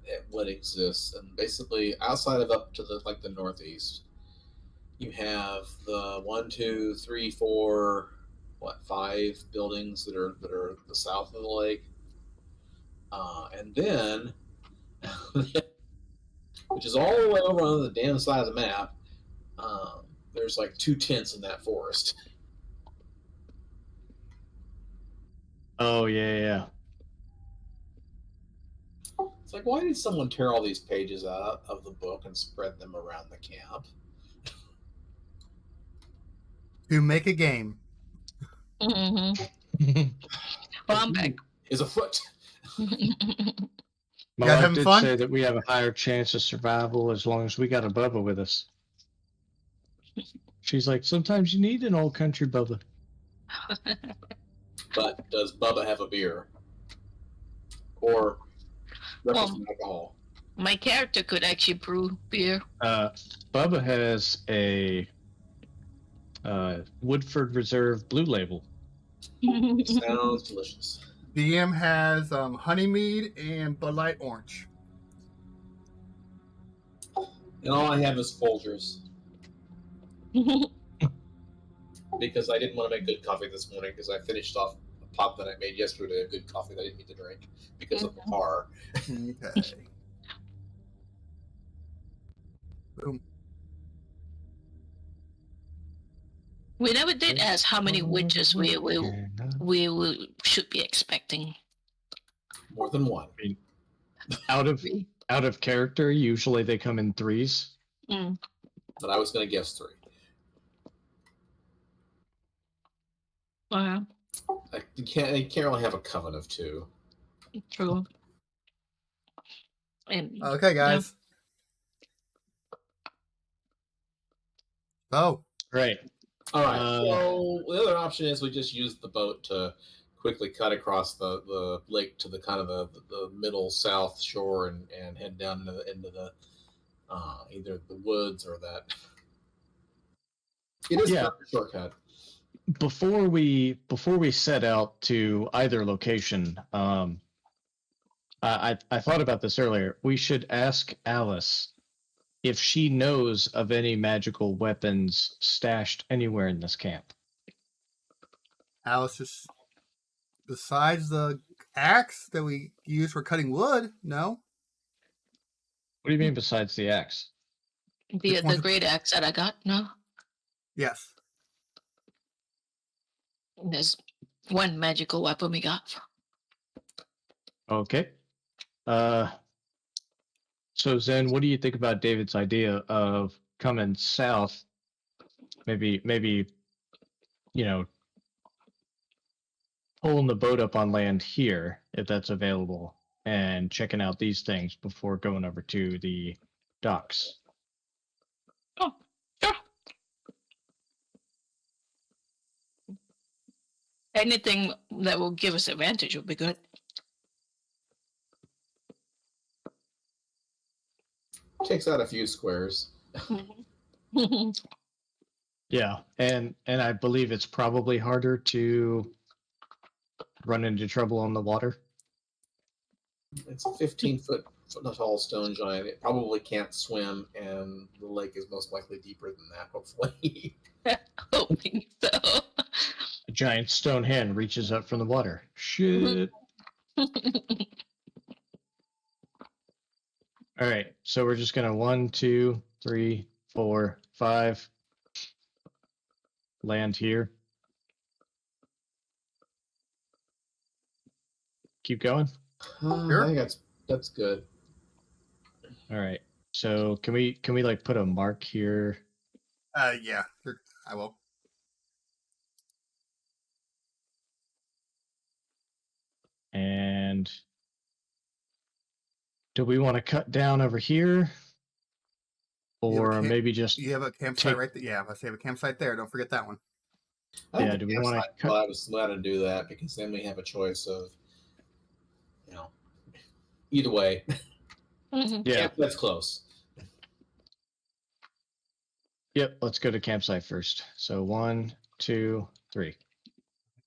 exists, and basically outside of up to the northeast, you have the 5 buildings that are the south of the lake, and then which is all the way over on the damn side of the map. There's like 2 tents in that forest. Oh yeah. It's like, why did someone tear all these pages out of the book and spread them around the camp? To make a game. Mm-hmm. Well, I'm back. Is afoot. My guys wife having did fun? say that we have a higher chance of survival as long as we got a Bubba with us. She's like, sometimes you need an old country Bubba. But does Bubba have a beer? Or represent alcohol? My character could actually brew beer. Bubba has a Woodford Reserve Blue Label. Sounds delicious. DM has honey mead and Bud Light Orange. And all I have is Folgers. Because I didn't want to make good coffee this morning because I finished off a pot that I made yesterday of good coffee that I didn't need to drink because of the bar. Okay. Boom. We never did ask how many witches we should be expecting. More than one. Out of character, usually they come in 3s. Mm. But I was going to guess 3. You can't really have a coven of 2. True. And, Okay, guys. Oh. Right. All right. So the other option is we just use the boat to quickly cut across the lake to the kind of the middle south shore and head down into the either the woods or that. It is a shortcut. Before we set out to either location, I thought about this earlier. We should ask Alice if she knows of any magical weapons stashed anywhere in this camp. Alice, just besides the axe that we use for cutting wood, no. What do you mean besides the axe? The great axe that I got, no? Yes. There's one magical weapon we got. Okay. So Zen, what do you think about David's idea of coming south? Maybe, pulling the boat up on land here, if that's available, and checking out these things before going over to the docks. Oh, sure. Anything that will give us advantage would be good. Takes out a few squares. Yeah, and I believe it's probably harder to run into trouble on the water. It's a 15-foot tall stone giant. It probably can't swim, and the lake is most likely deeper than that, hopefully. Hoping so. A giant stone hand reaches up from the water. Shit. All right, so we're just gonna 1, 2, 3, 4, 5 land here. Keep going. Sure. I think that's good. All right. So can we like put a mark here? Yeah. Sure. I will. And do we want to cut down over here? Or maybe just you have a campsite right there. Yeah, let's have a campsite there. Don't forget that one. Yeah, do we want to cut? Well, I was glad to do that because then we have a choice of, either way. Mhm. Yeah. That's close. Yep. Let's go to campsite first. So 1, 2, 3.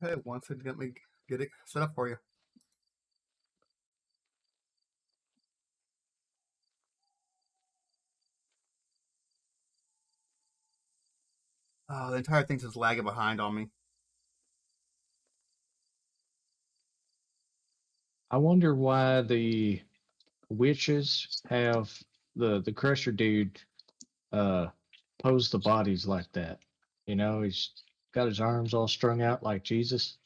Okay, once it get me get it set up for you. Oh, the entire thing's just lagging behind on me. I wonder why the witches have the crusher dude pose the bodies like that. You know, he's got his arms all strung out like Jesus.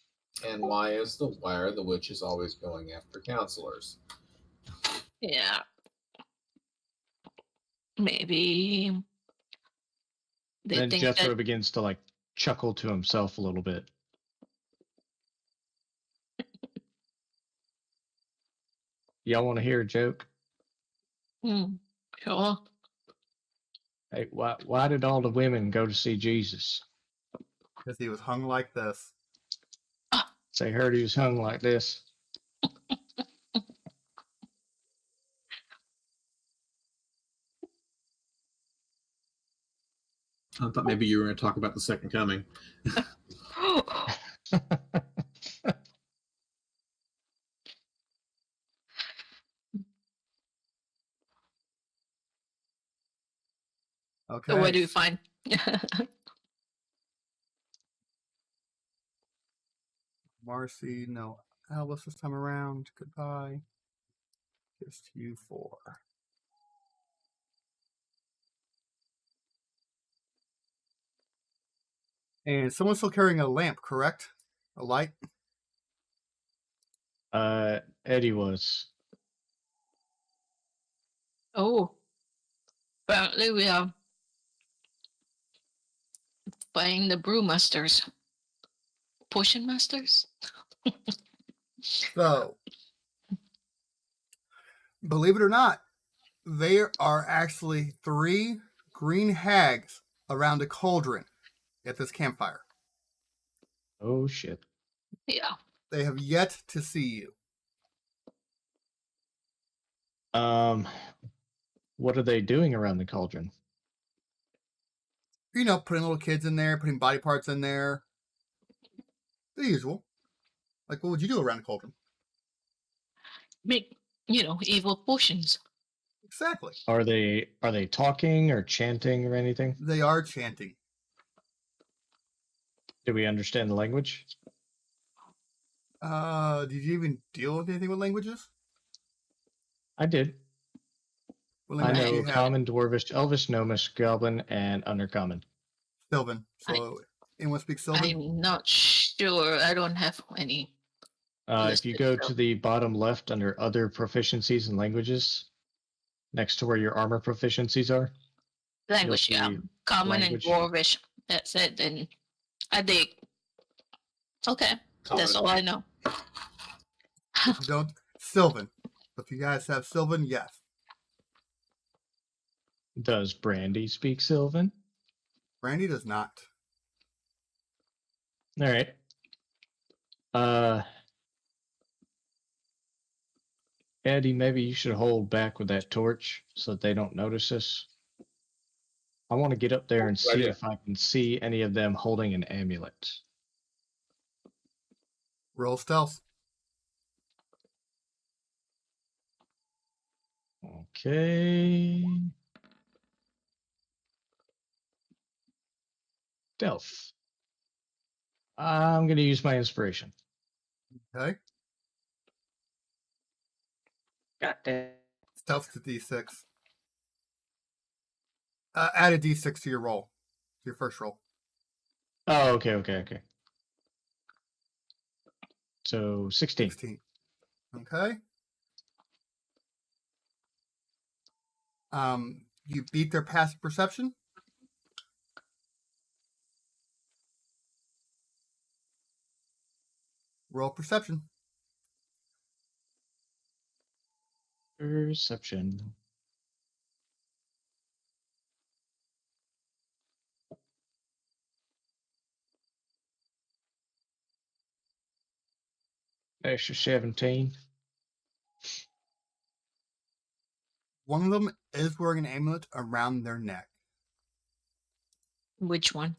And why are the witches always going after counselors? Yeah. Maybe they Then think Jethro that. begins to like chuckle to himself a little bit. Y'all want to hear a joke? Sure. Hey, why did all the women go to see Jesus? Because he was hung like this. They heard he was hung like this. I thought maybe you were going to talk about the second coming. Okay. So where do we find? Marcy, no Alice this time around. Goodbye. Just you four. And someone's still carrying a lamp, correct? A light? Eddie was. Oh, apparently we are playing the brewmasters, potion masters. So, believe it or not, there are actually 3 green hags around a cauldron at this campfire. Oh shit. Yeah. They have yet to see you. What are they doing around the cauldron? You know, putting little kids in there, putting body parts in there. The usual. Like, what would you do around a cauldron? Make, evil potions. Exactly. Are they talking or chanting or anything? They are chanting. Do we understand the language? Did you even deal with anything with languages? I did. What I languages do know you have? Common, Dwarvish, Elvish, Gnomish, Goblin, and Undercommon. Sylvan. So, anyone speak Sylvan? I'm not sure. I don't have any. If you go to the bottom left under Other Proficiencies and Languages, next to where your armor proficiencies are, Language, you'll yeah. see Common language. and Dwarvish. That's it. Then I dig. Okay, that's all I know. If you don't, Sylvan. If you guys have Sylvan, yes. Does Brandy speak Sylvan? Brandy does not. All right. Eddie, maybe you should hold back with that torch so that they don't notice us. I want to get up there and see idea. if I can see any of them holding an amulet. Roll stealth. Okay. Stealth. I'm going to use my inspiration. Okay. God damn. Stealth to D6. Add a D6 to your roll. To your first roll. Oh, okay. So 16. 16. Okay. You beat their passive perception. Roll perception. Perception. Extra 17. One of them is wearing an amulet around their neck. Which one?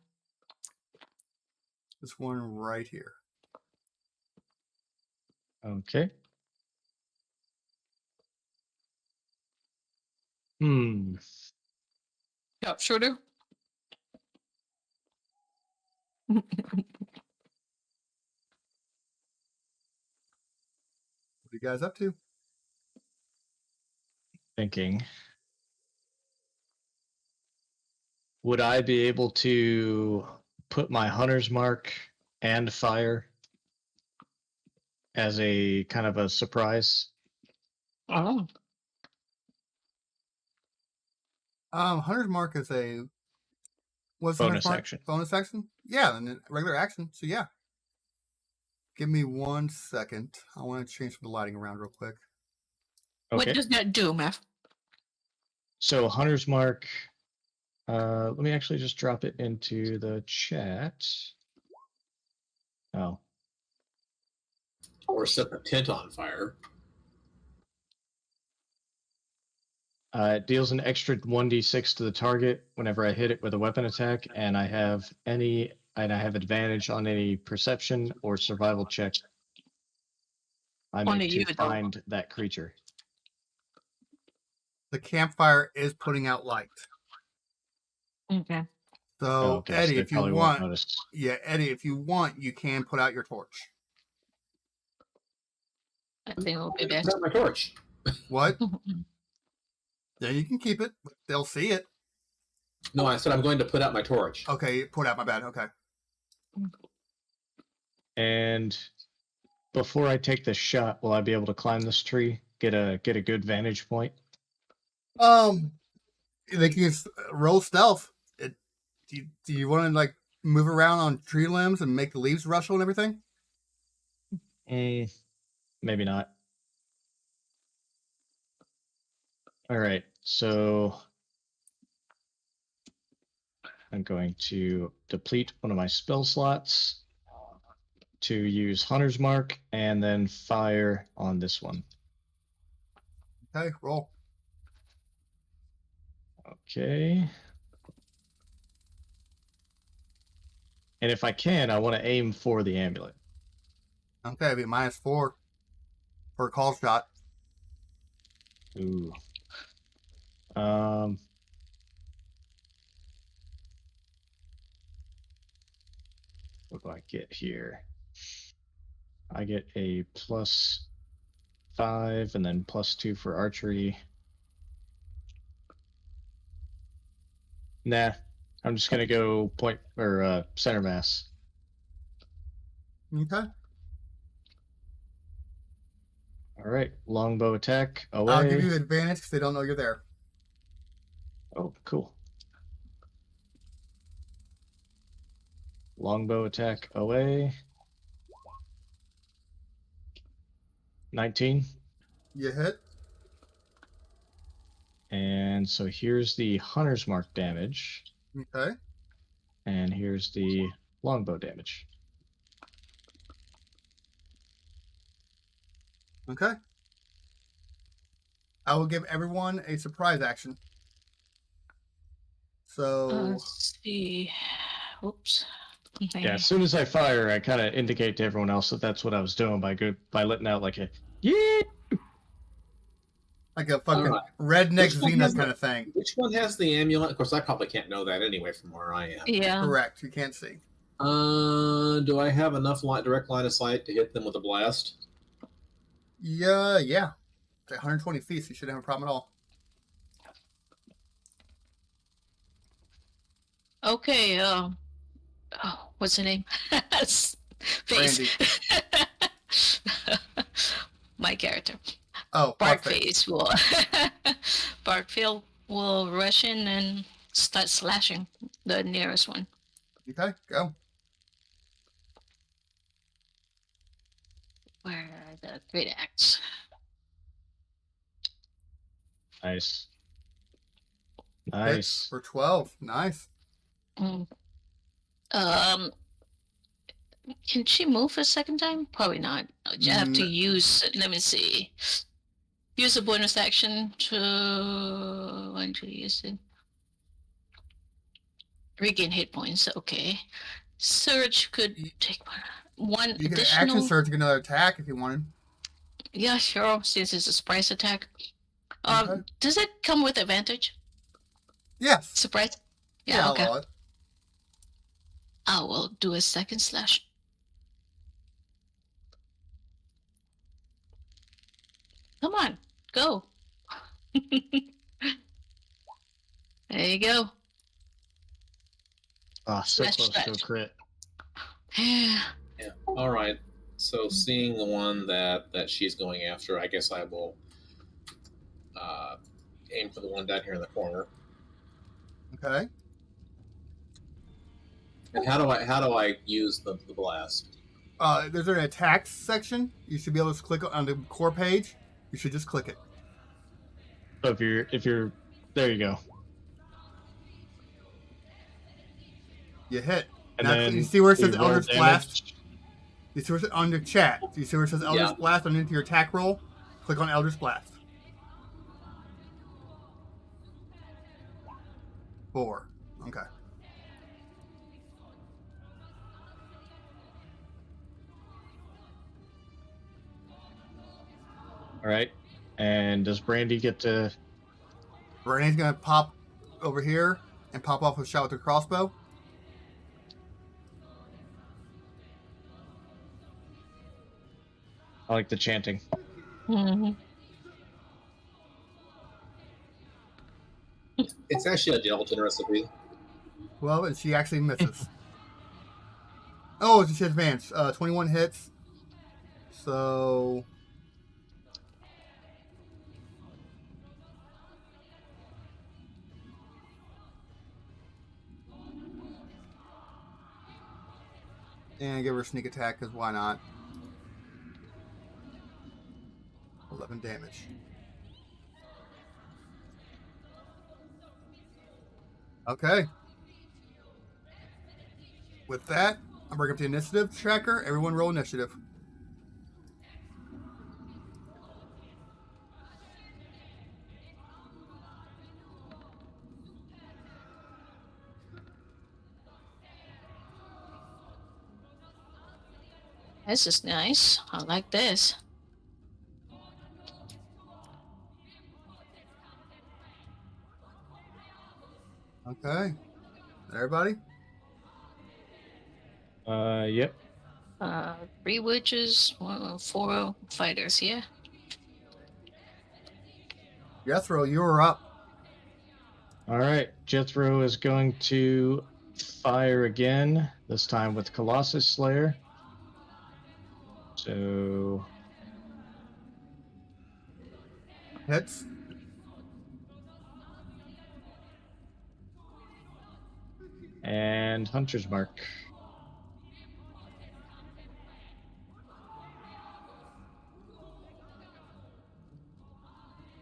This one right here. Okay. Sharpshooter? What are you guys up to? Thinking. Would I be able to put my hunter's mark and fire as a kind of a surprise? Oh. Hunter's Mark is a... What's the Hunter's Bonus Mark? action. Bonus action? Yeah, and then regular action, so yeah. Give me 1 second. I want to change the lighting around real quick. What Okay. does that do, Matt? So hunter's mark. Let me actually just drop it into the chat. Oh, Or set the tent on fire. it deals an extra 1d6 to the target whenever I hit it with a weapon attack, and I have advantage on any perception or survival check I Only make to you, though. find that creature. The campfire is putting out light. Okay. So, Okay, so Eddie, they if you probably won't want... notice. Yeah, Eddie, if you want, you can put out your torch. I think it will be Put best. out my torch. What? Yeah, you can keep it. But they'll see it. No, I said I'm going to put out my torch. Okay, put out. My bad. Okay. And before I take this shot, will I be able to climb this tree? Get a good vantage point? They can roll stealth. Do you want to like move around on tree limbs and make the leaves rustle and everything? Maybe not. All right, so I'm going to deplete one of my spell slots to use Hunter's Mark and then fire on this one. Okay, roll. Okay. And if I can, I want to aim for the amulet. Okay, it'll be -4 for a call shot. Ooh. What do I get here? I get a +5 and then +2 for archery. Nah, I'm just gonna go point or center mass. Okay. All right, longbow attack away. I'll give you advantage because they don't know you're there. Oh, cool. Longbow attack away. 19. You hit. And so here's the hunter's mark damage. Okay. And here's the longbow damage. Okay. I will give everyone a surprise action. So Let's see. Oops. Okay. Yeah, as soon as I fire, I kind of indicate to everyone else that that's what I was doing by letting out like a yeah. like a fucking Alright. redneck Which one Xena has kind the- of thing. Which one has the amulet? Of course, I probably can't know that anyway from where I am. Yeah. Correct. You can't see. Do I have enough direct line of sight to hit them with a blast? Yeah. It's 120 feet, so you shouldn't have a problem at all. Okay. What's her name? Face. My character. Oh, Barkface will. Barkfield will rush in and start slashing the nearest one. Okay, go. Where are the great axe? Nice. Hits Nice. for 12. Nice. Can she move a second time? Probably not. You have to use. Let me see. use a bonus action to when to use it. Regain hit points. Okay. Surge could take one You can additional. action surge, get another attack if you wanted. Yeah, sure. Since it's a surprise attack. Okay. Does it come with advantage? Yes. Surprise. Yeah, okay. I'll allow it. I will do a second slash. Come on, go. There you go. Ah, so Slash close to a stretch. crit. Yeah. All right. So seeing the one that she's going after, I guess I will aim for the one down here in the corner. Okay. And how do I use the blast? There's an attack section. You should be able to click on the core page. You should just click it. So if you're there, you go. You hit. And now then you see where it you says roll Eldritch damage. Blast. You see where it says under chat. You see where it says Eldritch Yeah. Blast underneath your attack roll. Click on Eldritch Blast. 4. Okay. All right. And does Brandy get to? Brandy's gonna pop over here and pop off a shot with her crossbow. I like the chanting. Mm-hmm. It's actually a gelatin recipe. Well, and she actually misses. Oh, she advanced. 21 hits. So. And give her a sneak attack, because why not? 11 damage. Okay. With that, I'm bringing up the initiative tracker. Everyone roll initiative. This is nice. I like this. Okay. Everybody? Yep. 3 witches, 4 fighters, yeah? Jethro, you were up. All right. Jethro is going to fire again. This time with Colossus Slayer. So Hits. and Hunter's Mark.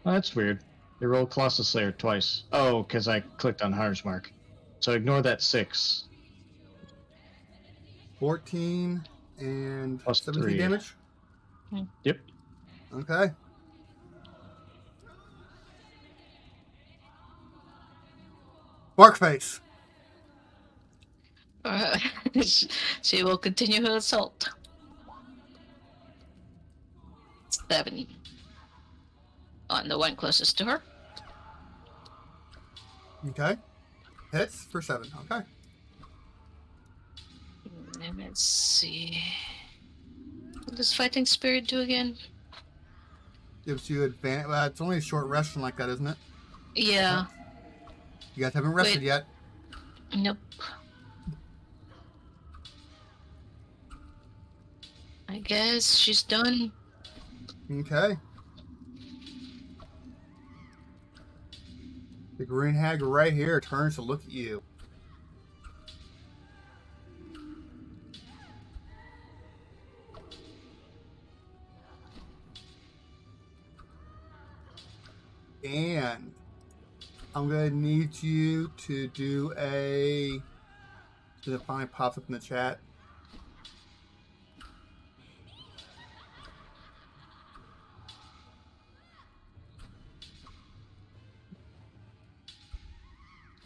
Oh, that's weird. They rolled Colossus Slayer twice. Oh, because I clicked on Hunter's Mark. So ignore that 6. 14 and Plus 17 3. damage. Yep. Okay. Barkface. She will continue her assault. 7 on the one closest to her. Okay. Hits for 7. Okay. And let's see. What does Fighting Spirit do again? Gives you advantage. Well, it's only a short rest like that, isn't it? Yeah. You guys haven't rested yet. Nope. I guess she's done. Okay. The green hag right here turns to look at you. And I'm going to need you to do a... It finally pops up in the chat.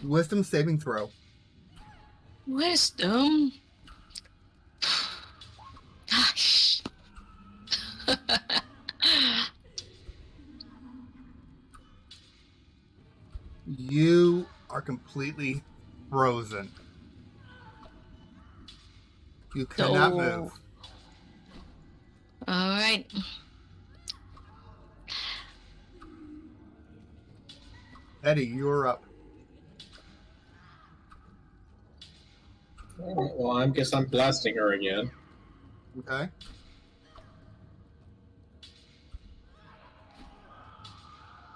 Wisdom saving throw. Wisdom. Gosh. You are completely frozen. You cannot move. All right. Eddie, you're up. All right, well, I guess I'm blasting her again. Okay.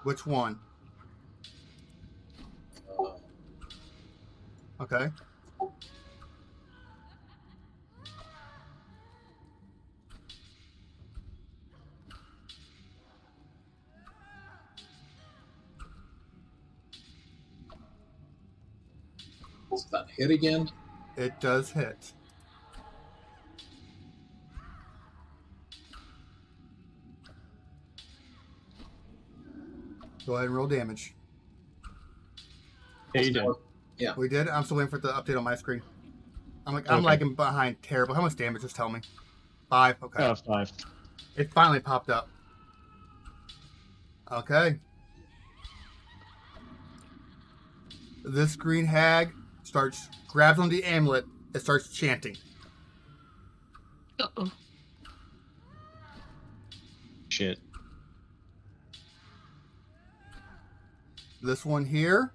Which one? Okay. Does that hit again? It does hit. Go ahead and roll damage. Yeah, you did. Yeah. We did? I'm still waiting for the update on my screen. I'm Okay. lagging behind terrible. How much damage? Just tell me. 5. Okay. 5. It finally popped up. Okay. This green hag grabs on the amulet and starts chanting. Uh-oh. Shit. This one here.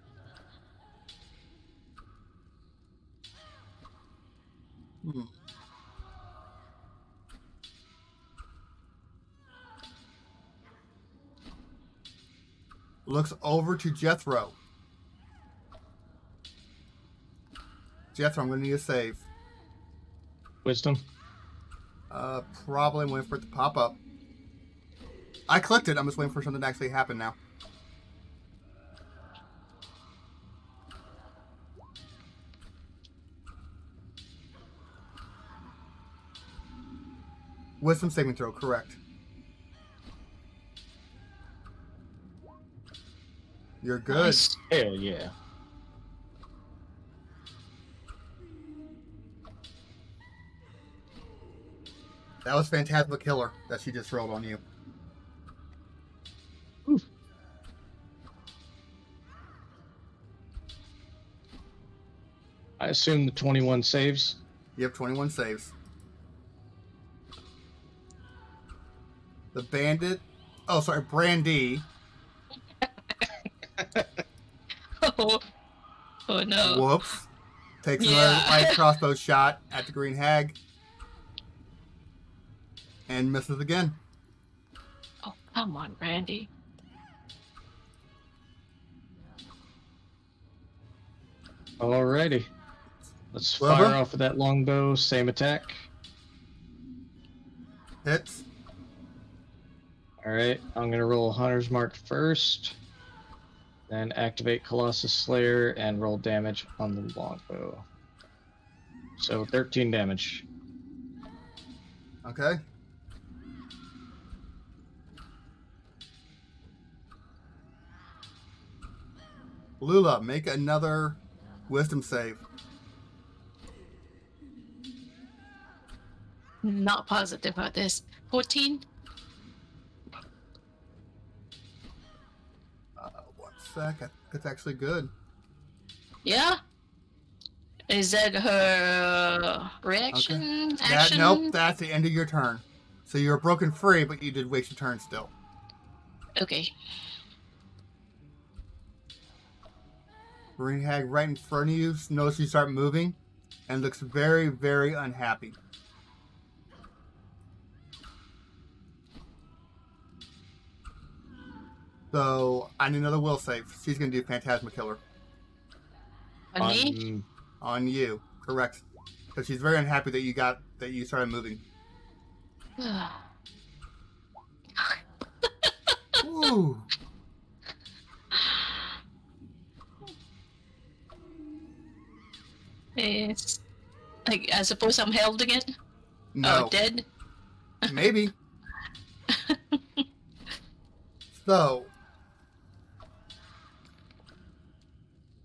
Looks over to Jethro. Jethro, I'm going to need a save. Wisdom. Probably waiting for it to pop up. I clicked it. I'm just waiting for something to actually happen now. Wisdom saving throw, correct. You're good. Nice. Hell yeah. That was Phantasma Killer that she just rolled on you. Oof. I assume the 21 saves. You have 21 saves. The bandit. Oh, sorry, Brandy. Oh no. Whoops. Takes another Yeah. light crossbow shot at the green hag. And misses again. Oh, come on, Randy. Alrighty. Let's Wilbur? fire off with that longbow. Same attack. Hits. Alright, I'm gonna roll Hunter's Mark first. Then activate Colossus Slayer and roll damage on the longbow. So 13 damage. Okay. Lula, make another wisdom save. Not positive about this. 14? 1 sec. That's actually good. Yeah? Is that her reaction? Action? Nope, that's the end of your turn. So you're broken free, but you did waste your turn still. Okay. Green hag right in front of you. Notice you start moving and looks very, very unhappy. So I need another will save. She's gonna do Phantasma Killer On me? on you. Correct. Because she's very unhappy that you started moving. Ooh. It's like, I suppose I'm held again? No. Oh, dead? Maybe. So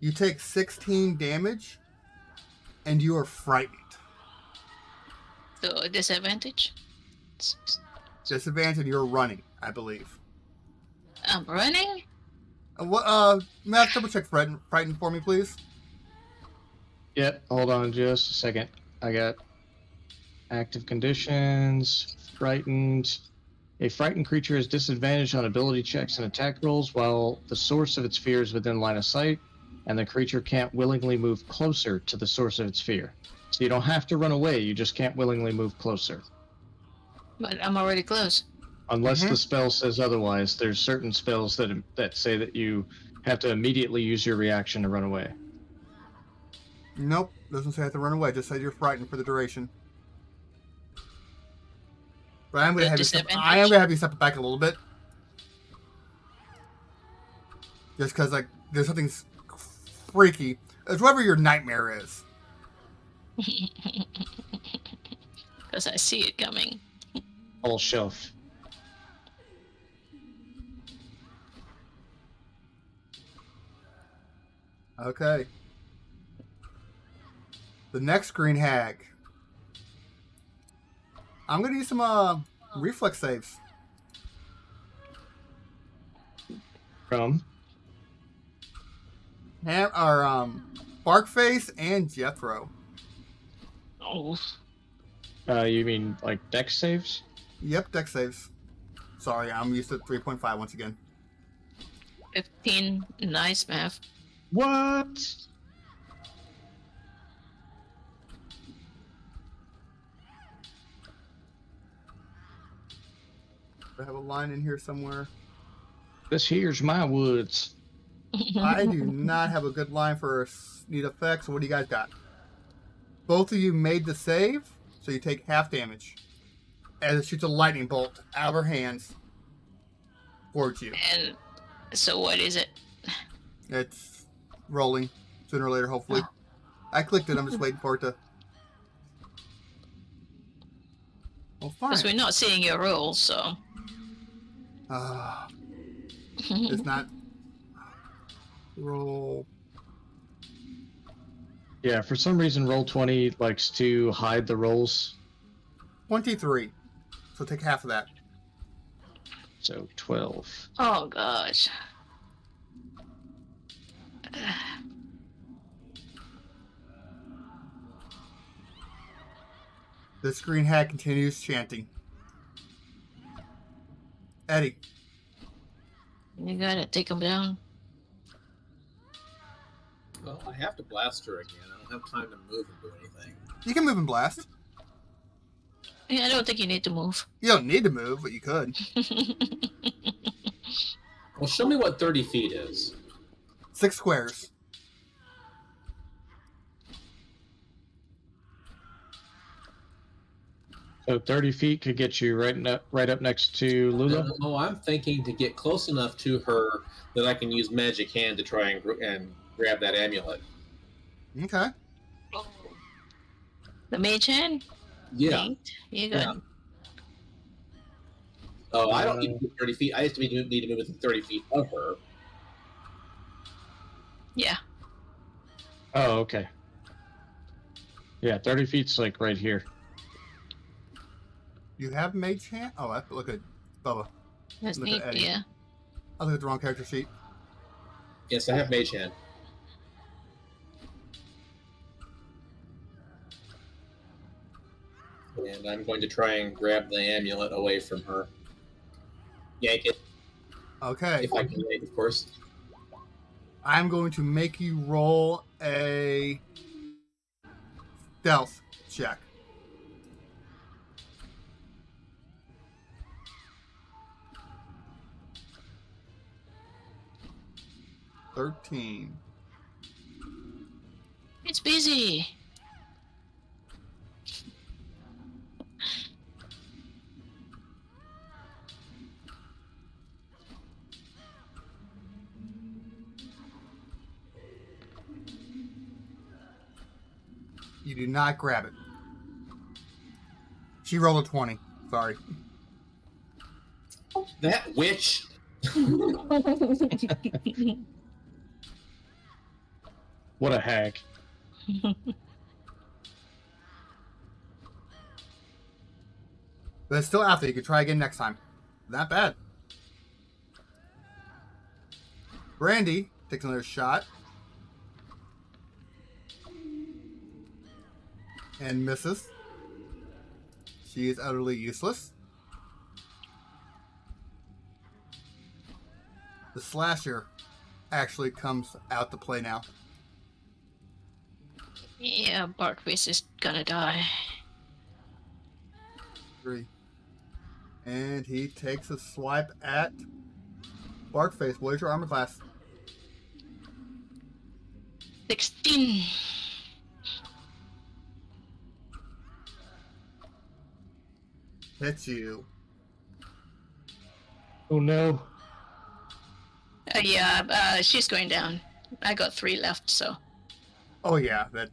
You take 16 damage, and you are frightened. So disadvantage. Disadvantage, and you're running, I believe. I'm running. Matt, double check frightened for me, please. Yep, hold on just a second. I got active conditions, frightened. A frightened creature has disadvantage on ability checks and attack rolls while the source of its fear is within line of sight, and the creature can't willingly move closer to the source of its fear. So you don't have to run away, you just can't willingly move closer. But I'm already close. Unless the spell says otherwise. There's certain spells that say that you have to immediately use your reaction to run away. Nope, doesn't say I have to run away. Just says you're frightened for the duration. But I am gonna have you step back a little bit, just because like there's something freaky. It's whatever your nightmare is. Because I see it coming. All shelf. Okay. The next green hag. I'm gonna use some reflex saves. From? Barkface and Jethro. Oh. You mean like dex saves? Yep, dex saves. Sorry, I'm used to 3.5 once again. 15. Nice math. What? I have a line in here somewhere. This here's my woods. I do not have a good line for need effects. So what do you guys got? Both of you made the save, so you take half damage as it shoots a lightning bolt out of her hands towards you. And so what is it? It's rolling sooner or later, hopefully. Oh. I clicked it. I'm just waiting for it to. Well, fine. Because we're not seeing your rolls, so. It's not. Roll. Yeah, for some reason Roll20 likes to hide the rolls. 23. So take half of that. So 12. Oh gosh. The green hag continues chanting. Eddie. You gotta take him down. Well, I have to blast her again. I don't have time to move and do anything. You can move and blast. Yeah, I don't think you need to move. You don't need to move, but you could. Well, show me what 30 feet is. 6 squares. So 30 feet could get you right up next to Lula? No, I'm thinking to get close enough to her that I can use magic hand to try and grab that amulet. Okay. The mage hand? Yeah. You good. Yeah. Oh, I don't need to move 30 feet. I just need to move within 30 feet of her. Yeah. Oh, okay. Yeah, 30 feet's like right here. You have mage hand? Oh, look at Bubba. That's Look neat, at Eddie. yeah. I looked at the wrong character sheet. Yes, I have mage hand. And I'm going to try and grab the amulet away from her. Yank it, Okay. if I can yank, of course. I'm going to make you roll a stealth check. $13. It's busy. You do not grab it. She rolled a 20. Sorry. That witch! What a hack. But it's still out there. You can try again next time. Not bad. Brandy takes another shot. And misses. She is utterly useless. The slasher actually comes out to play now. Yeah, Barkface is gonna die. 3. And he takes a swipe at Barkface. What is your armor class? 16. Hits you. Oh no. Yeah, she's going down. I got 3 left, so. Oh yeah, that's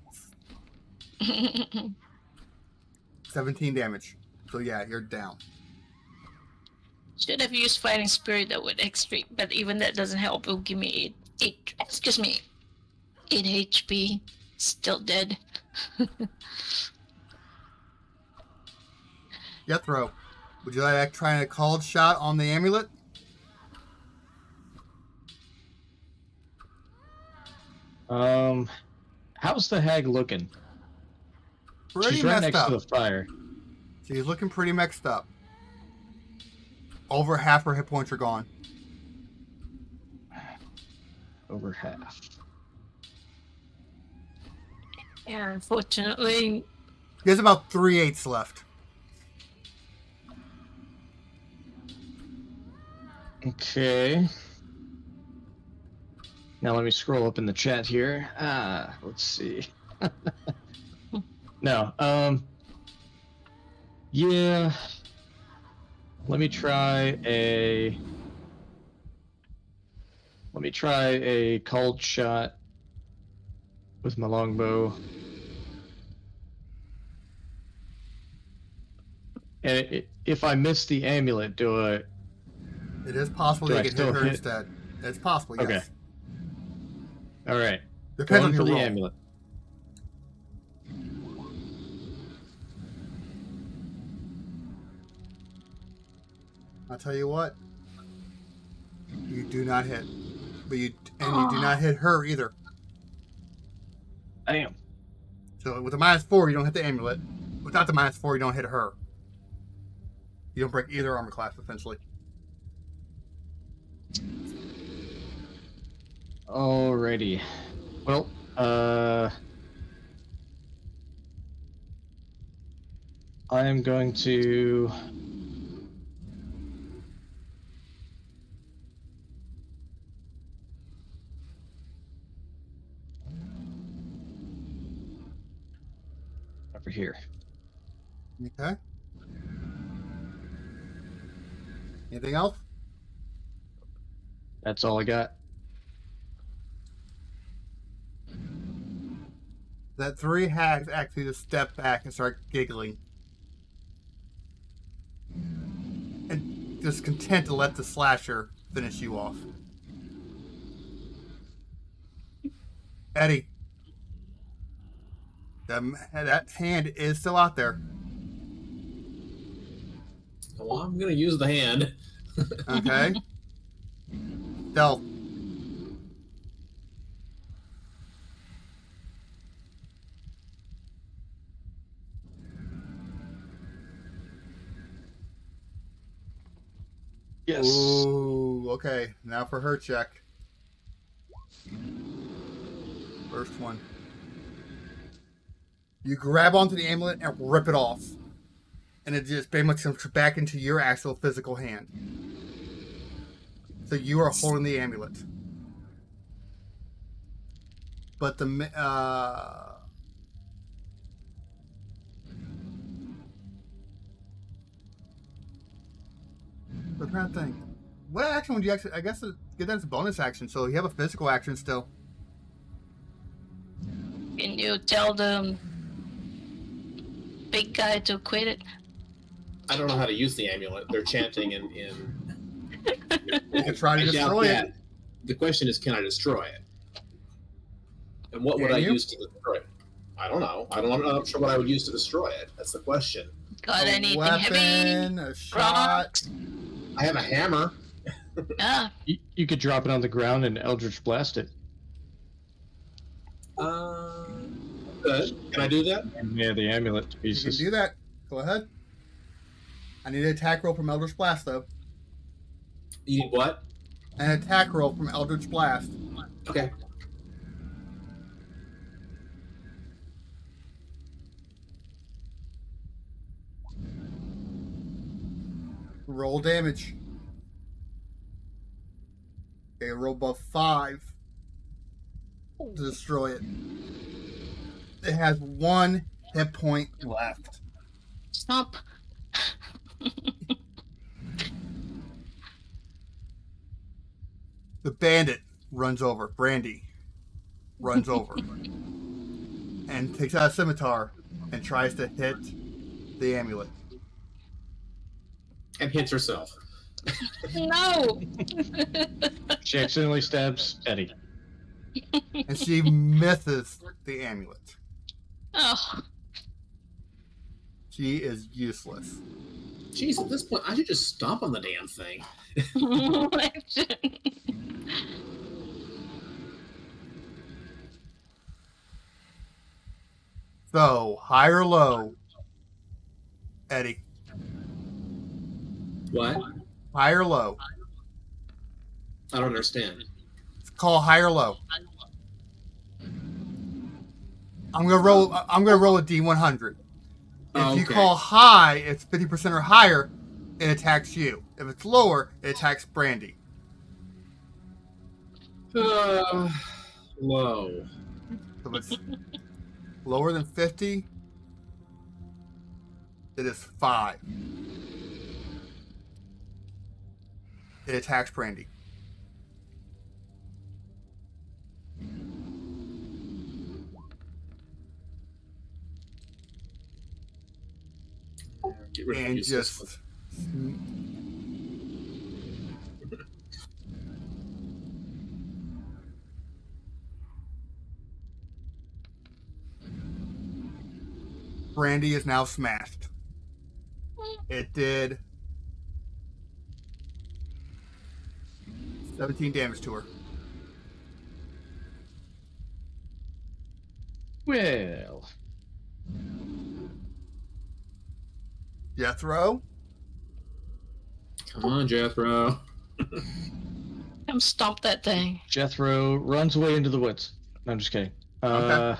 17 damage. So yeah, you're down. Should have used Fighting Spirit, that would extra, but even that doesn't help. It'll give me 8 HP. Still dead. Jethro, would you like trying a called shot on the amulet? How's the hag looking? Pretty She's right messed next up. to the fire. She's looking pretty messed up. Over half her hit points are gone. Over half. Yeah, unfortunately. He has about 3/8 left. Okay. Now let me scroll up in the chat here. Let's see. No, yeah. Let me try a cold shot with my longbow. And if I miss the amulet, do I? It is possible Do they I can still hit her hit? instead. It's possible, yes. Okay. All right. Depends Going on for your the roll. amulet. I'll tell you what. You do not hit. But you do not hit her either. Damn. So with a -4, you don't hit the amulet. Without the -4, you don't hit her. You don't break either armor class, essentially. Alrighty. Well, I am going to over here. Okay. Anything else? That's all I got. That 3 hags actually just step back and start giggling. And just content to let the slasher finish you off. Eddie. That hand is still out there. Well, I'm going to use the hand. Okay. Stealth. Yes. Ooh, okay. Now for her check. First one. You grab onto the amulet and rip it off. And it just pretty much comes back into your actual physical hand. So you are holding the amulet. But the I'm trying to think. What action would you actually? I guess get that as a bonus action. So you have a physical action still. Can you tell the big guy to quit it? I don't know how to use the amulet. They're chanting in. You can try to I doubt destroy that. it. The question is, can I destroy it? And what would Can I you? use to destroy it? I don't know. I'm not sure what I would use to destroy it. That's the question. Got A anything heavy? weapon, a shot. Rocks? I have a hammer. Ah, You could drop it on the ground and Eldritch Blast it. Good. Can I do that? Yeah, the amulet to You can pieces. do that. Go ahead. I need an attack roll from Eldritch Blast, though. You need what? An attack roll from Eldritch Blast. Okay. Roll damage. Okay, roll above 5 to destroy it. It has 1 hit point left. stop. The bandit runs over. Brandy runs over and takes out a scimitar and tries to hit the amulet. And hits herself. No. She accidentally stabs Eddie. And she misses the amulet. Oh. She is useless. Jeez, at this point, I should just stomp on the damn thing. So, high or low, Eddie? What? High or low? I don't understand. It's called high or low. I'm gonna roll a D100. If you call high, it's 50% or higher, it attacks you. If it's lower, it attacks Brandy. Low. So if it's lower than 50, it is 5. It attacks Brandy. Get rid of And useless just Brandy is now smashed. It did 17 damage to her. Well, Jethro, Come on, Jethro. Come stomp that thing. Jethro runs away into the woods. No, I'm just kidding. Okay.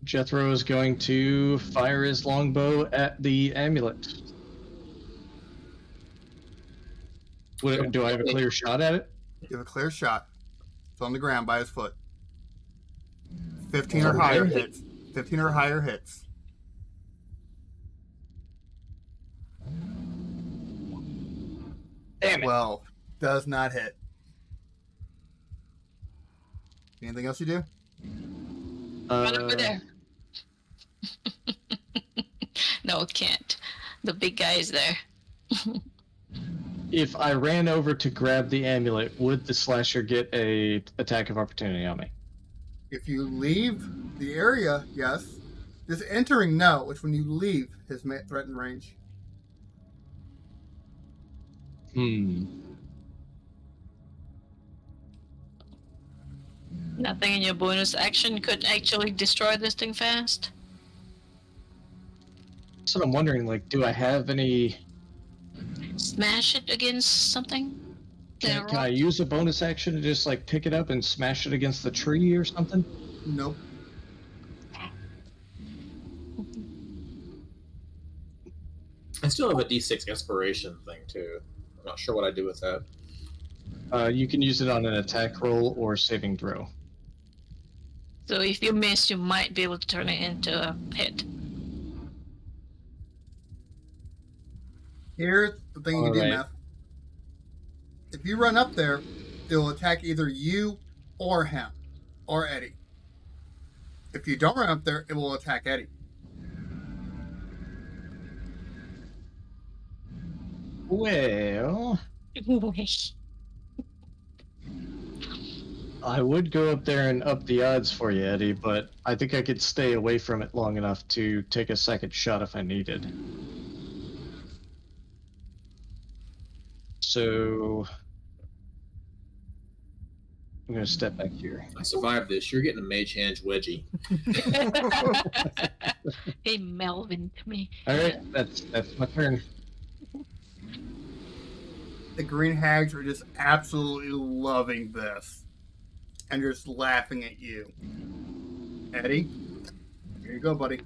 Jethro is going to fire his longbow at the amulet. Do I have a clear shot at it? you have a clear shot. It's on the ground by his foot. 15 or higher hits. 15 or higher hits. Damn it. 12 does not hit. Anything else you do? Run over there. No, can't. The big guy is there. If I ran over to grab the amulet, would the slasher get a attack of opportunity on me? If you leave the area, yes. Just entering, no. It's when you leave his threatened range. Nothing in your bonus action could actually destroy this thing fast. That's what I'm wondering. Like, do I have any? Smash it against something? Can I use a bonus action to just like pick it up and smash it against the tree or something? Nope. I still have a D6 inspiration thing too. I'm not sure what I do with that. You can use it on an attack roll or saving throw. So if you miss, you might be able to turn it into a hit. Here's the thing you do, Alright. Matt. If you run up there, it will attack either you or him or Eddie. If you don't run up there, it will attack Eddie. Well, I would go up there and up the odds for you, Eddie, but I think I could stay away from it long enough to take a second shot if I needed. So I'm gonna step back here. I survived this. You're getting a mage hand wedgie. Hey, Melvin, to me. All right, that's my turn. The green hags are just absolutely loving this. And just laughing at you. Eddie, here you go, buddy.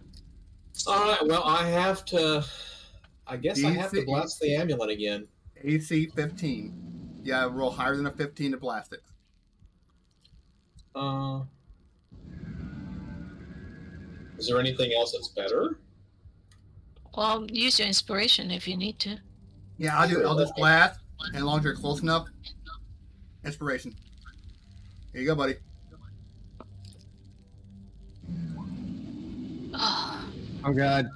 All right. Well, I have to. I guess I have to blast the amulet again. AC 15. Yeah, roll higher than a 15 to blast it. Is there anything else that's better? Well, use your inspiration if you need to. Yeah, I'll just blast, and as long as you're close enough. Inspiration. Here you go, buddy. Oh, Oh God.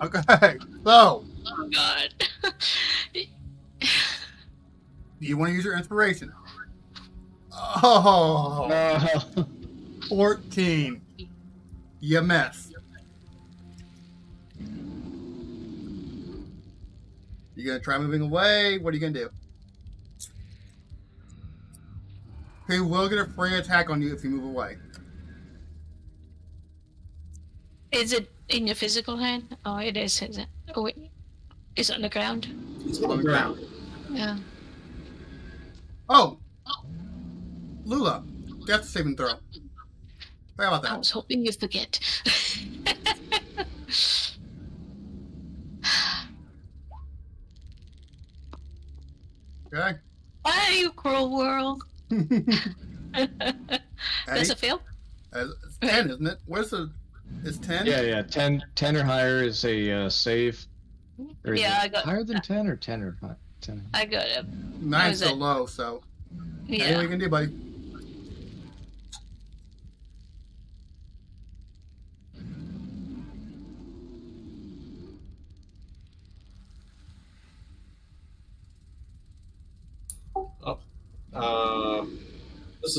Okay, so oh God. do you want to use your inspiration? Oh, No. 14. You miss. You gonna try moving away? What are you gonna do? He will get a free attack on you if you move away. Is it in your physical hand? Oh, it is it? Oh, wait. It's on the ground? It's on the ground. Yeah. Oh, Lula, death saving throw. Sorry about I that. was hoping you forget. Okay. Why, you cruel world? That's Eddie, a fail? it's 10, isn't it? Where's the? It's 10. Yeah. 10 or higher is a save. Or is Yeah, it I got higher than 10 or 10 or high? 10. I got it. 9's so it? low, so anything Yeah. you can do, buddy.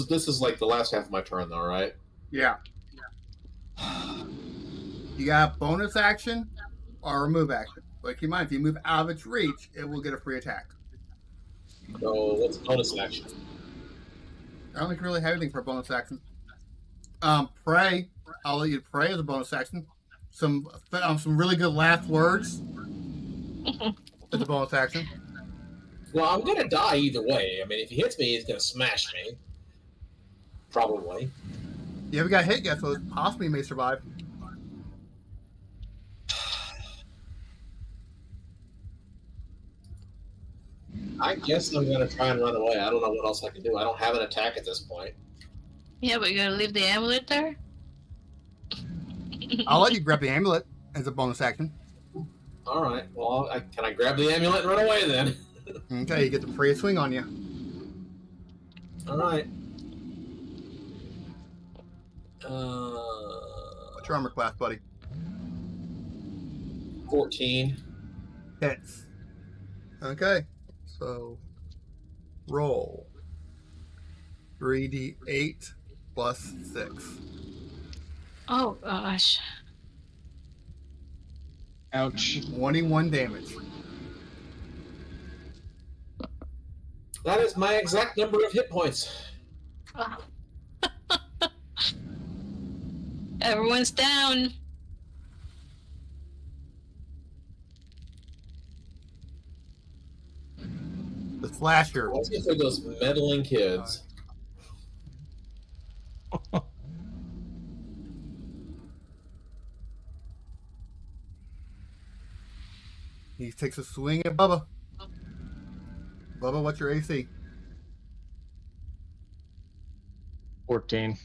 This is like the last half of my turn, though, right? Yeah. You got bonus action or remove action. But keep in mind, if you move out of its reach, it will get a free attack. So what's bonus action? I don't think you really have anything for a bonus action. Pray. I'll let you pray as a bonus action. Some really good last words as a bonus action. Well, I'm gonna die either way. I mean, if he hits me, he's gonna smash me. Probably. You haven't got hit yet, so it possibly may survive. I guess I'm gonna try and run away. I don't know what else I can do. I don't have an attack at this point. Yeah, but you're gonna leave the amulet there? I'll let you grab the amulet as a bonus action. All right. Well, can I grab the amulet and run away then? Okay, you get the free swing on you. All right. What's your armor class, buddy? 14. Hits. Okay, so roll 3d8 plus 6. Oh gosh. Ouch. 21 damage. That is my exact number of hit points. Wow. Everyone's down. The slasher. What's it for those meddling kids? He takes a swing at Bubba. Bubba, what's your AC? 14.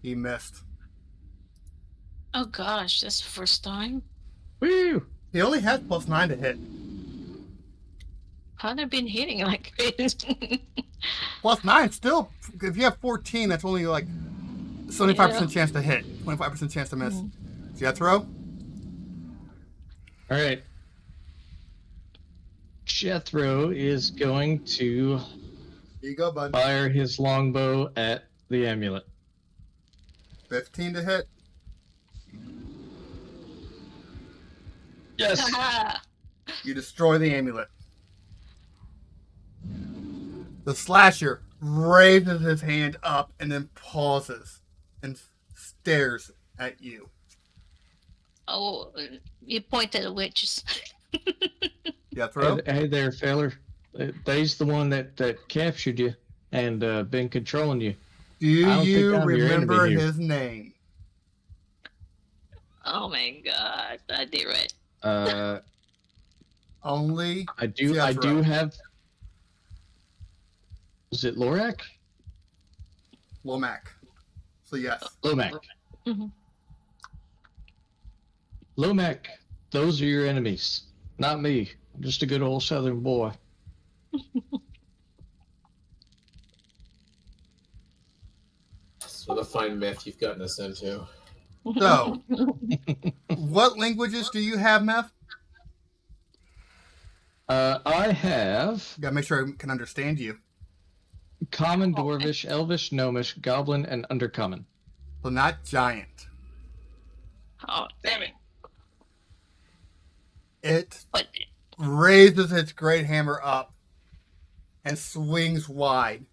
He missed. Oh gosh, that's the first time. Woo! He only has +9 to hit. How have been hitting like crazy? +9 still. If you have 14, that's only like 75% Yeah. chance to hit, 25% chance to miss. Mhm. See that throw? All right. Jethro is going to Here you go, bud. fire his longbow at the amulet. 15 to hit. Yes. You destroy the amulet. The slasher raises his hand up and then pauses and stares at you. Oh, you pointed at witches. Jethro? Hey there, feller. They's the one that captured you and been controlling you. Do I don't think you I'm your remember enemy here. his name? Oh my god, I did right. Only I do Jethro. have. Is it Lorak? Lomac. So yes. Lomac. Mhm. Lomac, those are your enemies, not me. I'm just a good old Southern boy. So the fine myth you've gotten us into. So, what languages do you have, Meth? I have Gotta make sure I can understand you. Common, Dwarvish, Elvish, Gnomish, Goblin, and Undercommon. So not giant. Oh, damn it. It But raises its great hammer up and swings wide,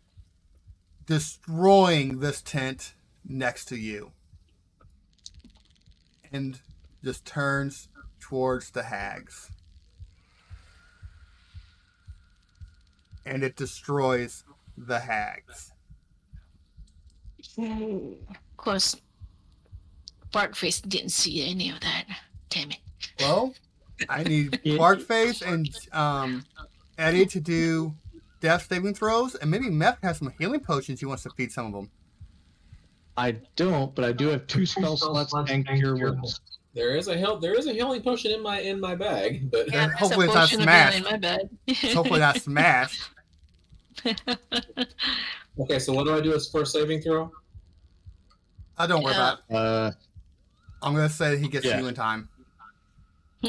destroying this tent next to you. And just turns towards the hags. And it destroys the hags. of course, Barkface didn't see any of that. Damn it. Well, I need Yeah. Clarkface and Eddie to do death saving throws, and maybe Meth has some healing potions he wants to feed some of them. I don't, but I do have 2 spell slots and cure wounds. There is a healing potion in my bag, but Yeah, And there's hopefully a it's not potion of smashed. healing in my bed. Hopefully not smashed. okay. So what do I do as for a saving throw? Don't worry about it. I'm going to say he gets Yeah. to you in time.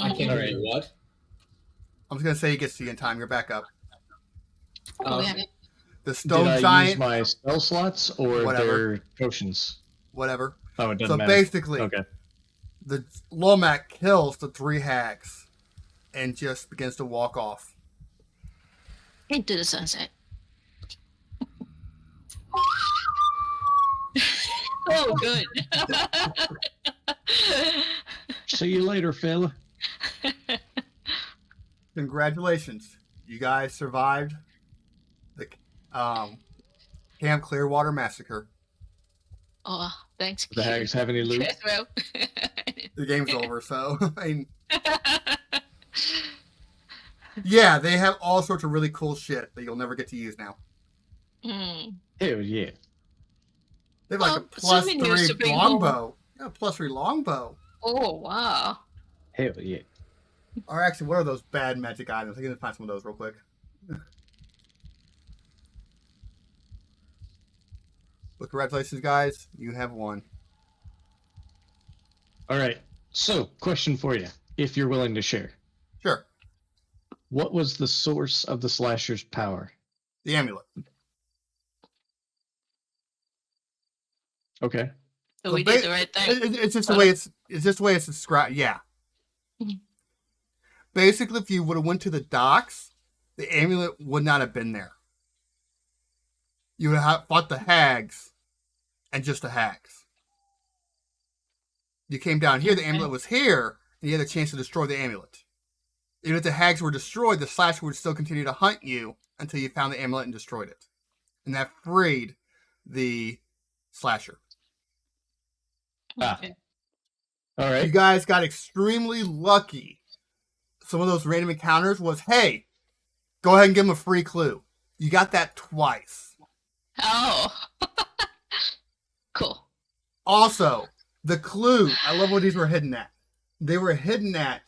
I can't All do right. what? I'm just going to say he gets to you in time. You're back up. Oh, yeah. The Did stone I giant, use my spell slots or Whatever. their potions? whatever. Oh, it doesn't So matter. basically, Okay. the Lomac kills the 3 hags and just begins to walk off. Into the sunset. Oh, good. See you later, fella. Congratulations. You guys survived the Camp Clearwater Massacre. Oh, thanks. The hags have any loot? Jethro. The game's over, so I mean, yeah, they have all sorts of really cool shit that you'll never get to use now. Hell yeah. They have like Well, a plus souvenirs 3 to bring home. longbow. Yeah, plus 3 longbow. Oh, wow. Hell yeah. Or actually, what are those bad magic items? I can find some of those real quick. But congratulations, guys. You have won. All right. So, question for you, if you're willing to share. Sure. What was the source of the slasher's power? The amulet. Okay. So So we did the right thing. It's just the way it's just the way it's described. Yeah. Mhm. Basically, if you would have went to the docks, the amulet would not have been there. You would have fought the hags, and just the hags. You came down here, the amulet was here, and you had a chance to destroy the amulet. Even if the hags were destroyed, the slasher would still continue to hunt you until you found the amulet and destroyed it. And that freed the slasher. Ah. Okay. All You right. guys got extremely lucky. Some of those random encounters was, hey, go ahead and give them a free clue. You got that twice. Oh. Cool. Also, the clue, I love what these were hidden at. They were hidden at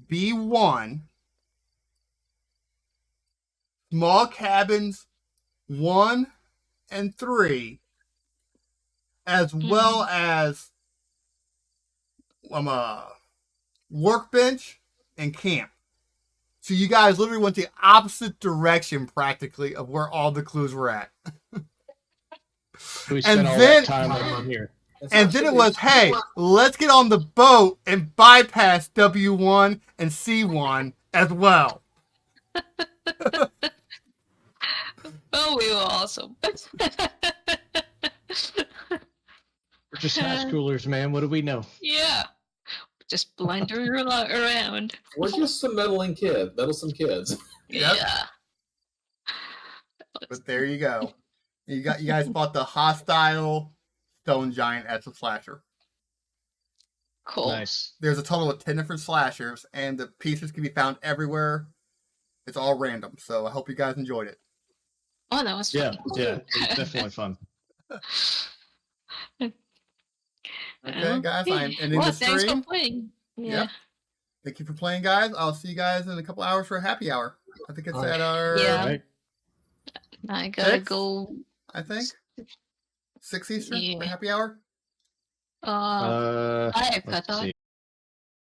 B1, small cabins 1 and 3, as well as workbench and camp. So you guys literally went the opposite direction practically of where all the clues were at. We And spent all then- that time over here. And then it was, hey, let's get on the boat and bypass W1 and C1 as well. Oh, we were awesome. We're just high schoolers, man. What do we know? Yeah. Just blundering around. We're just some meddling meddlesome kids. Yep. Yeah. But there you go. You guys fought the hostile stone giant as a slasher. Cool. Nice. There's a total of 10 different slashers, and the pieces can be found everywhere. It's all random, so I hope you guys enjoyed it. Oh, that was Yeah, fun. yeah. It's definitely fun. Okay, guys, I'm ending Well, the thanks for stream. playing. Yeah. Yep. Thank you for playing, guys. I'll see you guys in a couple hours for a happy hour. I think it's All right. at our, Yeah. Right? I gotta Six? go. I think, 6 Eastern for Yeah. happy hour. I Let's thought. see.